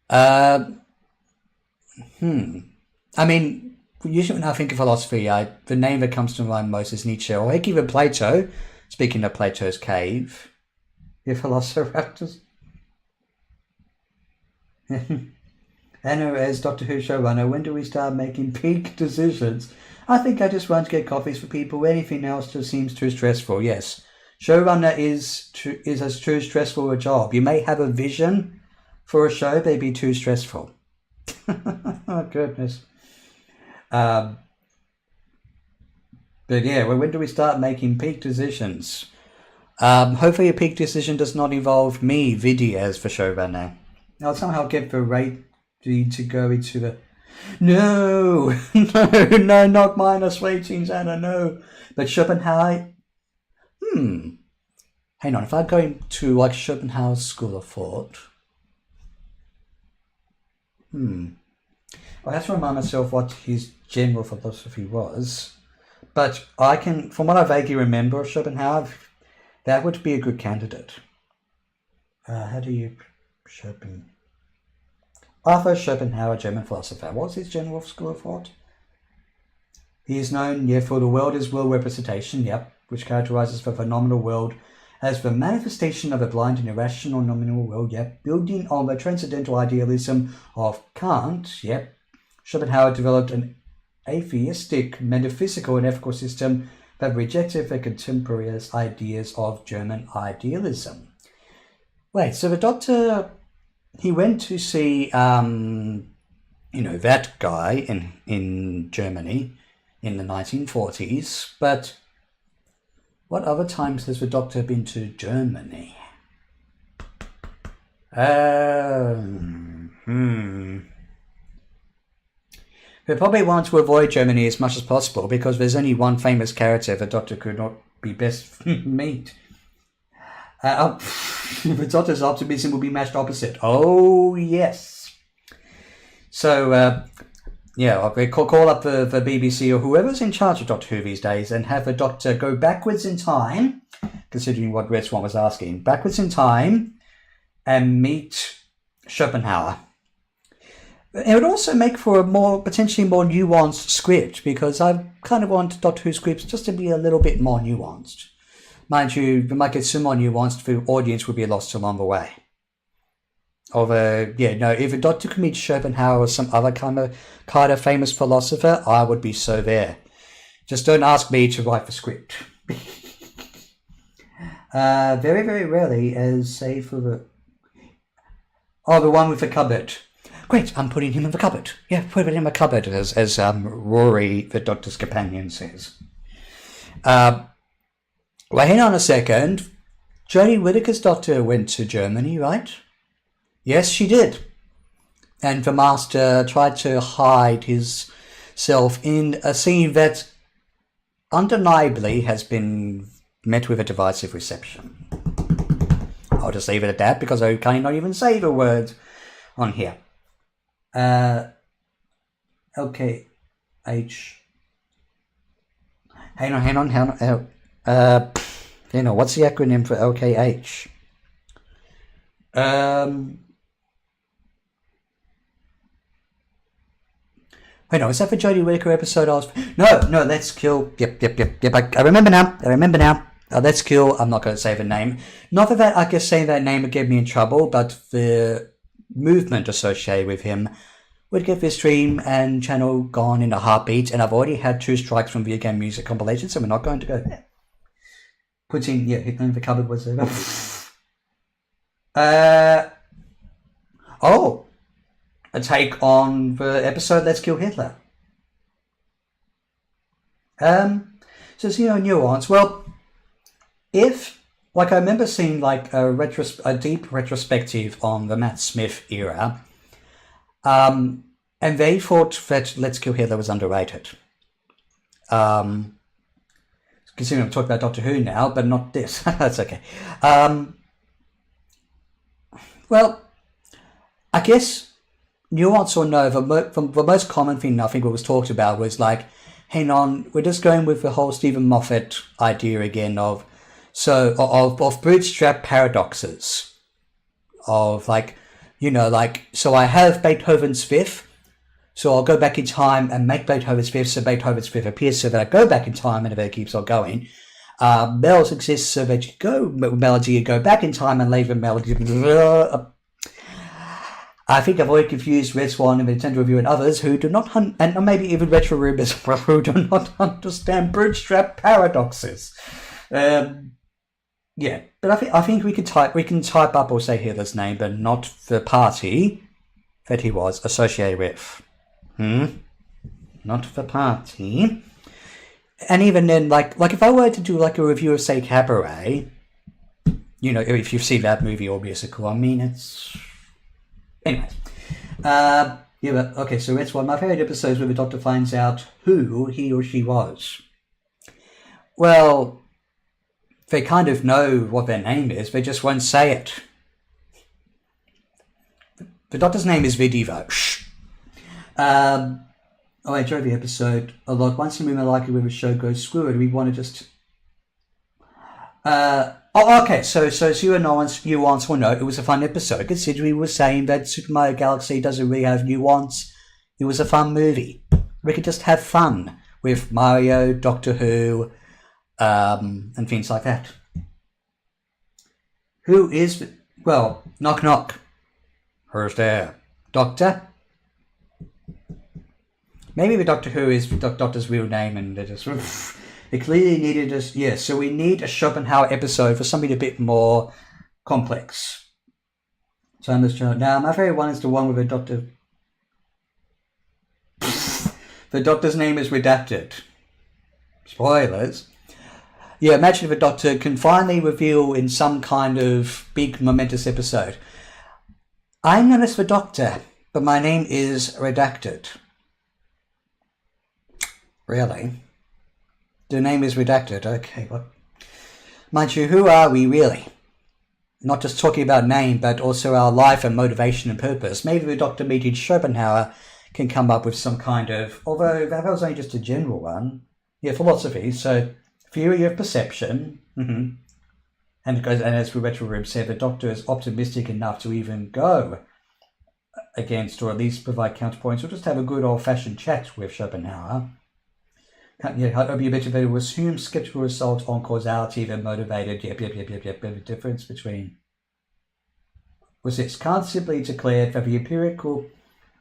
I mean, usually when I think of philosophy, the name that comes to mind most is Nietzsche, or heck, even Plato. Speaking of Plato's cave, your philosopher actors. Anna, as Doctor Who showrunner, when do we start making peak decisions? I think I just want to get coffees for people. Anything else just seems too stressful. Yes, showrunner is as too stressful a job. You may have a vision for a show, but it'd be too stressful. Oh goodness. But yeah, when do we start making peak decisions? Hopefully a peak decision does not involve me, Viddy, as the showrunner. I'll somehow get the rate to go into the... No, not minus ratings, Anna, no. But Schopenhauer... Hang on, if I go into like Schopenhauer's School of Thought... I have to remind myself what his general philosophy was. But I can, from what I vaguely remember of Schopenhauer, that would be a good candidate. How do you... Arthur Schopenhauer, German philosopher. What was his general school of thought? He is known, for the world is world representation, which characterizes the phenomenal world as the manifestation of a blind and irrational nominal world, building on the transcendental idealism of Kant, Schopenhauer developed an atheistic, metaphysical, and ethical system that rejected the contemporary ideas of German idealism. Wait, so the doctor, he went to see, that guy in Germany in the 1940s, but what other times has the doctor been to Germany? We probably want to avoid Germany as much as possible because there's only one famous character the doctor could not be best meet. The doctor's optimism will be matched opposite. Oh, yes. So, I'll call up the BBC or whoever's in charge of Doctor Who these days and have the doctor go backwards in time, considering what Red Swan was asking, backwards in time and meet Schopenhauer. It would also make for a potentially more nuanced script, because I kind of want Doctor Who scripts just to be a little bit more nuanced. Mind you, we might get some more nuanced, the audience would be lost along the way. If a doctor could meet Schopenhauer or some other kind of famous philosopher, I would be so there. Just don't ask me to write the script. Very, very rarely, as say for the one with the cupboard. Great, I'm putting him in the cupboard. Yeah, put it in the cupboard, as Rory, the doctor's companion, says. Hang on a second. Jodie Whittaker's doctor went to Germany, right? Yes, she did. And the master tried to hide himself in a scene that undeniably has been met with a divisive reception. I'll just leave it at that because I cannot even say the word on here. LKH. Hang on. What's the acronym for LKH? Is that the Jodie Whittaker episode? No, Let's Kill. Yep. I remember now. Let's Kill. I'm not going to say the name. Not that I guess saying that name would get me in trouble, but the movement associated with him would get this stream and channel gone in a heartbeat, and I've already had 2 strikes from video game music compilations, so we're not going to go there. Putting, Hitler in the cupboard was there. A take on the episode Let's Kill Hitler. Nuance. Well, I remember seeing a deep retrospective on the Matt Smith era, and they thought that Let's Kill Hitler was underrated. Considering I'm talking about Doctor Who now, but not this. That's okay. I guess nuance or no, the most common thing I think what was talked about was hang on, we're just going with the whole Stephen Moffat idea again of bootstrap paradoxes of so I have Beethoven's Fifth, so I'll go back in time and make Beethoven's Fifth, so Beethoven's Fifth appears, so that I go back in time and it keeps on going. Bells exist so that you go back in time and leave a melody. I think I've already confused Red Swan and the Nintendo Review and others who do not and maybe even Retro Room as well, who do not understand bootstrap paradoxes. But I think we can type up or say Hitler's name, but not the party that he was associated with. Not the party. And even then, if I were to do a review of, say, Cabaret, if you've seen that movie or musical, it's... Anyway. So it's one of my favourite episodes where the Doctor finds out who he or she was. Well, they kind of know what their name is, they just won't say it. The Doctor's name is Viddy, though. I enjoyed the episode a lot. Once in a while, like it when the show goes screwy, we want to just... So you and nuance will know it was a fun episode, considering we were saying that Super Mario Galaxy doesn't really have nuance. It was a fun movie. We could just have fun with Mario, Doctor Who, and things like that. Who is... Well, knock knock. Who's there? Doctor? Maybe the Doctor Who is the Doctor's real name and they just... They clearly needed us... Yes, so we need a Schopenhauer episode for something a bit more complex. So I'm just trying... Now, my favourite one is the one with the Doctor... The Doctor's name is redacted. Spoilers. Yeah, imagine if a Doctor can finally reveal in some kind of big momentous episode, I'm known as the Doctor, but my name is redacted. Really? The name is redacted, okay, what? Mind you, who are we really? Not just talking about name, but also our life and motivation and purpose. Maybe the Doctor meeting Schopenhauer can come up with some kind of, although that was only just a general one. Yeah, philosophy, so theory of perception. And it goes, and as Retro Room said, the Doctor is optimistic enough to even go against, or at least provide counterpoints, or just have a good old-fashioned chat with Schopenhauer. Yeah, I'll be a bit of a assume skeptical result on causality than motivated. Yep. The difference between was this can't simply declare that the empirical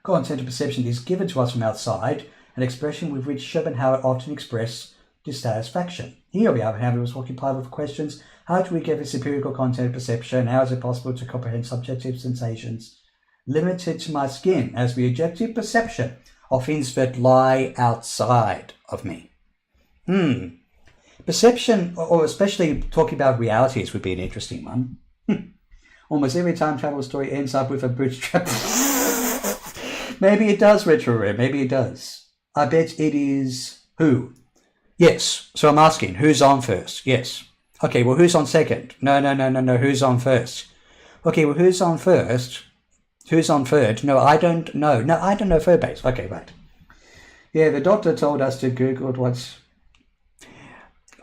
content of perception is given to us from outside, an expression with which Schopenhauer often expressed dissatisfaction. Here, on the other hand, we was occupied with questions: how do we get this empirical content of perception? How is it possible to comprehend subjective sensations limited to my skin as the objective perception of things that lie outside of me? Perception, or especially talking about realities, would be an interesting one. Almost every time travel story ends up with a bridge trap. Maybe it does, Retro Rare. Maybe it does. I bet it is who? Yes. So I'm asking, who's on first? Yes. Okay, well, who's on second? No. Who's on first? Okay, well, who's on first? Who's on third? No, I don't know. No, I don't know third base. Okay, right. Yeah, the Doctor told us to Google what's...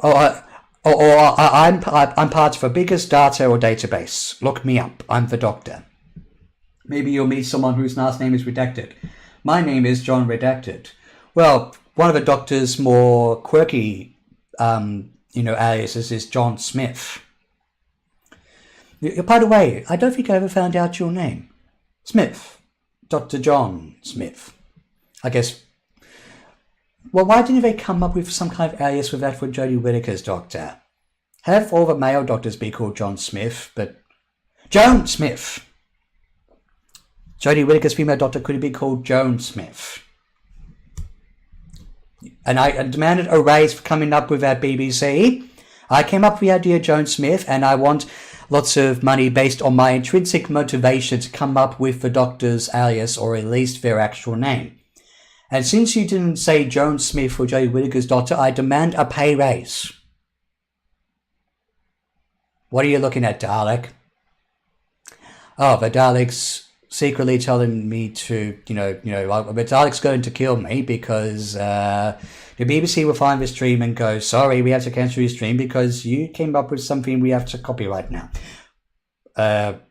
I'm part of the biggest data or database. Look me up. I'm the Doctor. Maybe you'll meet someone whose last name is redacted. My name is John Redacted. Well, one of the Doctor's more quirky, aliases is John Smith. By the way, I don't think I ever found out your name. Smith. Dr. John Smith. I guess... Well, why didn't they come up with some kind of alias with that for Jodie Whittaker's Doctor? Have all the male Doctors be called John Smith, but... Joan Smith! Jodie Whittaker's female Doctor could have been called Joan Smith. And I demanded a raise for coming up with that, BBC. I came up with the idea of Joan Smith, and I want lots of money based on my intrinsic motivation to come up with the Doctor's alias, or at least their actual name. And since you didn't say Joan Smith for Jodie Whittaker's Doctor, I demand a pay raise. What are you looking at, Dalek? Oh, the Dalek's secretly telling me to, the Dalek's going to kill me because the BBC will find this stream and go, sorry, we have to cancel your stream because you came up with something we have to copyright now.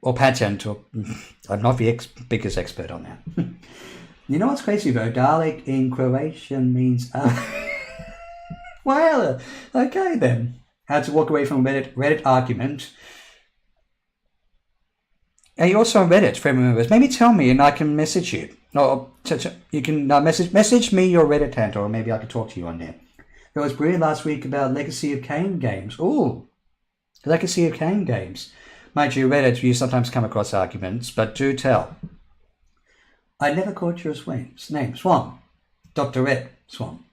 Or patent, or I'm not the biggest expert on that. You know what's crazy though? Dalek in Croatian means... Well, okay then. Had to walk away from Reddit argument. And you also on Reddit, family members. Maybe tell me and I can message you. Or you can message me your Reddit handle, or maybe I could talk to you on there. There was brilliant last week about Legacy of Kain games. Ooh, Legacy of Kain games. Mind you, Reddit, you sometimes come across arguments, but do tell. I never called your name. Swan. Dr. Red Swan.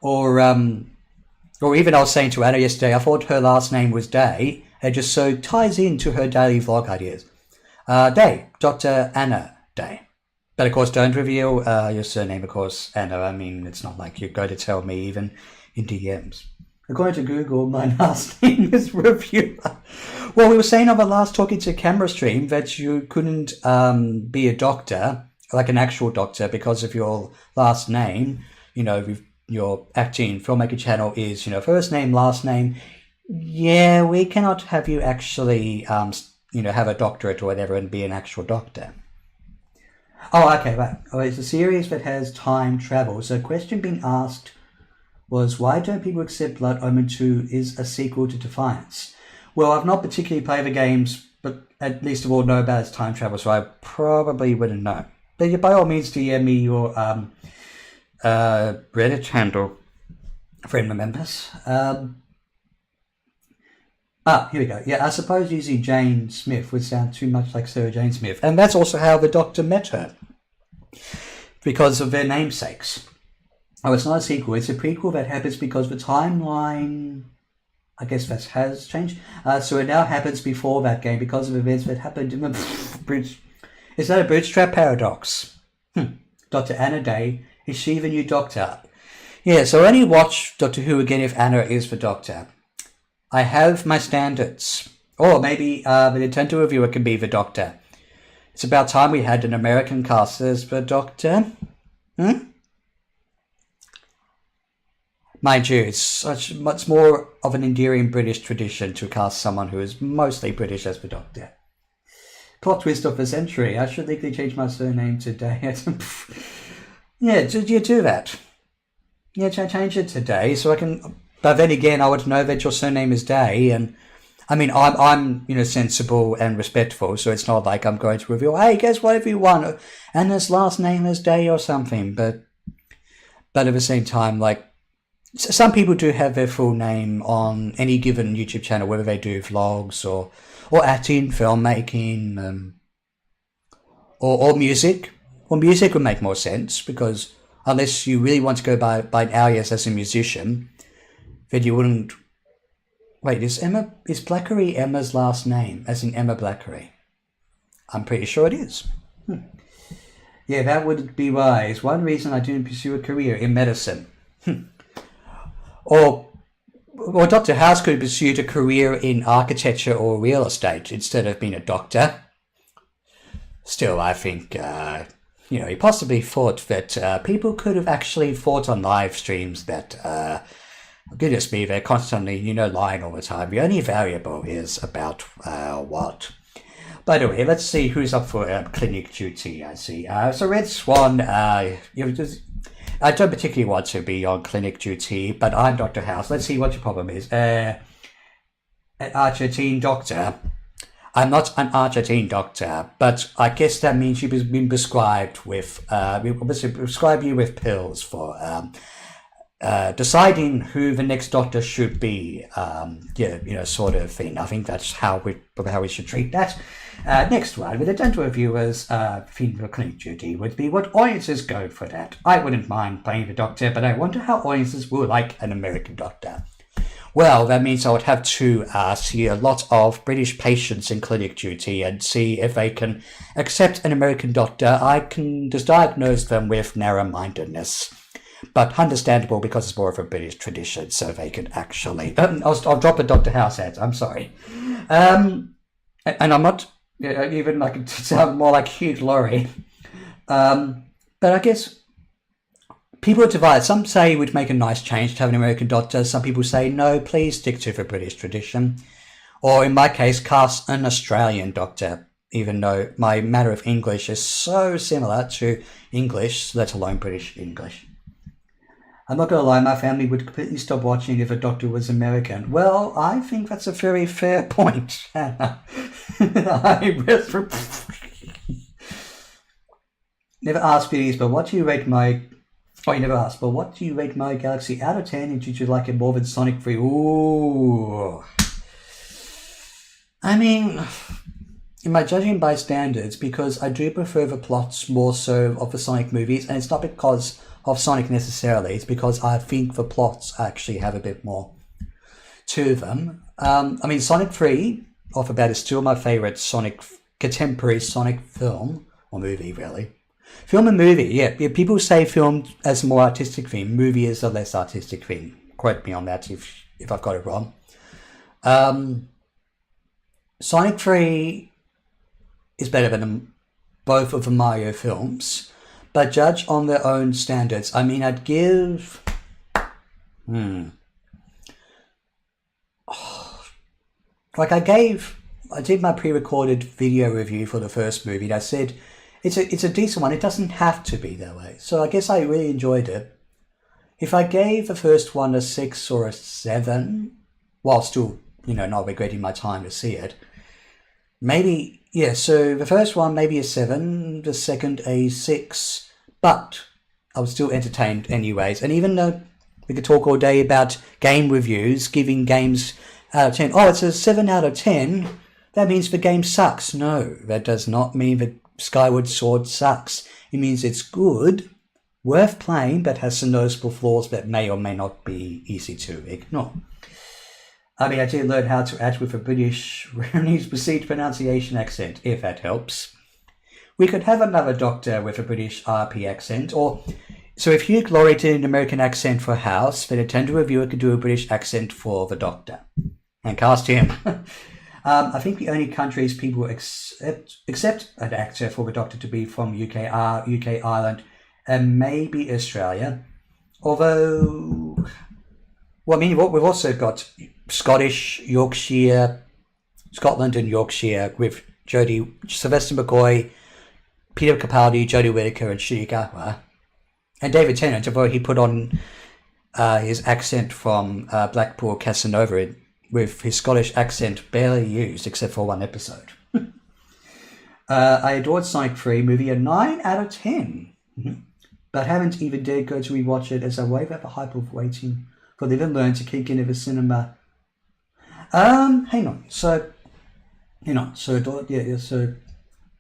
Or even I was saying to Anna yesterday, I thought her last name was Day. It just so ties into her daily vlog ideas. Day. Dr. Anna Day. But of course, don't reveal your surname, of course, Anna. I mean, it's not like you're going to tell me even in DMs. According to Google, my last name is Reviewer. Well, we were saying on the last Talking to Camera stream that you couldn't be a doctor, like an actual doctor, because of your last name. Your acting filmmaker channel is, first name, last name. Yeah, we cannot have you actually, have a doctorate or whatever and be an actual doctor. Oh, okay, right. Oh, it's a series that has time travel. So a question being asked was, why don't people accept Blood Omen 2 is a sequel to Defiance? Well, I've not particularly played the games, but at least of all know about its time travel, so I probably wouldn't know. But by all means, DM me your Reddit handle, friend members. Here we go. Yeah, I suppose using Jane Smith would sound too much like Sarah Jane Smith. And that's also how the Doctor met her, because of their namesakes. Oh, it's not a sequel. It's a prequel that happens because the timeline, I guess, that has changed. So it now happens before that game because of events that happened in the bridge. Is that a bootstrap paradox? Dr. Anna Day, is she the new Doctor? Yeah, so I only watch Doctor Who again if Anna is the Doctor. I have my standards. Or maybe the Nintendo reviewer can be the Doctor. It's about time we had an American cast as the Doctor. Mind you, it's much more of an endearing British tradition to cast someone who is mostly British as the Doctor. Plot twist of the century. I should legally change my surname today. Yeah, you do that. Yeah, change it today so I can... But then again, I would know that your surname is Day, and I mean, I'm sensible and respectful, so it's not like I'm going to reveal, hey, guess what, everyone, and his last name is Day or something. But at the same time, like, some people do have their full name on any given YouTube channel, whether they do vlogs or acting, filmmaking, or music. Well, music would make more sense, because unless you really want to go by an alias as a musician, then you wouldn't... Wait, is Blackery Emma's last name, as in Emma Blackery? I'm pretty sure it is. Yeah, that would be wise. One reason I didn't pursue a career in medicine. Or Dr. House could have pursued a career in architecture or real estate instead of being a doctor. Still, I think, he possibly thought that people could have actually thought on live streams that... goodness me, they're constantly, lying all the time. The only variable is about what. By the way, let's see who's up for clinic duty, I see. So Red Swan, I don't particularly want to be on clinic duty, but I'm Dr. House. Let's see what your problem is. An Argentine doctor. I'm not an Argentine doctor, but I guess that means you've been prescribed with, prescribe you with pills for... deciding who the next doctor should be, sort of thing. I think that's how we should treat that. Next one, with the dental reviewers, female clinic duty would be what audiences go for that. I wouldn't mind playing the Doctor, but I wonder how audiences will like an American Doctor. Well, that means I would have to see a lot of British patients in clinic duty and see if they can accept an American Doctor. I can just diagnose them with narrow-mindedness. But understandable because it's more of a British tradition, so they can actually... I'll drop a Dr. House ad, I'm sorry. And I'm not even like to sound more like Hugh Laurie. But I guess people are divided. Some say it would make a nice change to have an American Doctor. Some people say, no, please stick to the British tradition. Or in my case, cast an Australian Doctor, even though my manner of English is so similar to English, let alone British English. I'm not going to lie, my family would completely stop watching if a Doctor was American. Well, I think that's a very fair point. Never asked Viddyos, but what do you rate my... Oh, you never asked, but what do you rate my Galaxy out of 10, and did you like it more than Sonic 3? Ooh. I mean, am I judging by standards? Because I do prefer the plots more so of the Sonic movies, and it's not because... of Sonic necessarily, it's because I think the plots actually have a bit more to them. I mean, Sonic 3, off the bat, is still my favourite contemporary Sonic film, or movie, really. Film and movie, yeah. People say film as a more artistic thing, movie is a less artistic thing. Quote me on that if I've got it wrong. Sonic 3 is better than both of the Mario films. But judge on their own standards. I mean, I'd give... Like I did my pre-recorded video review for the first movie, and I said, it's a decent one. It doesn't have to be that way. So I guess I really enjoyed it. If I gave the first one a 6 or a 7, while still not regretting my time to see it. Maybe, yeah, so the first one maybe a 7, the second a 6, but I was still entertained anyways. And even though we could talk all day about game reviews, giving games out of 10. Oh, it's a 7 out of 10. That means the game sucks. No, that does not mean that Skyward Sword sucks. It means it's good, worth playing, but has some noticeable flaws that may or may not be easy to ignore. I mean, I did learn how to act with a British received pronunciation accent, if that helps. We could have another doctor with a British RP accent, or... So if Hugh Laurie did an American accent for House, then a tender reviewer could do a British accent for the Doctor. And cast him. I think the only countries people accept an actor for the Doctor to be from UK are UK, Ireland, and maybe Australia. Although... Well, I mean, we've also got Scottish, Yorkshire, Scotland and Yorkshire with Sylvester McCoy, Peter Capaldi, Jodie Whittaker and Shirley Garwa. And David Tennant, although he put on his accent from Blackpool Casanova with his Scottish accent barely used except for one episode. I adored Sonic 3 movie, a 9 out of 10. But haven't even dared go to rewatch it as I wave at the hype of waiting for Live and Learn to kick into the cinema. Hang on. So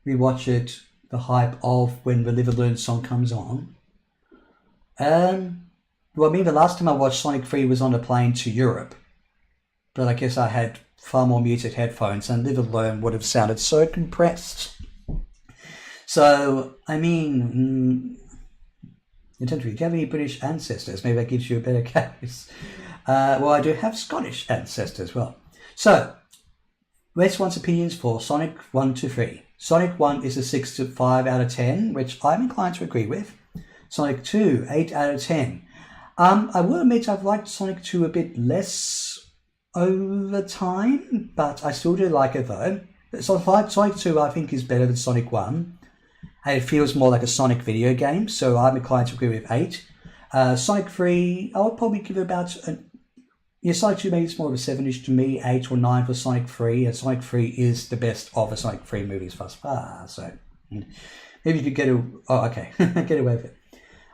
rewatch it, the hype of when the Live and Learn song comes on. Well, I mean, the last time I watched Sonic 3 was on a plane to Europe. But I guess I had far more muted headphones and Live and Learn would have sounded so compressed. So, I mean, do you have any British ancestors? Maybe that gives you a better case. Well, I do have Scottish ancestors. Well, so, One's opinions for Sonic 1 to 3. Sonic 1 is a 6 to 5 out of 10, which I'm inclined to agree with. Sonic 2, 8 out of 10. I will admit I've liked Sonic 2 a bit less over time, but I still do like it though. Sonic 2 I think is better than Sonic 1, and it feels more like a Sonic video game, so I'm inclined to agree with 8. Sonic 3, I would probably give it about... Sonic 2 maybe it's more of a 7-ish to me, 8 or 9 for Sonic 3, and Sonic 3 is the best of the Sonic 3 movies thus far, so... Maybe you could get away with it.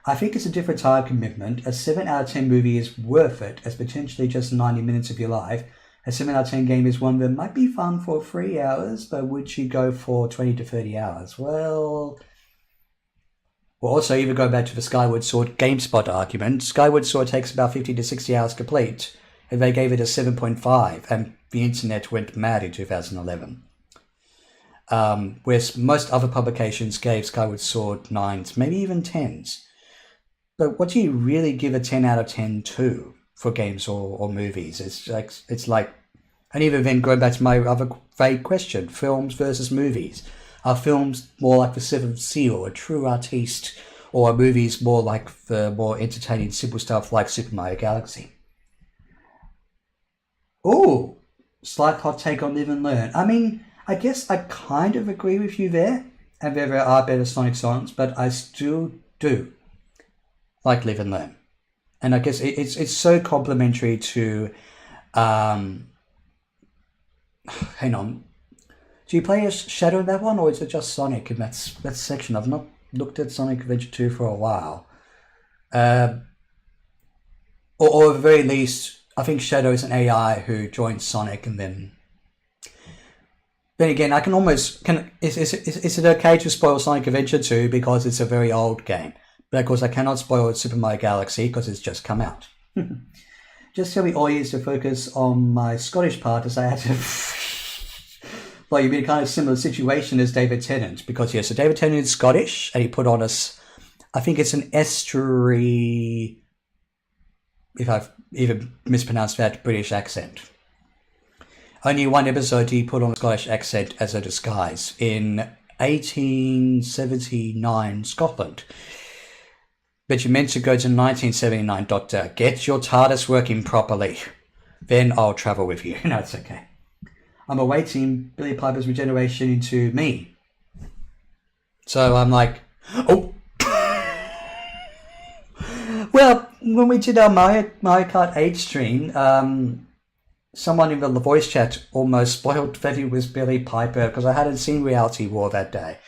I think it's a different type of commitment. A 7 out of 10 movie is worth it as potentially just 90 minutes of your life. A 7 out of 10 game is one that might be fun for 3 hours, but would you go for 20 to 30 hours? Well, also even go back to the Skyward Sword GameSpot argument. Skyward Sword takes about 50 to 60 hours complete, and they gave it a 7.5, and the internet went mad in 2011. Whereas most other publications gave Skyward Sword 9s, maybe even 10s. But what do you really give a 10 out of 10 to for games or movies? It's like, and even then going back to my other vague question, films versus movies. Are films more like the Seventh Seal, a true artiste, or are movies more like the more entertaining, simple stuff like Super Mario Galaxy? Ooh, slight hot take on Live and Learn. I mean, I guess I kind of agree with you there, and there are better Sonic songs, but I still do like Live and Learn. And I guess it's so complimentary to... hang on. Do you play as Shadow in that one, or is it just Sonic in that section? I've not looked at Sonic Adventure 2 for a while. Or at the very least, I think Shadow is an AI who joins Sonic and then... Then again, I can almost... Is it okay to spoil Sonic Adventure 2 because it's a very old game? But of course, I cannot spoil Super Mario Galaxy because it's just come out. Just tell the audience to focus on my Scottish part as I had to... Well, you've been in a kind of similar situation as David Tennant. Because, so David Tennant is Scottish and he put on us... I think it's an estuary... If I've even mispronounced that, British accent. Only one episode he put on a Scottish accent as a disguise in 1879 Scotland. But you're meant to go to 1979, Doctor. Get your TARDIS working properly. Then I'll travel with you. No, it's okay. I'm awaiting Billy Piper's regeneration into me. So I'm like, oh. Well, when we did our Mario Kart 8 stream, someone in the voice chat almost spoiled that it was Billy Piper because I hadn't seen Reality War that day.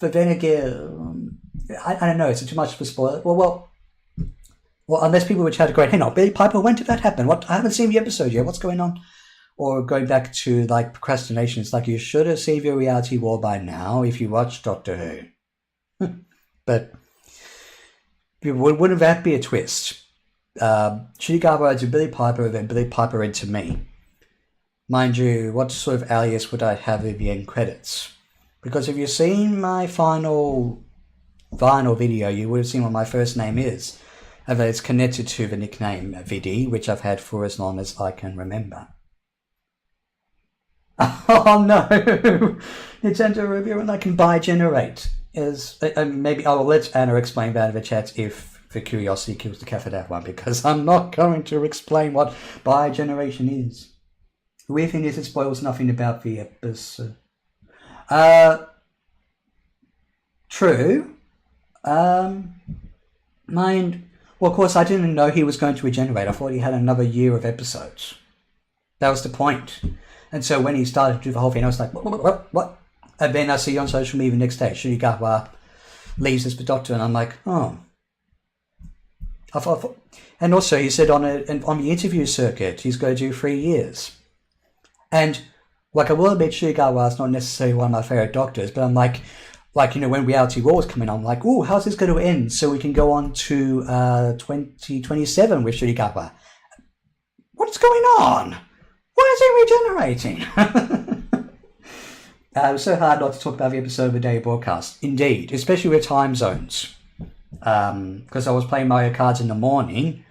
But then again, I don't know, is it too much of a spoiler? Well, unless people were chatting going, hey, no, Billy Piper, when did that happen? What? I haven't seen the episode yet. What's going on? Or going back to like procrastination, it's like you should have seen your Reality War by now if you watched Doctor Who. But wouldn't that be a twist? Shigawa into Billy Piper, then Billy Piper into me. Mind you, what sort of alias would I have in the end credits? Because if you've seen my final vinyl video, you would have seen what my first name is. And that it's connected to the nickname Viddy, which I've had for as long as I can remember. Oh no! Nintendo review and I can bi-generate. Maybe I'll let Anna explain that in the chat if the curiosity kills the cat for that one, because I'm not going to explain what bi-generation is. The weird thing is it spoils nothing about the episode. True. Well, of course, I didn't know he was going to regenerate. I thought he had another year of episodes. That was the point. And so when he started to do the whole thing, I was like, what? And then I see on social media the next day, Shigawa leaves as the Doctor, and I'm like, oh. I thought, and also he said on the interview circuit, he's going to do 3 years. And like, I will admit Shigawa is not necessarily one of my favourite Doctors, but I'm like, when Reality War was coming on, I'm like, ooh, how's this going to end? So we can go on to 2027 with Shigawa. What's going on? Why is he regenerating? It was so hard not to talk about the episode of the day broadcast. Indeed, especially with time zones. Because I was playing Mario Kart in the morning,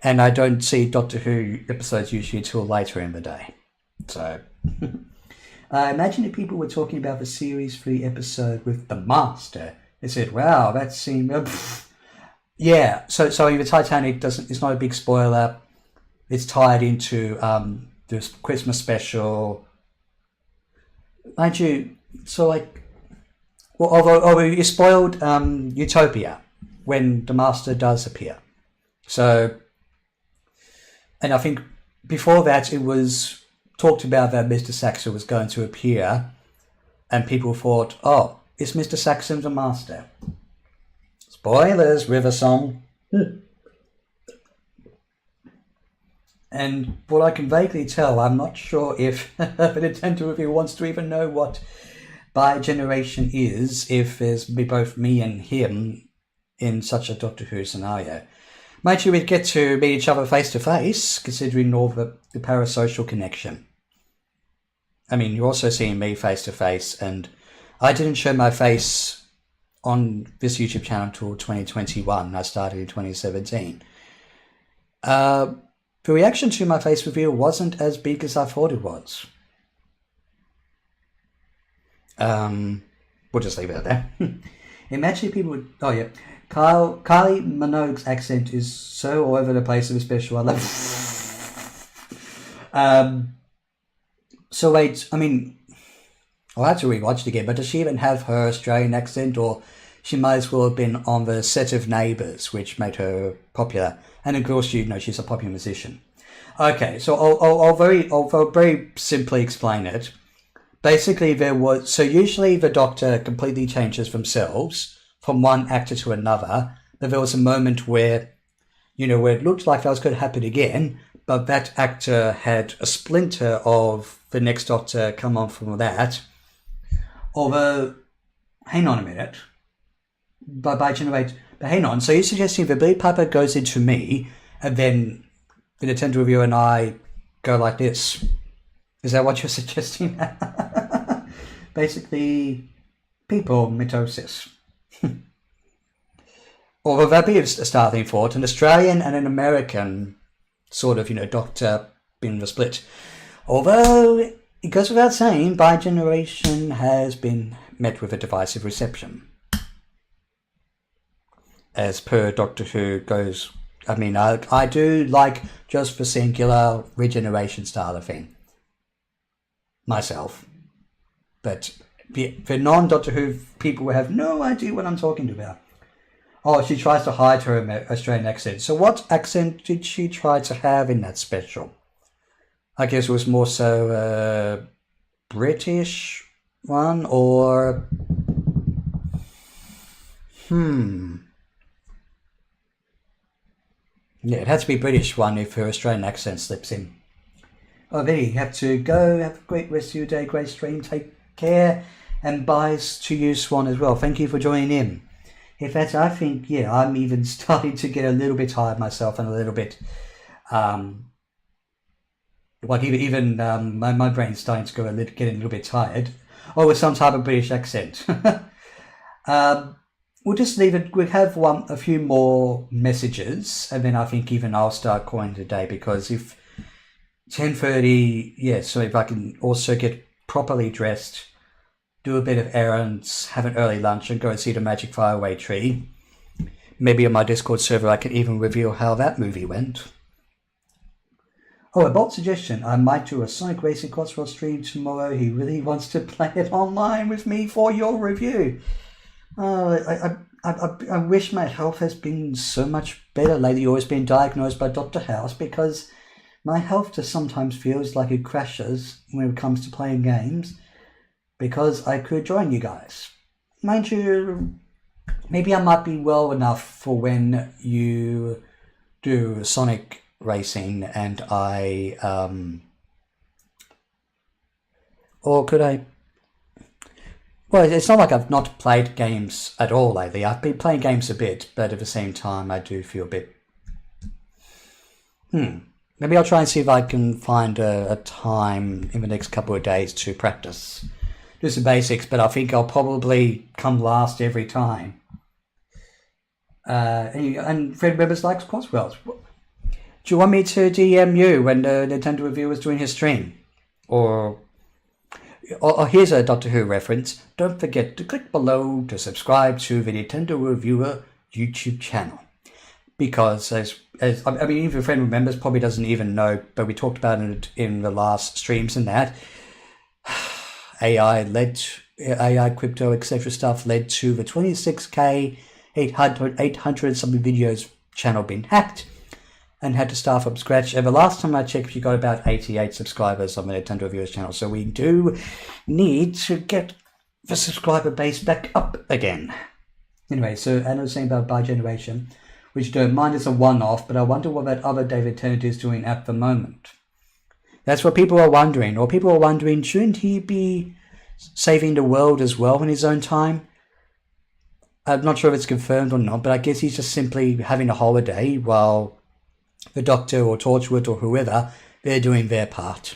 and I don't see Doctor Who episodes usually until later in the day. So, imagine if people were talking about the Series 3 episode with the Master. They said, wow, that seemed... yeah, so the Titanic it's not a big spoiler. It's tied into this Christmas special. Mind you, so like... Well, although you spoiled Utopia when the Master does appear. So... And I think before that it was talked about that Mr. Saxon was going to appear, and people thought, oh, is Mr. Saxon the Master? Spoilers, River Song. And what I can vaguely tell, I'm not sure if the Nintendo review wants to even know what bi-generation is, if there's both me and him in such a Doctor Who scenario. Might you we'd get to meet each other face to face, considering all the parasocial connection. I mean, you're also seeing me face to face, and I didn't show my face on this YouTube channel until 2021. I started in 2017. The reaction to my face reveal wasn't as big as I thought it was. We'll just leave it at that. Imagine people would... Oh, yeah. Kylie Minogue's accent is so all over the place and special. I love it. So wait, I mean, I'll have to rewatch it again, but does she even have her Australian accent, or she might as well have been on the set of Neighbours, which made her popular? And of course, you know, she's a popular musician. Okay, so I'll very simply explain it. Basically, usually the Doctor completely changes themselves from one actor to another, but there was a moment where, where it looked like that was going to happen again, but that actor had a splinter of the next Doctor come on from that. Although, hang on a minute, but hang on, so you're suggesting that Billy Piper goes into me, and then the Nintendo reviewer and I go like this? Is that what you're suggesting? Basically, people mitosis. Although that'd be a starting thought, an Australian and an American sort of, Doctor being the split. Although, it goes without saying, bi-generation has been met with a divisive reception. As per Doctor Who goes, I mean, I do like just the singular regeneration style of thing. Myself. But the non-Doctor Who people have no idea what I'm talking about. Oh, she tries to hide her Australian accent. So what accent did she try to have in that special? I guess it was more so a British one, or yeah, it had to be British one if her Australian accent slips in. Oh, Viddy, you have to go. Have a great rest of your day. Great stream. Take care. And byes to you, Swan, as well. Thank you for joining in. In fact, I think, yeah, I'm even starting to get a little bit tired myself and a little bit, like even my brain's starting to get a little bit tired. Oh, with some type of British accent. We'll just leave it. We'll have a few more messages, and then I think even I'll start calling today, because if 10:30, yeah, so if I can also get properly dressed, do a bit of errands, have an early lunch, and go and see the Magic Faraway Tree. Maybe on my Discord server I can even reveal how that movie went. Oh, a bold suggestion. I might do a Sonic Racing Crossroads stream tomorrow. He really wants to play it online with me for your review. I wish my health has been so much better lately, always been diagnosed by Dr. House, because my health just sometimes feels like it crashes when it comes to playing games, because I could join you guys. Mind you, maybe I might be well enough for when you do Sonic Racing and I, or could I? Well, it's not like I've not played games at all lately. I've been playing games a bit, but at the same time I do feel a bit... Maybe I'll try and see if I can find a time in the next couple of days to practice. Do some basics, but I think I'll probably come last every time. And Fred Webbers likes Crosswells. Do you want me to DM you when the Nintendo reviewer is doing his stream? Or here's a Doctor Who reference. Don't forget to click below to subscribe to the Nintendo Reviewer YouTube channel. Because I mean, even a friend remembers, probably doesn't even know, but we talked about it in the last streams and that. AI crypto, etc. stuff led to the 26k 800 something videos channel being hacked and had to start from scratch. And the last time I checked, you got about 88 subscribers on the Nintendo Reviewers channel. So we do need to get the subscriber base back up again. Anyway, so I was saying about bi-generation, which don't mind is a one-off, but I wonder what that other David Tennant is doing at the moment. That's what people are wondering. Or people are wondering, shouldn't he be saving the world as well in his own time? I'm not sure if it's confirmed or not, but I guess he's just simply having a holiday while the Doctor or Torchwood or whoever, they're doing their part.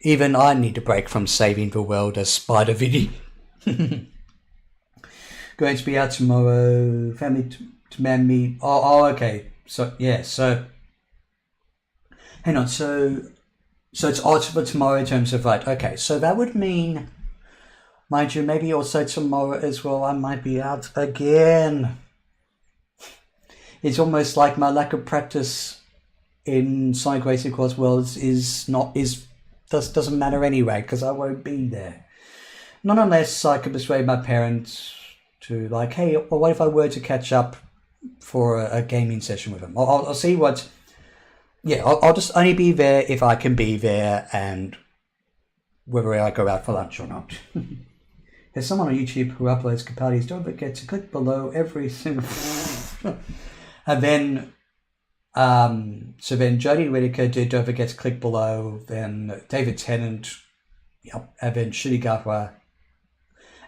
Even I need a break from saving the world as Spider Viddy. Going to be out tomorrow. Family to man me. Oh, okay. So, yeah, so... Hang on, so it's odds for tomorrow in terms of, right, okay, so that would mean, mind you, maybe also tomorrow as well, I might be out again. It's almost like my lack of practice in Sonic Racing Cross Worlds doesn't matter anyway, because I won't be there. Not unless I can persuade my parents to, like, hey, well, what if I were to catch up for a gaming session with them? I'll see what... Yeah, I'll just only be there if I can be there, and whether I go out for lunch or not. There's someone on YouTube who uploads Capaldi's. Don't forget to click below every single... And then, so then Jodie Whittaker did Don't Forget to Click Below, then David Tennant, yep, and then Shirigahara.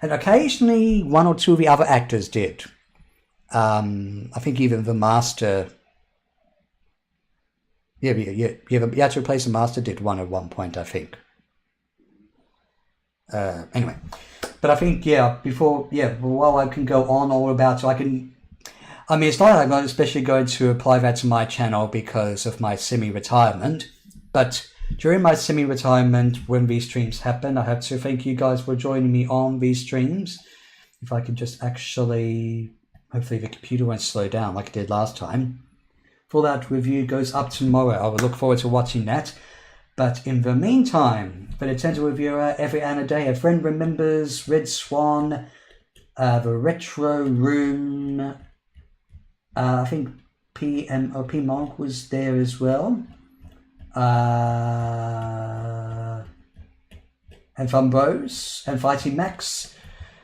And occasionally one or two of the other actors did. I think even the Master... Yeah, the actual Place the Master did one at one point, I think. Anyway, but I think, while I can go on all about, so I can, I mean, it's not like I'm especially going to apply that to my channel because of my semi-retirement, but during my semi-retirement, when these streams happen, I have to thank you guys for joining me on these streams. If I can just actually, hopefully the computer won't slow down like it did last time. For that review goes up tomorrow. I will look forward to watching that. But in the meantime, for the Nintendo Reviewer, every and a day, a friend remembers Red Swan, the Retro Room. I think P Monk was there as well. and Fumbos and Fighting Max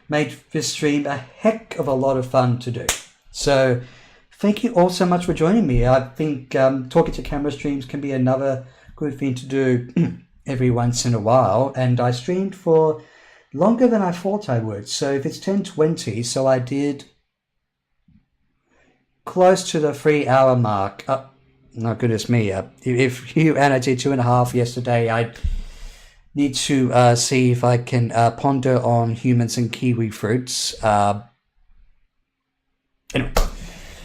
made this stream a heck of a lot of fun to do. So thank you all so much for joining me. I think talking to camera streams can be another good thing to do every once in a while. And I streamed for longer than I thought I would. So if it's 10:20, so I did close to the 3-hour mark. No, goodness me. If you and I did 2.5 yesterday, I need to see if I can ponder on humans and kiwi fruits. Anyway,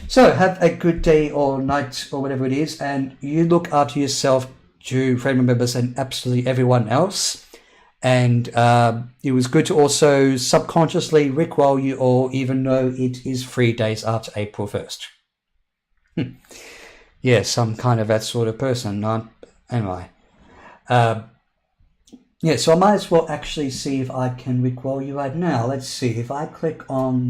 so have a good day or night or whatever it is, and you look after yourself, to family members and absolutely everyone else. And it was good to also subconsciously rickroll you all, even though it is 3 days after April 1st. Yes, I'm kind of that sort of person. Anyway. Yeah, so I might as well actually see if I can rickroll you right now. Let's see. If I click on